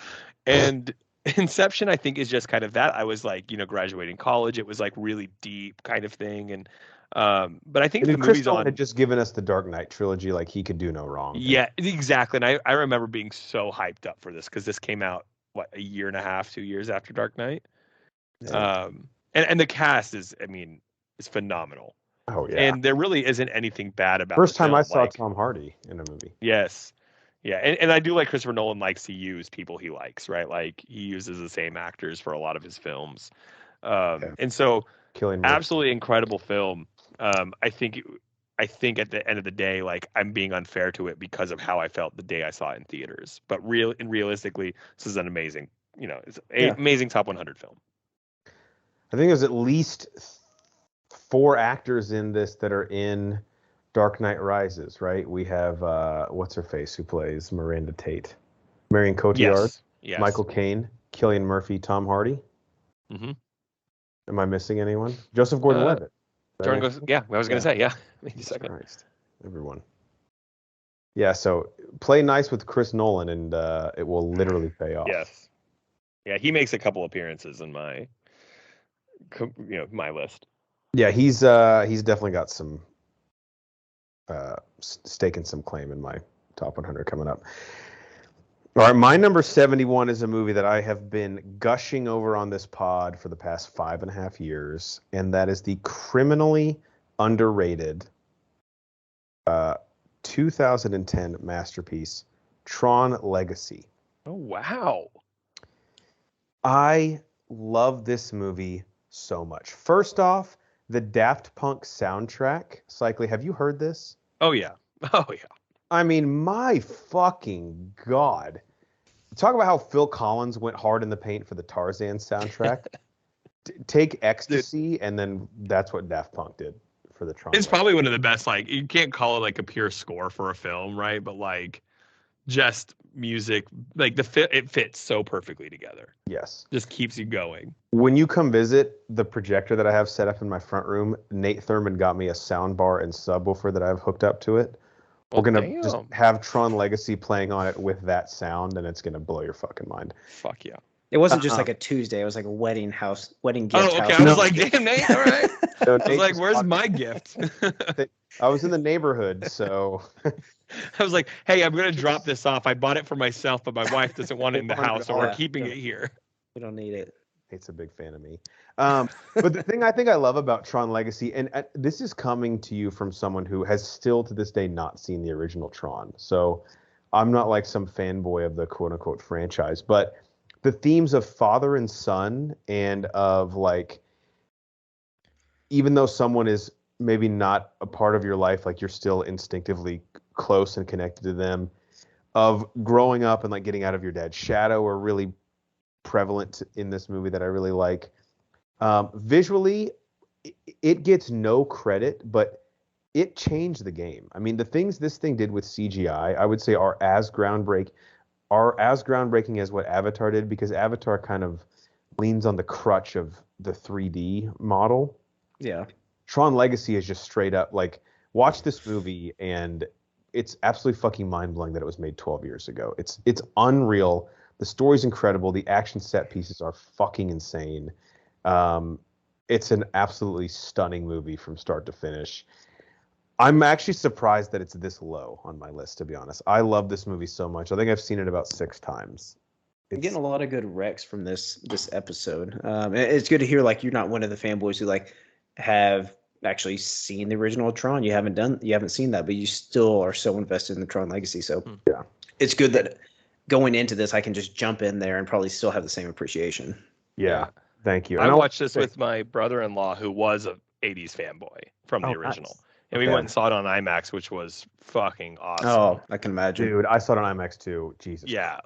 And Inception, I think, is just kind of that. I was like, graduating college. It was like really deep kind of thing. And but I think the movie's on had just given us the Dark Knight trilogy, like he could do no wrong. Yeah, exactly. And I remember being so hyped up for this because this came out a year and a half, 2 years after Dark Knight. Yeah. And the cast is phenomenal. Oh yeah. And there really isn't anything bad about First time I saw Tom Hardy in a movie. Yes. Yeah. And I do like Christopher Nolan likes to use people he likes, right? Like he uses the same actors for a lot of his films. And so absolutely incredible film. I think at the end of the day, like I'm being unfair to it because of how I felt the day I saw it in theaters. But realistically, this is an amazing, it's an amazing top 100 film. I think there's at least 4 actors in this that are in Dark Knight Rises, right? We have what's her face who plays Miranda Tate, Marion Cotillard, yes. Michael Caine, Cillian Murphy, Tom Hardy. Mm-hmm. Am I missing anyone? Joseph Gordon-Levitt. I was going to say, yeah. Christ. Everyone. Yeah, so play nice with Chris Nolan, and it will literally pay off. Yes. Yeah, he makes a couple appearances in my, my list. Yeah, he's definitely got some stake and some claim in my top 100 coming up. All right, my number 71 is a movie that I have been gushing over on this pod for the past 5.5 years, and that is the criminally underrated 2010 masterpiece, Tron Legacy. Oh, wow. I love this movie so much. First off, the Daft Punk soundtrack. Cycly, have you heard this? Oh, yeah. I mean, my fucking God. Talk about how Phil Collins went hard in the paint for the Tarzan soundtrack. Take Ecstasy, and then that's what Daft Punk did for the Tron. It's probably one of the best, like, you can't call it like a pure score for a film, right? But like, just music, like it fits so perfectly together. Yes. Just keeps you going. When you come visit, the projector that I have set up in my front room, Nate Thurman got me a sound bar and subwoofer that I've hooked up to it. We're going to just have Tron Legacy playing on it with that sound, and it's going to blow your fucking mind. Fuck yeah. It wasn't just like a Tuesday. It was like a wedding gift house. Oh, okay. I was like, damn, Nate. All right. So I was like, where's my gift? I was in the neighborhood, so I was like, hey, I'm going to drop this off. I bought it for myself, but my wife doesn't want it in the house, so we're keeping it here. We don't need it. Nate's a big fan of me. But the thing I think I love about Tron Legacy, and this is coming to you from someone who has still to this day not seen the original Tron. So I'm not like some fanboy of the quote unquote franchise, but the themes of father and son and of like, even though someone is maybe not a part of your life, like you're still instinctively close and connected to them, of growing up and like getting out of your dad's shadow are really prevalent in this movie that I really like. Visually, it gets no credit, but it changed the game. I mean, the things this thing did with CGI, I would say are as groundbreaking as what Avatar did, because Avatar kind of leans on the crutch of the 3D model. Yeah. Tron Legacy is just straight up like, watch this movie and it's absolutely fucking mind-blowing that it was made 12 years ago. It's unreal. The story's incredible. The action set pieces are fucking insane. It's an absolutely stunning movie from start to finish. I'm actually surprised that it's this low on my list, to be honest. I love this movie so much. I think I've seen it about 6 times. I'm getting a lot of good recs from this episode. It's good to hear like you're not one of the fanboys who like have actually seen the original Tron. You haven't seen that, but you still are so invested in the Tron Legacy. So yeah, it's good that going into this, I can just jump in there and probably still have the same appreciation. Yeah. Thank you. I watched this with my brother-in-law, who was a 80s fanboy from the original. Nice. And we went and saw it on IMAX, which was fucking awesome. Oh, I can imagine. Dude, I saw it on IMAX too. Jesus. Yeah.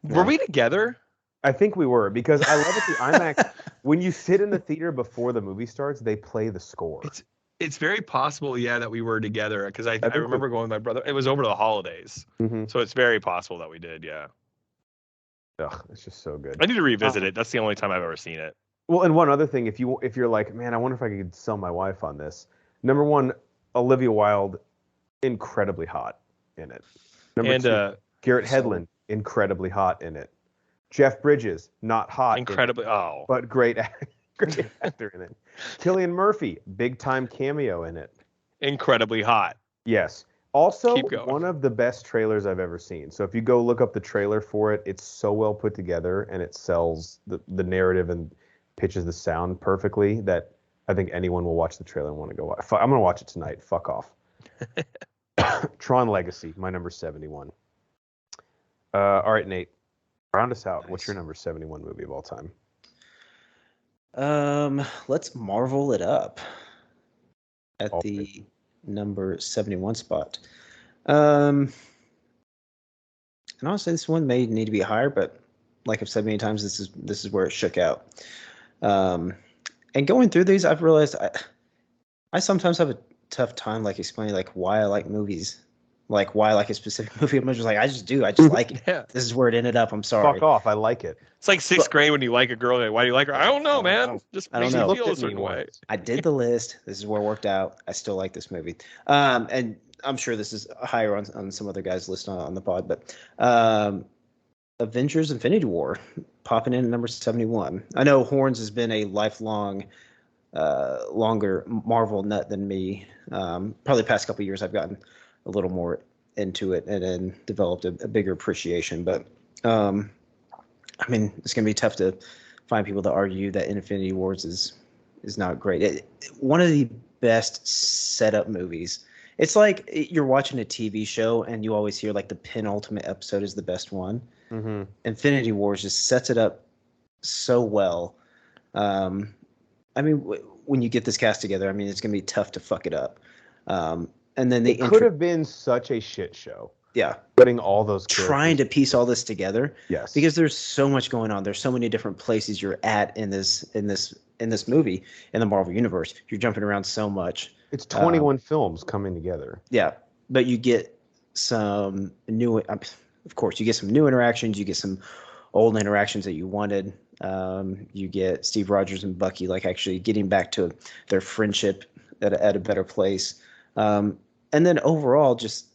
Were we together? I think we were, because I love it. The IMAX, when you sit in the theater before the movie starts, they play the score. It's very possible, yeah, that we were together, because I remember going with my brother. It was over the holidays. Mm-hmm. So it's very possible that we did, yeah. Ugh, it's just so good. I need to revisit it. That's the only time I've ever seen it. Well, and one other thing, if you're like, man, I wonder if I could sell my wife on this. Number one, Olivia Wilde, incredibly hot in it. Number two, Garrett Hedlund, incredibly hot in it. Jeff Bridges, not hot, incredibly, but great actor in it. Cillian Murphy, big time cameo in it. Incredibly hot. Yes. Also, one of the best trailers I've ever seen. So if you go look up the trailer for it, it's so well put together and it sells the narrative and pitches the sound perfectly that I think anyone will watch the trailer and want to go watch. I'm going to watch it tonight. Fuck off. Tron Legacy, my number 71. All right, Nate, round us out. Nice. What's your number 71 movie of all time? Let's Marvel it up at the number 71 spot. And honestly, this one may need to be higher, but like I've said many times, this is where it shook out. And going through these, I've realized I sometimes have a tough time like explaining like why I like movies, like why I like a specific movie. I'm just like, I just like it. Yeah. This is where it ended up. I'm sorry. Fuck off. I like it. It's like sixth grade when you like a girl. Why do you like her? I don't know, man. Just makes me feel a certain way. I did the list. This is where it worked out. I still like this movie. And I'm sure this is higher on some other guys' list on the pod, but Avengers Infinity War popping in at number 71. I know Horns has been a lifelong longer Marvel nut than me. Probably the past couple of years I've gotten a little more into it and then developed a bigger appreciation. But I mean, it's going to be tough to find people to argue that Infinity Wars is not great. One of the best setup movies. It's like you're watching a TV show and you always hear like the penultimate episode is the best one. Mm-hmm. Infinity Wars just sets it up so well. I mean, when you get this cast together, I mean, it's going to be tough to fuck it up. And then it could have been such a shit show. Yeah. Putting all those trying to piece all this together. Yes. Because there's so much going on. There's so many different places you're at in this movie, in the Marvel universe. You're jumping around so much. It's 21 films coming together. Yeah. But you get some new, of course, you get some new interactions. You get some old interactions that you wanted. You get Steve Rogers and Bucky like actually getting back to their friendship at a better place. And then overall, just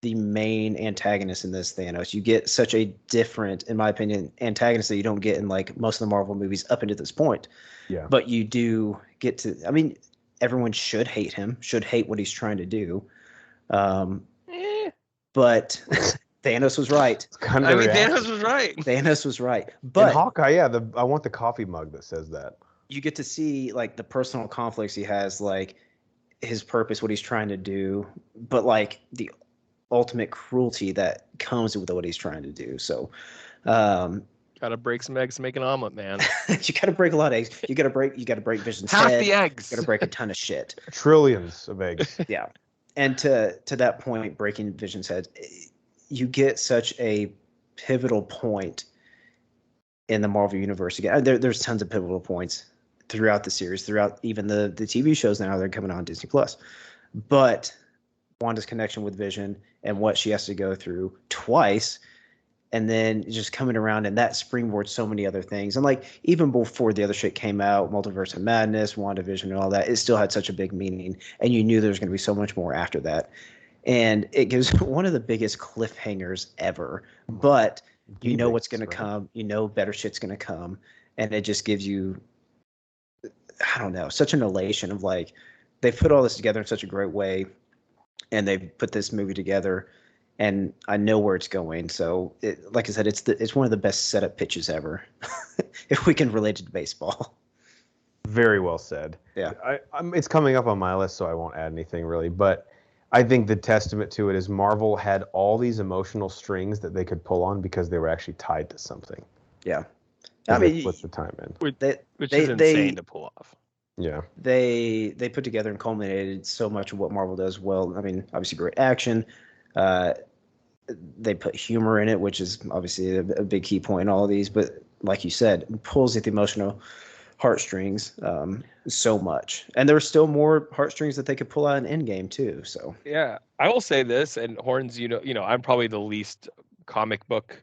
the main antagonist in this Thanos. You get such a different, in my opinion, antagonist that you don't get in like most of the Marvel movies up until this point. Yeah. But you do get to. I mean, everyone should hate him. Should hate what he's trying to do. But Thanos was right. Kind of Thanos was right. Thanos was right. And But Hawkeye, yeah, I want the coffee mug that says that. you get to see like the personal conflicts he has, like his purpose, what he's trying to do, but like the ultimate cruelty that comes with what he's trying to do. So Gotta break some eggs to make an omelet, man. you gotta break a lot of eggs. You gotta break Vision's Half head. the eggs. You gotta break a ton of shit. Trillions of eggs. Yeah. And to that point, breaking Vision's head, you get such a pivotal point in the Marvel universe again. There's tons of pivotal points throughout the series, throughout even the TV shows now they're coming on Disney Plus. But Wanda's connection with Vision and what she has to go through twice, and then just coming around, and that springboards so many other things. And like even before the other shit came out, Multiverse of Madness, WandaVision, and all that, it still had such a big meaning, and you knew there was going to be so much more after that. And it gives one of the biggest cliffhangers ever. But you know what's going to come. You know better shit's going to come, and it just gives you, I don't know, such an elation of like they put all this together in such a great way, and they put this movie together, and I know where it's going. So, like I said, it's one of the best setup pitches ever, if we can relate it to baseball. Very well said. Yeah, it's coming up on my list, so I won't add anything really. But I think the testament to it is Marvel had all these emotional strings that they could pull on because they were actually tied to something. Yeah, I mean, put the time in, which is insane to pull off. Yeah, they put together and culminated so much of what Marvel does well. I mean, obviously great action. They put humor in it, which is obviously a big key point in all of these. But like you said, it pulls at the emotional heartstrings so much. And there were still more heartstrings that they could pull out in Endgame too. So yeah, I will say this, and Horns, you know, I'm probably the least comic book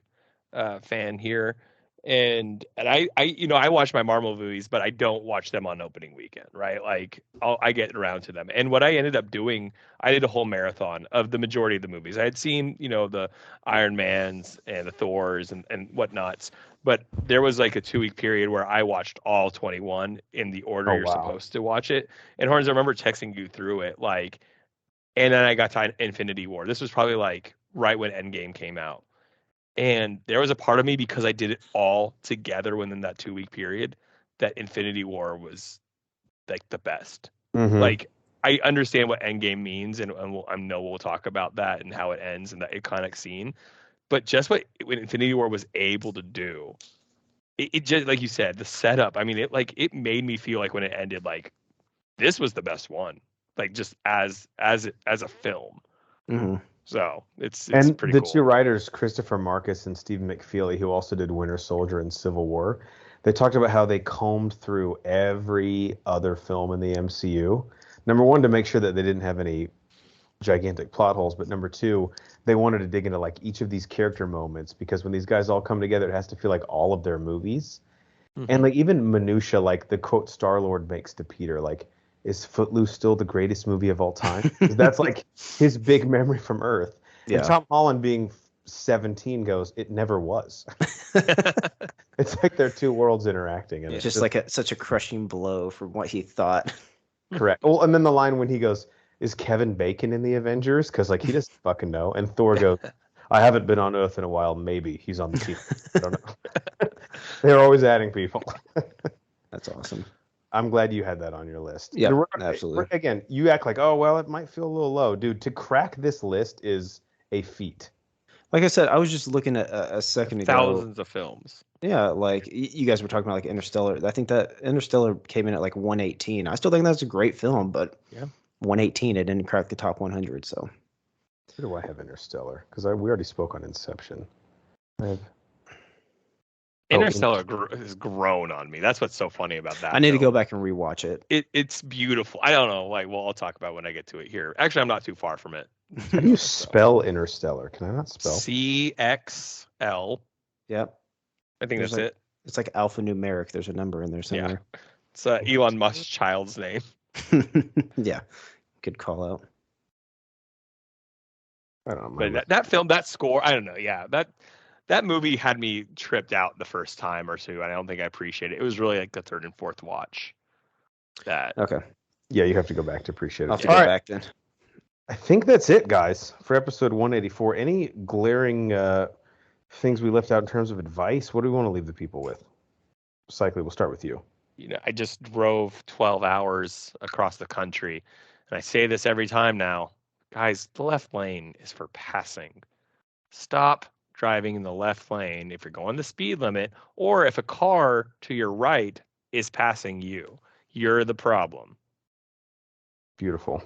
fan here. And I watch my Marvel movies, but I don't watch them on opening weekend, right? Like I get around to them. And what I ended up doing, I did a whole marathon of the majority of the movies. I had seen, the Iron Mans and the Thors and whatnots, but there was like a 2-week period where I watched all 21 in the order you're supposed to watch it. And Horns, I remember texting you through it, like, and then I got to Infinity War. This was probably like right when Endgame came out. And there was a part of me, because I did it all together within that 2-week period, that Infinity War was like the best. Mm-hmm. Like I understand what Endgame means, and I know we'll talk about that and how it ends and that iconic scene. But just what Infinity War was able to do, it just, like you said, the setup. I mean, it made me feel like when it ended, like this was the best one. Like just as a film. Mm-hmm. So it's and pretty the cool. two writers, Christopher Marcus and Stephen McFeely, who also did Winter Soldier and Civil War, they talked about how they combed through every other film in the MCU. Number one, to make sure that they didn't have any gigantic plot holes, but number two, they wanted to dig into like each of these character moments, because when these guys all come together, it has to feel like all of their movies. Mm-hmm. And like even minutia, like the quote Star-Lord makes to Peter, like, is Footloose still the greatest movie of all time? That's like his big memory from Earth. Yeah. And Tom Holland, being 17, goes, it never was. It's like they're two worlds interacting. And it's just like such a crushing blow from what he thought. Correct. Well, and then the line when he goes, is Kevin Bacon in the Avengers? Because like he doesn't fucking know. And Thor goes, I haven't been on Earth in a while. Maybe he's on the team. I don't know. They're always adding people. That's awesome. I'm glad you had that on your list. Yeah, absolutely. Again, you act like, oh, well, it might feel a little low. Dude, to crack this list is a feat. Like I said, I was just looking at a second ago. Thousands of films. Yeah, like you guys were talking about like Interstellar. I think that Interstellar came in at like 118. I still think that's a great film, but yeah, 118, it didn't crack the top 100. So where do I have Interstellar? Because we already spoke on Inception. Interstellar has grown on me. That's what's so funny about that. I need to go back and rewatch it. It's beautiful. I don't know. Like, well, I'll talk about when I get to it here. Actually, I'm not too far from it. How do you spell Interstellar? Can I not spell? CXL. Yep. I think that's it. It's like alphanumeric. There's a number in there somewhere. Yeah. It's Elon Musk's child's name. Yeah. Good call out. I don't know. But that film, that score, I don't know. Yeah, that movie had me tripped out the first time or two. And I don't think I appreciated it. It was really like the third and fourth watch. Okay. Yeah, you have to go back to appreciate it. I'll have to go back then. I think that's it, guys, for episode 184. Any glaring things we left out in terms of advice? What do we want to leave the people with? Cycly, we'll start with you. I just drove 12 hours across the country, and I say this every time now. Guys, the left lane is for passing. Stop driving in the left lane if you're going the speed limit, or if a car to your right is passing you. You're the problem. Beautiful.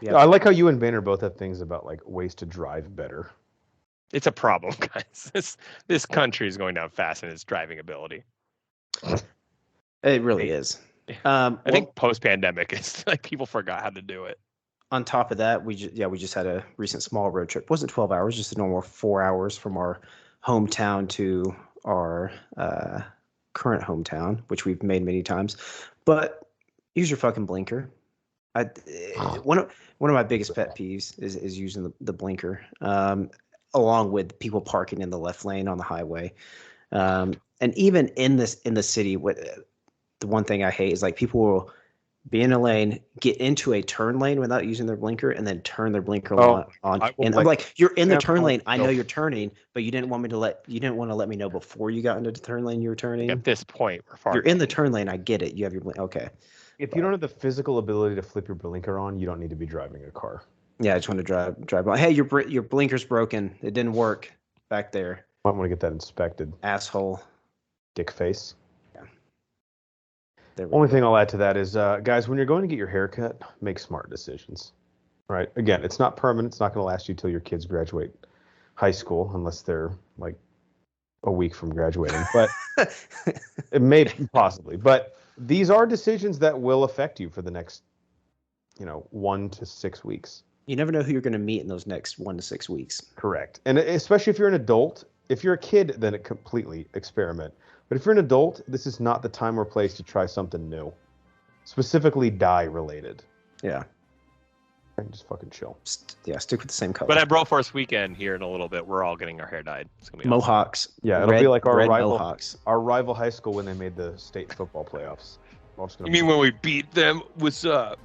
Yep. I like how you and Banner both have things about like ways to drive better. It's a problem, guys. This country is going down fast in its driving ability. It really is. I think post-pandemic, it's like people forgot how to do it. On top of that, we just had a recent small road trip. It wasn't 12 hours, just a normal 4 hours from our hometown to our current hometown, which we've made many times. But use your fucking blinker. One of my biggest pet peeves is using the blinker, along with people parking in the left lane on the highway, and even in the city. The one thing I hate is like people will be in a lane, get into a turn lane without using their blinker, and then turn their blinker on. And I'm like, you're in the turn lane. I know you're turning, but you didn't want to let me know before you got into the turn lane you were turning. At this point, we're far. You're in the turn lane. I get it. You have your blinker. Okay. If you don't have the physical ability to flip your blinker on, you don't need to be driving a car. Yeah, I just want to drive by. Hey, your blinker's broken. It didn't work back there. Might want to get that inspected. Asshole. Dick face. Yeah. Only thing I'll add to that is, guys, when you're going to get your hair cut, make smart decisions. Right? Again, it's not permanent. It's not going to last you till your kids graduate high school, unless they're like a week from graduating. But it may possibly. But these are decisions that will affect you for the next, 1 to 6 weeks. You never know who you're going to meet in those next 1 to 6 weeks. Correct. And especially if you're an adult. If you're a kid, then it completely experiment. But if you're an adult, this is not the time or place to try something new. Specifically dye related. Yeah. And just fucking chill. Stick with the same color. But at Broforce weekend here in a little bit, we're all getting our hair dyed. It's gonna be Mohawks. Awesome. Yeah, it'll be like our Mohawks. rival high school when they made the state football playoffs. You mean when we beat them? What's up?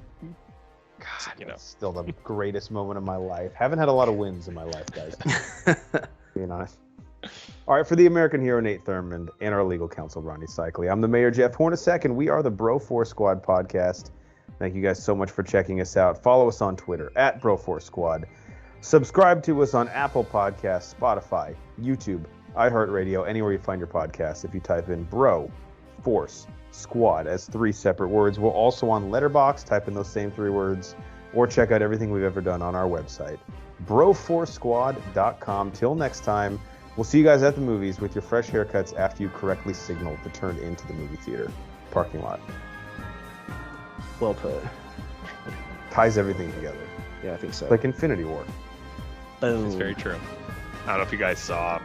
God, that's still the greatest moment of my life. Haven't had a lot of wins in my life, guys. Being honest. All right, for the American hero Nate Thurmond and our legal counsel Ronnie Cycli, I'm the mayor Jeff Hornacek, and we are the Bro4 Squad podcast. Thank you guys so much for checking us out. Follow us on Twitter at Bro4 Squad. Subscribe to us on Apple Podcasts, Spotify, YouTube, iHeartRadio, anywhere you find your podcasts. If you type in Bro Force Squad as 3 separate words. We're also on Letterboxd. Type in those same 3 words, or check out everything we've ever done on our website, bro4squad.com. Till next time. We'll see you guys at the movies with your fresh haircuts after you correctly signal to turn into the movie theater parking lot. Well put. Ties everything together. Yeah, I think so. Like Infinity War. Boom. It's very true. I don't know if you guys saw